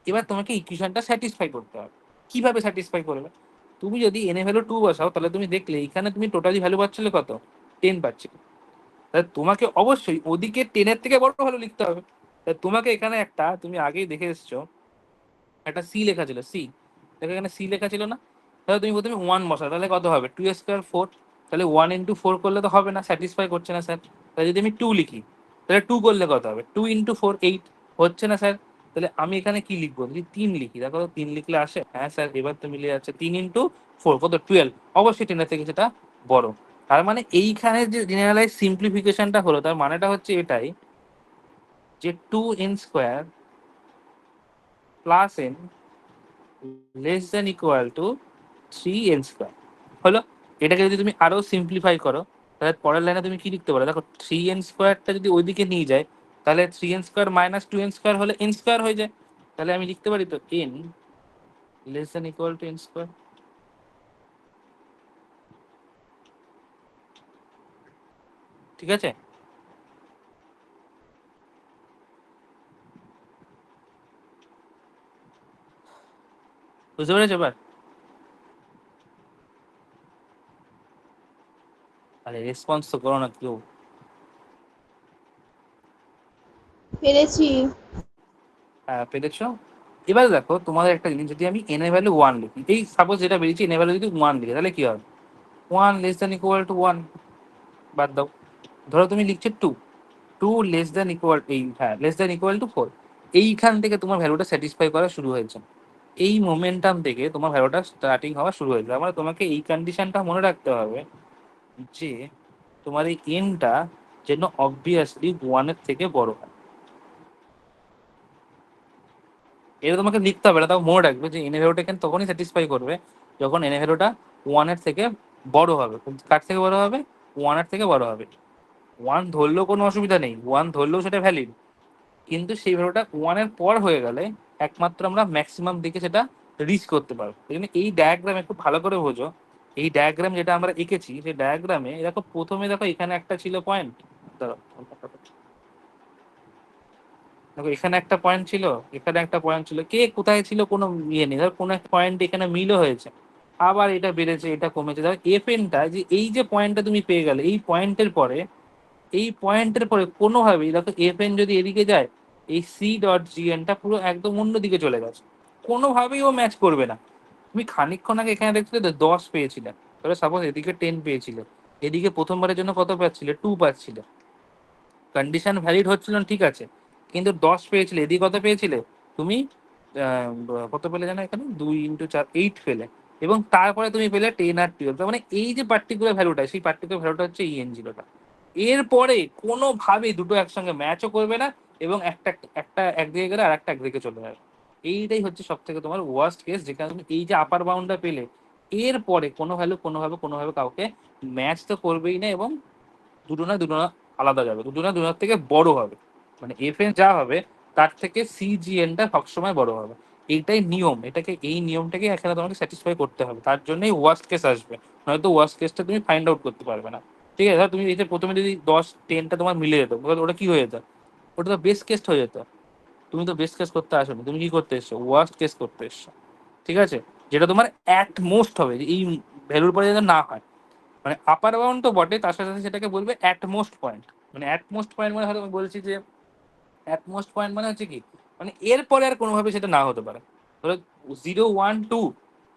এবার তোমাকে ইকুয়েশনটা স্যাটিসফাই করতে হবে। কিভাবে স্যাটিসফাই করবে, তুমি যদি এন এ ভ্যালু 2 বসাও, তাহলে তুমি দেখলে এখানে তুমি টোটালি ভ্যালু পাচ্ছিলে কত, 10 পাচ্ছিলে। তাহলে তোমাকে অবশ্যই ওদিকে 10 এর থেকে বড় ভ্যালু লিখতে হবে। তাহলে তোমাকে এখানে একটা, তুমি আগেই দেখে এসছো একটা সি লেখা ছিল, সি দেখো এখানে সি লেখা ছিল না, তাহলে তুমি প্রথমে 1 বসাও, তাহলে কত হবে, 2² 4, তাহলে 1 ইন্টু 4 করলে তো হবে না, স্যাটিসফাই করছে না স্যার। তাহলে যদি আমি 2 লিখি, তাহলে 2 করলে কত হবে, 2 ইন্টু 4 8, হচ্ছে না স্যার। তাহলে আমি এখানে কি লিখবো, যদি 3 লিখি, দেখো 3 লিখলে আসে, হ্যাঁ স্যার এবার তো মিলে যাচ্ছে, 3 ইন্টু 4 কত, 12, অবশ্যই 10 এর থেকে সেটা বড়। তার মানে এইখানে যে জেনারেলাইজ সিম্পলিফিকেশনটা হলো, তার মানেটা হচ্ছে এটাই যে 2n² plus n less than equal two 3n²। হলো, এটাকে যদি তুমি আরো সিম্পলিফাই করো, তাহলে পরের লাইনে তুমি কি লিখতে পারো, দেখো 3n²টা যদি ওইদিকে নিয়ে যায়, তাহলে 3n² মাইনাস 2n² হলে n² হয়ে যায়। তাহলে আমি লিখতে পারি তো n less than equal two n²। ঠিক আছে, বুঝতে পেরেছো এবার। আরে রেসপন্স তো করো না কেউ। পেরেছি। হ্যাঁ পেরেছো। এবার দেখো তোমাদের একটা জিনিস, যদি আমি n এর ভ্যালু 1 লিখি, এই সাপোজ যেটা বেরিয়েছে n এর ভ্যালু যদি 1 লিখি, তাহলে কি হবে, 1 লেস দেন ইকুয়াল টু 1, বাদ দাও। ধরো তুমি লিখছো 2, 2 লেস দেন ইকুয়াল, এই হ্যাঁ লেস দেন ইকুয়াল টু 4, এইখান থেকে তোমার ভ্যালুটা স্যাটিসফাই করা শুরু হয়েছে, এই মোমেন্টাম থেকে তোমার ভ্যালুটা স্টার্টিং হওয়া শুরু হয়েছে। মানে তোমাকে এই কন্ডিশনটা মনে রাখতে হবে যে তোমার এই এনটা যেন অবভিয়াসলি 1 এর থেকে বড় হয়। এটা তোমাকে লিখতে হবে না, তাও মনে রাখবে যে এন এর ভ্যালুটা এখানে তখনই স্যাটিসফাই করবে যখন এন এর ভ্যালুটা 1 এর থেকে বড় হবে। কার থেকে বড় হবে, 1 এর থেকে বড় হবে। 1 ধরলেও কোনো অসুবিধা নেই, 1 ধরলেও সেটা ভ্যালিড, কিন্তু সেই ভ্যালুটা 1 এর পর হয়ে গেলে একমাত্র আমরা ম্যাক্সিমাম দিকে সেটা রিচ করতে পারবো। এই জন্য এই ডায়াগ্রামে খুব ভালো করে বোঝো, এই ডায়াগ্রাম যেটা আমরা এঁকেছি সেই ডায়াগ্রামে দেখো প্রথমে দেখো এখানে একটা ছিল পয়েন্ট, দেখো এখানে একটা পয়েন্ট ছিল, এখানে একটা পয়েন্ট ছিল, কে কোথায় ছিল কোনো ইয়ে নেই, ধর কোনো একটা পয়েন্ট এখানে মিলও হয়েছে, আবার এটা বেড়েছে এটা কমেছে। ধর এফ এনটা যে এই যে পয়েন্টটা তুমি পেয়ে গেলে, এই পয়েন্টের পরে কোনোভাবেই দেখো এফ এন যদি এদিকে যায়, এই সি ডট জি এনটা পুরো একদম অন্য দিকে চলে গেছে, কোনোভাবেই ও ম্যাচ করবে না। তুমি খানিকক্ষণ আগে এখানে দেখছিলে তো 10 পেয়েছিলে, তাহলে সাপোজ এদিকে 10 পেয়েছিলে, এদিকে প্রথমবারের জন্য কত পাচ্ছিলে, 2 পাচ্ছিলে, কন্ডিশন ভ্যালিড হচ্ছিল না, ঠিক আছে, কিন্তু 10 পেয়েছিলে, এদিকে কত পেয়েছিলে তুমি, কত পেলে জানো এখানে, 2 × 4 8 পেলে, এবং তারপরে তুমি পেলে 10 আর 12। তার মানে এই যে পার্টিকুলার ভ্যালুটা, সেই পার্টিকুলার ভ্যালুটা হচ্ছে ইএন জিরোটা। এরপরে কোনোভাবেই দুটো একসঙ্গে ম্যাচও করবে না, এবং একটা একটা একদিকে গেলে আর একটা একদিকে চলে যাবে। এইটাই হচ্ছে সব থেকে তোমার ওয়ার্স্ট কেস, যেখানে তুমি এই যে আপার বাউন্ডটা পেলে, এরপরে কোনো ভ্যালু কোনোভাবে কাউকে ম্যাচ তো করবেই না, এবং দুটো না আলাদা যাবে, দুটোর থেকে বড় হবে, মানে এফ এন যা হবে তার থেকে সিজিএনটা সবসময় বড় হবে। এইটাই নিয়ম, এই নিয়মটাকে এখানে তোমাকে স্যাটিসফাই করতে হবে, তার জন্যই ওয়ার্স্ট কেস আসবে, নয়তো ওয়ার্স্ট কেসটা তুমি ফাইন্ড আউট করতে পারবে না। ঠিক আছে, ধর তুমি এই যে প্রথমে যদি 10-10টা তোমার মিলে যেত, ওটা কি হয়ে যেত, ওটা তো বেস্ট কেস হয়ে যেত। তুমি তো বেস্ট কেস করতে আসোনি, তুমি কি করতে এসছো, ওয়ার্স্ট কেস করতে এসছো। ঠিক আছে, যেটা তোমার অ্যাট মোস্ট হবে, এই ভ্যালুর পরে যেন না হয়, মানে আপার বাউন্ড তো বটে, তার সাথে সাথে সেটাকে বলবে অ্যাটমোস্ট পয়েন্ট। মানে অ্যাটমোস্ট পয়েন্ট মানে হয়তো আমি বলছি যে অ্যাটমোস্ট পয়েন্ট মানে হচ্ছে কি, মানে এরপরে আর কোনোভাবে সেটা না হতে পারে। ধরো 0 1 2,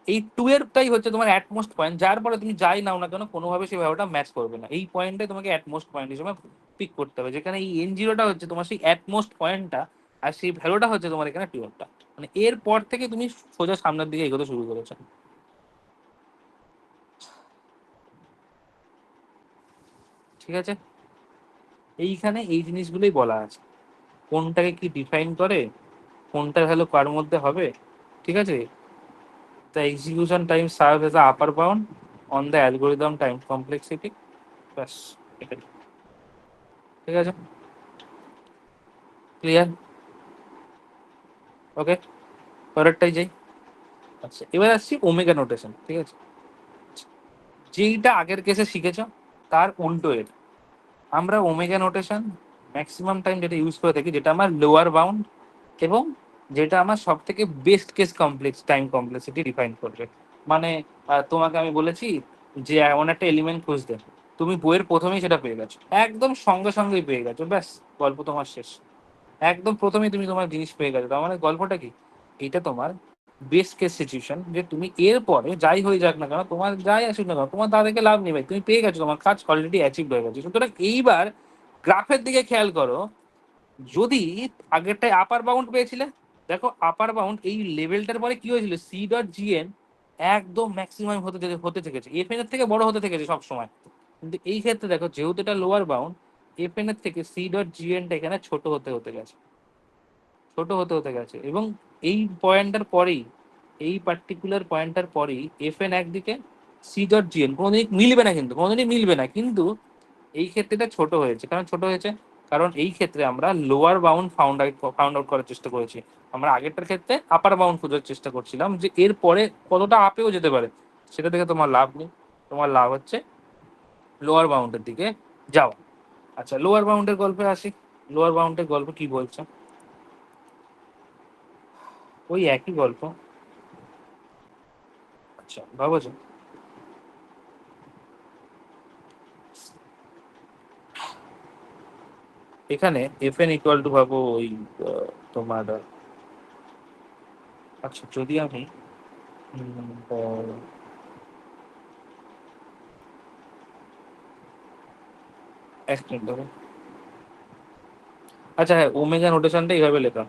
এই 2 এরটাই হচ্ছে তোমার অ্যাটমোস্ট পয়েন্ট, যার পরে তুমি যাই নাও না কেন কোনোভাবে সেই ভ্যালুটা ম্যাচ করবে না, এই পয়েন্টটাই তোমাকে অ্যাটমোস্ট পয়েন্ট হিসেবে পিক করতে হবে, যেখানে এই এন জিরোটা হচ্ছে তোমার সেই অ্যাটমোস্ট পয়েন্টটা, আর সেই ভ্যালুটা হচ্ছে তোমার এখানে টুয়েলভটা। মানে এরপর থেকে তুমি সোজা সামনের দিকে এগোতে শুরু করেছো। ঠিক আছে, এইখানে এই জিনিসগুলোই বলা আছে, কোনটাকে কি ডিফাইন করে, কোনটা ভ্যালু কার মধ্যে হবে। ঠিক আছে, the execution time serve as upper bound on the algorithm time complexity, ব্যাস এটাই। ঠিক আছে, ক্লিয়ার? ওকে, পরেরটাই যাই। আচ্ছা, এবার আসছি ওমেগা নোটেশন। ঠিক আছে, যেইটা আগের কেসে শিখেছো তার উল্টো এটা, আমরা ওমেগা নোটেশন ম্যাক্সিমাম টাইম যেটা ইউজ করে থাকি, যেটা আমার লোয়ার বাউন্ড এবং যেটা আমার সব থেকে best case time complexity define করবে। মানে তোমাকে আমি বলেছি যে এমন একটা এলিমেন্ট খুঁজতে, তুমি বইয়ের প্রথমেই সেটা পেয়ে গেছো, একদম সঙ্গে সঙ্গেই পেয়ে গেছো, ব্যাস গল্প তোমার শেষ। একদম প্রথমেই তুমি তোমার জিনিস পেয়ে গেছো, তার মানে গল্পটা কি, এটা তোমার বেস্ট কেস সিচুয়েশন, যে তুমি এর পরে যাই হয়ে যাক না কেন, তোমার যাই আসুক না কেন, তোমার তাদেরকে লাভ নেই ভাই, তুমি পেয়ে গেছো, তোমার কাজ অলরেডি অ্যাচিভ হয়ে গেছে। সুতরাং এইবার গ্রাফের দিকে খেয়াল করো, যদি আগেরটায় আপার বাউন্ড পেয়েছিলে, দেখো আপার বাউন্ড এই লেভেলটার পরে কি হয়েছিল, সি ডট জিএন একদম ম্যাক্সিমাম হতে থেকেছে, এফ এন এর থেকে বড় হতে থেকেছে সব সময়। কিন্তু এই ক্ষেত্রে দেখো, যেহেতু এটা লোয়ার বাউন্ড, এফ এন এর থেকে সি ডট জিএনটা এখানে ছোট হতে গেছে, এবং এই পয়েন্টটার পরেই, এই পার্টিকুলার পয়েন্টটার পরেই এফ এন একদিকে, সি ডট জিএন কোনোদিন মিলবে না, কিন্তু কোনোদিনই মিলবে না, কিন্তু এই ক্ষেত্রে এটা ছোট হয়েছে, কারণ এই ক্ষেত্রে আমরা লোয়ার বাউন্ড ফাউন্ড আউট করার চেষ্টা করেছি। আমরা আগেরটার ক্ষেত্রে আপার বাউন্ড খোঁজার চেষ্টা করছিলাম, যে এর পরে কতটা আপেও যেতে পারে, সেটা থেকে তোমার লাভ নেই, তোমার লাভ হচ্ছে লোয়ার বাউন্ডের দিকে যাওয়া। আচ্ছা, লোয়ার বাউন্ডের গল্পে আসি, লোয়ার বাউন্ডের গল্প কি বলছে, ওই একই গল্প। আচ্ছা ভাবছো, এখানে এফ এন ইকুয়াল টু ভাবো ওই তোমার, আচ্ছা যদি আমি এক মিনিট ধরো, আচ্ছা হ্যাঁ, ওমেগা নোটেশনটা এইভাবে লেখা,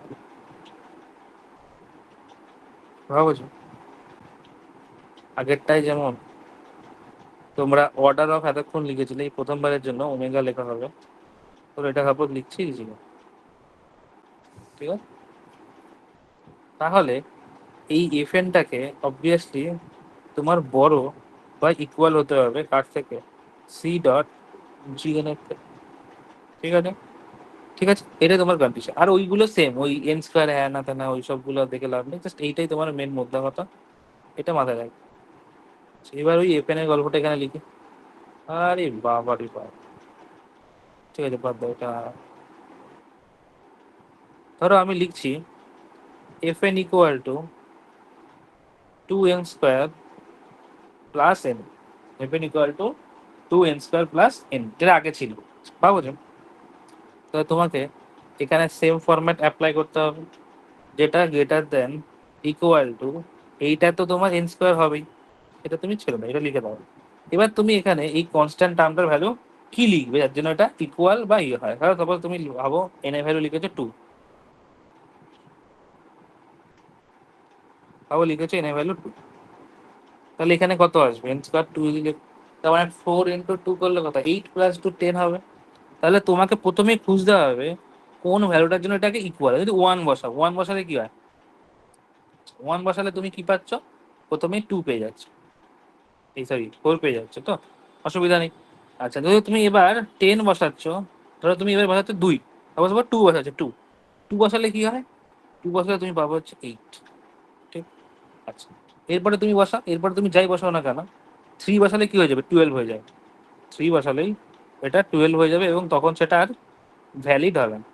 ভাবছো আগেরটাই যেমন তোমরা অর্ডার অফ এতক্ষণ লিখেছিলে, এই প্রথমবারের জন্য ওমেগা লেখা হবে, তো এটা ভাবো লিখছি ছিল, ঠিক আছে, তাহলে এই এফ এনটাকে অবভিয়াসলি তোমার বড় বা ইকুয়াল হতে হবে কার থেকে, সি ডট জিএন এর থেকে। ঠিক আছে, ঠিক আছে, এটাই তোমার কন্ডিশন। আর ওইগুলো সেম, ওই এন স্কোয়ার হ্যাঁ না তা না ওই সবগুলো দেখে লাভ নেই, জাস্ট এইটাই তোমার মেন মুদ্রা কথা, এটা মাথায় রাখবে। এবার ওই এফএন এর গল্পটা এখানে লিখি। আরে বাবা রে বাবা, ঠিক আছে বাদ দাও এটা। ধরো আমি লিখছি FN equal to 2n square plus N. FN equal to 2n square plus N, যেটা আগে ছিল, পাবো যে। তো তোমাকে এখানে সেম ফরম্যাট অ্যাপ্লাই করতে হবে, যেটা গ্রেটার দেন ইকুয়াল টু, এইটা তো তোমার এন স্কোয়ার হবেই, এটা তুমি ছেড়ে দাও, এটা লিখে দাও। এবার তুমি এখানে এই কনস্ট্যান্ট টার্মটার ভ্যালু কি লিখবে যার জন্য এটা ইকুয়াল বা ইয়ে হয়। কারণ তারপর তুমি ভাবো এন এর ভ্যালু লিখেছো 2, ভাবো লিখেছো এন এর ভ্যালু 2, তাহলে এখানে কত আসবে? এন স্কোয়ার 2 দিলে তার মানে 4 × 2 করলে কত, 8 + 2 10 হবে। তাহলে তোমাকে প্রথমেই খুঁজতে হবে কোন ভ্যালুটার জন্য এটাকে ইকুয়াল। যদি 1 বসাও, 1 বসালে কি হয়? 1 বসালে তুমি কি পাচ্ছ? প্রথমে 2 পেয়ে যাচ্ছ, এই সরি 4 পেয়ে যাচ্ছ, তো অসুবিধা নেই। আচ্ছা যদি তুমি এবার 10 বসাচ্ছ, ধরো তুমি এবার বসাচ্ছ 2, তারপর 2 বসাচ্ছ, 2 2 বসালে কি হয়? 2 বসালে তুমি পাবো হচ্ছে 8, ঠিক। আচ্ছা এরপরে তুমি বসা, এরপরে তুমি যাই বসাও না কেন, 3 বসালে কি হয়ে যাবে? 12 হয়ে যাবে। 3 বসালেই এটা 12 হয়ে যাবে, এবং তখন সেটা আর ভ্যালিড হবে না।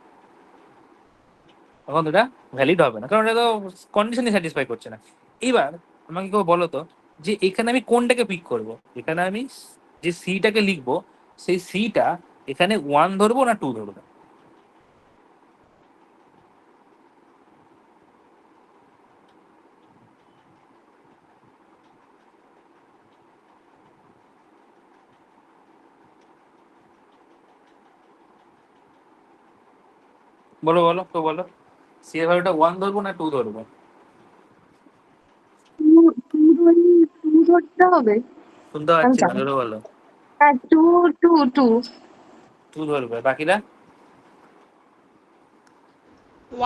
তখন এটা ভ্যালিড হবে না, কারণ এটা তো কন্ডিশনই স্যাটিসফাই করছে না। এইবার আমাকে কেউ বলো তো, যে এখানে আমি কোনটাকে পিক করব? এখানে আমি যে সিটাকে লিখবো, সেই সিটা এখানে 1 ধরবো না 2 ধরবো? বলো বলো তো বলো, সি এর ভ্যালুটা 1 ধরবো না 2 ধরবো? টু ধরতে হবে। শুনতে আমি পাচ্ছি না, জানি ধরো বলো। হ্যাঁ, টু টু টু 2 ধরবে, বাকিরা?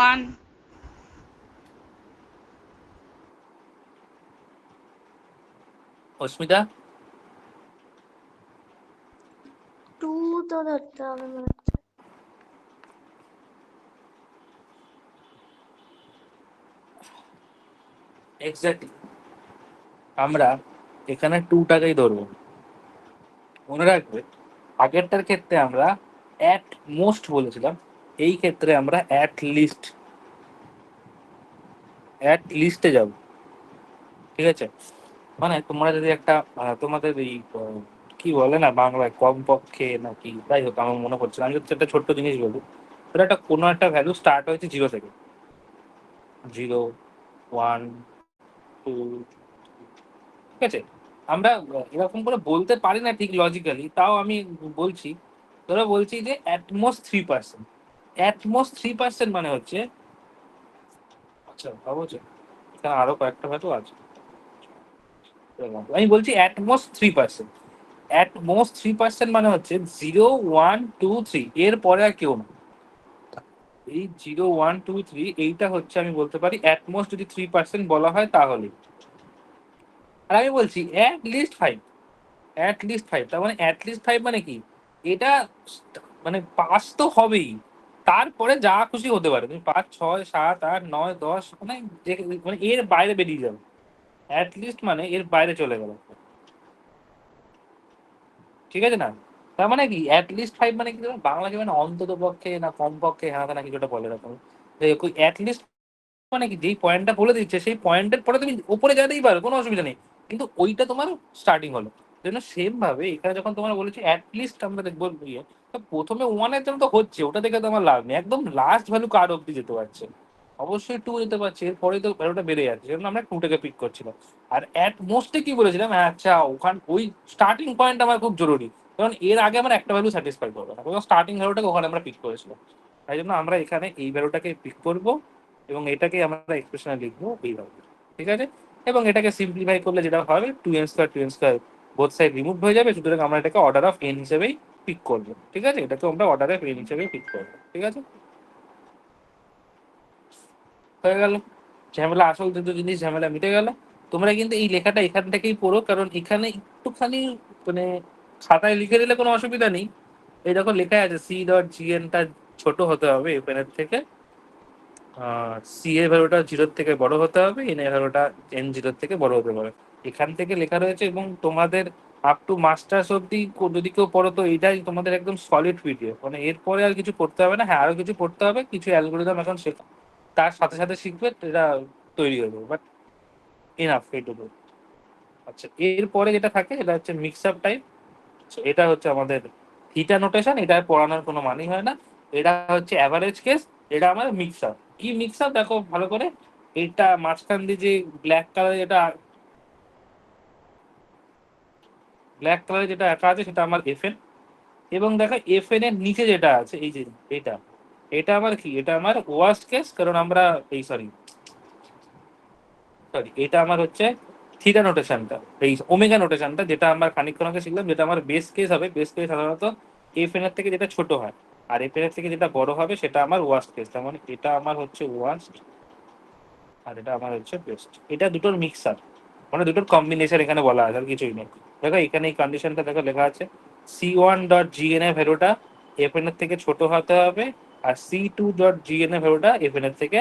1 অস্মিতা? 2 তো ধরতে হবে মনে হচ্ছে। এক্স্যাক্টলি, আমরা এখানে 2টাকেই ধরবো। মনে রাখবে আগেরটার ক্ষেত্রে আমরা অ্যাট মোস্ট বলেছিলাম, এই ক্ষেত্রে আমরা অ্যাট লিস্টে যাব, ঠিক আছে। মানে তোমরা যদি একটা তোমাদের এই কি বলে না বাংলায়, কমপক্ষে নাকি, যাই হোক আমার মনে পড়ছে না, আমি হচ্ছে একটা ছোট্ট জিনিস বলি। ওটা একটা কোনো একটা ভ্যালু স্টার্ট হয়েছে 0 থেকে, 0 1 2, ঠিক আছে। আমরা এরকম করে বলতে পারি না ঠিক লজিক্যালি, তাও আমি বলছি। ধরো বলছি যে অ্যাটমোস্ট 3%, অ্যাটমোস্ট 3% মানে হচ্ছে, আচ্ছা ভাবো যে এখানে আরো কয়েকটা ভ্যালু আছে, আমি বলছি অ্যাটমোস্ট 3%। অ্যাটমোস্ট 3% মানে হচ্ছে 0 1 2 3, এর পরে আর কেউ না। এই 0 1 2 3 এইটা হচ্ছে আমি বলতে পারি অ্যাটমোস্ট যদি 3% বলা হয় তাহলে। আর আমি বলছি অ্যাট লিস্ট 5, তার মানে অ্যাট লিস্ট 5 মানে কি? এটা মানে 5 তো হবেই, তারপরে যা খুশি হতে পারে, তুমি 5 6 7 8 9 10, মানে মানে এর বাইরে বেরিয়ে যাবে। অ্যাটলিস্ট মানে এর বাইরে চলে গেল, ঠিক আছে না? তার মানে কি অ্যাটলিস্ট 5 মানে কি? বাংলা কি মানে অন্তত পক্ষে না কম পক্ষে, হ্যাঁ না কিছু একটা বলে এরকম। অ্যাটলিস্ট মানে কি, যেই পয়েন্টটা বলে দিচ্ছে সেই পয়েন্টের পরে তুমি উপরে যেতেই পারো, কোনো অসুবিধা নেই, কিন্তু ওইটা তোমার স্টার্টিং হলো। জন্য সেম ভাবে এখানে যখন তোমার বলেছি অ্যাটলিস্ট আমরা দেখবো ইয়ে, তো প্রথমে 1-এর জন্য তো হচ্ছে, ওটা দেখে তো আমার লাভ নেই। একদম লাস্ট ভ্যালু কার অব্দি যেতে পারছে? অবশ্যই 2 যেতে পারছে, এরপরে তো ভ্যালুটা বেড়ে যাচ্ছে, সেজন্য আমরা 2টাকে পিক করছিলাম। আর অ্যাট মোস্টে কি বলেছিলাম, হ্যাঁ আচ্ছা ওই স্টার্টিং পয়েন্ট আমার খুব জরুরি, কারণ এর আগে আমার একটা ভ্যালু স্যাটিসফাই করবে না, কারণ স্টার্টিং ভ্যালুটাকে ওখানে আমরা পিক করেছিলাম। তাই জন্য আমরা এখানে এই ভ্যালুটাকে পিক করবো, এবং এটাকে আমরা এক্সপ্রেশনে লিখবো এইভাবে, ঠিক আছে। এবং এটাকে সিম্পলিফাই করলে যেটা হবে 2n² বোথ সাইড রিমুভ হয়ে যাবে, সুতরাং আমরা এটাকে অর্ডার অফ n হিসেবেই পিক করবো, ঠিক আছে। এটাকে আমরা অর্ডার অফ n হিসেবেই পিক করবো, ঠিক আছে। হয়ে গেল ঝামেলা, আসল দুটো জিনিস ঝামেলা মিটে গেল। তোমরা কিন্তু এই লেখাটা এখান থেকেই পড়ো, কারণ এখানে একটুখানি মানে খাতায় লিখে দিলে কোনো অসুবিধা নেই। এই দেখো লেখা আছে C.GN, তার ছোট হতে হবে এফ এন এর থেকে, সি এর ভ্যালুটা 0 থেকে বড় হতে হবে, এন এর ভ্যালুটা এন 0 থেকে বড় হতে পারে। এখান থেকে লেখা রয়েছে, এবং তোমাদের আপ টু মাস্টার্স অব্দি যদি কেউ পড়ো তো এটাই তোমাদের একদম সলিড পিডিএফ, মানে এরপরে আর কিছু পড়তে হবে না। হ্যাঁ, আরো কিছু পড়তে হবে, কিছু অ্যালগোরিদম এখন শেখা, তার সাথে সাথে শিখবে, এটা তৈরি হয়ে যাবে, বাট ইনাফ এইটুকু। আচ্ছা, এরপরে যেটা থাকে এটা হচ্ছে মিক্স আপ টাইপ। এটা হচ্ছে আমাদের থিটা নোটেশন, এটা পড়ানোর কোনো মানেই হয় না। এটা হচ্ছে অ্যাভারেজ কেস, এটা আমার মিক্স আপ। কি মিক্স আপ দেখো ভালো করে, এটা মাঝখান দিয়ে যে ব্ল্যাক কালার যেটা একা আছে সেটা আমার এফএন, এবং দেখো এফএন এর নিচে যেটা আছে এই যে এটা, এটা আমার কি, এটা আমার ওয়ার্স্ট কেস, কারণ আমরা এই সরি এটা আমার হচ্ছে থিটা নোটেশনটা, এই ওমেগা নোটেশনটা, যেটা আমরা খানিকক্ষণ আগে শিখলাম, যেটা আমার বেস কেস হবে। বেস কেস সাধারণত এফ এন এর থেকে যেটা ছোট হয়, আর এফ এন এর থেকে যেটা বড় হবে সেটা আমার ওয়ার্স্ট কেস। তার মানে এটা আমার হচ্ছে ওয়ার্স্ট, আর এটা আমার হচ্ছে বেস্ট। এটা দুটোর মিক্সার, মানে দুটোর কম্বিনেশন এখানে বলা আছে, আর কিছুই নেই। দেখো এখানে এই কন্ডিশনটা দেখো লেখা আছে, C1.gn এর ভ্যালুটা এফ এন এর থেকে ছোট হতে হবে, আর C2.gn এর ভ্যালুটা এফ এন এর থেকে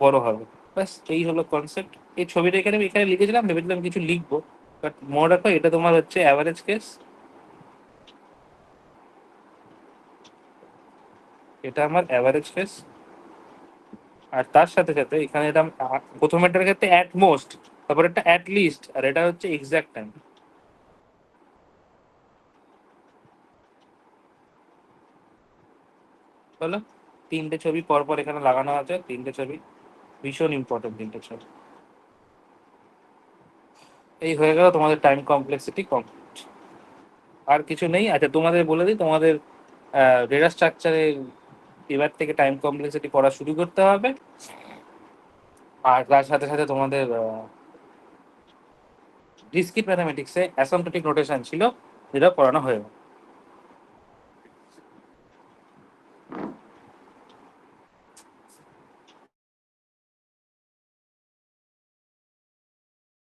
বড় হবে। ব্যাস এই হলো কনসেপ্ট। এই ছবিটা এখানে এখানে লিখেছিলাম, ভেবেছিলাম কিছু লিখবো, বাট মনে রাখো এটা তোমার হচ্ছে অ্যাভারেজ কেস, এটা আমার অ্যাভারেজ কেস। আর তার সাথে সাথে এখানে এটা প্রথমেরটার ক্ষেত্রে অ্যাট মোস্ট, তারপর একটা অ্যাট লিস্ট, আর এটা হচ্ছে এক্সাক্ট টাইম। হলো তিনটে ছবি পরপর এখানে লাগানো আছে, তিনটে ছবি ভীষণ ইম্পর্টেন্ট, তিনটে ছবি। এই হয়ে গেল তোমাদের টাইম কমপ্লেক্সিটি কমপ্লিট, আর কিছু নেই। আচ্ছা, তোমাদের বলে দিই, তোমাদের ডেটা স্ট্রাকচারে এবার থেকে টাইম কমপ্লেক্সিটি পড়া শুরু করতে হবে, আর তার সাথে সাথে তোমাদের ডিসক্রিট ম্যাথামেটিক্সে অ্যাসিম্পটোটিক নোটেশন ছিল, যেটা পড়ানো হয়ে গেল।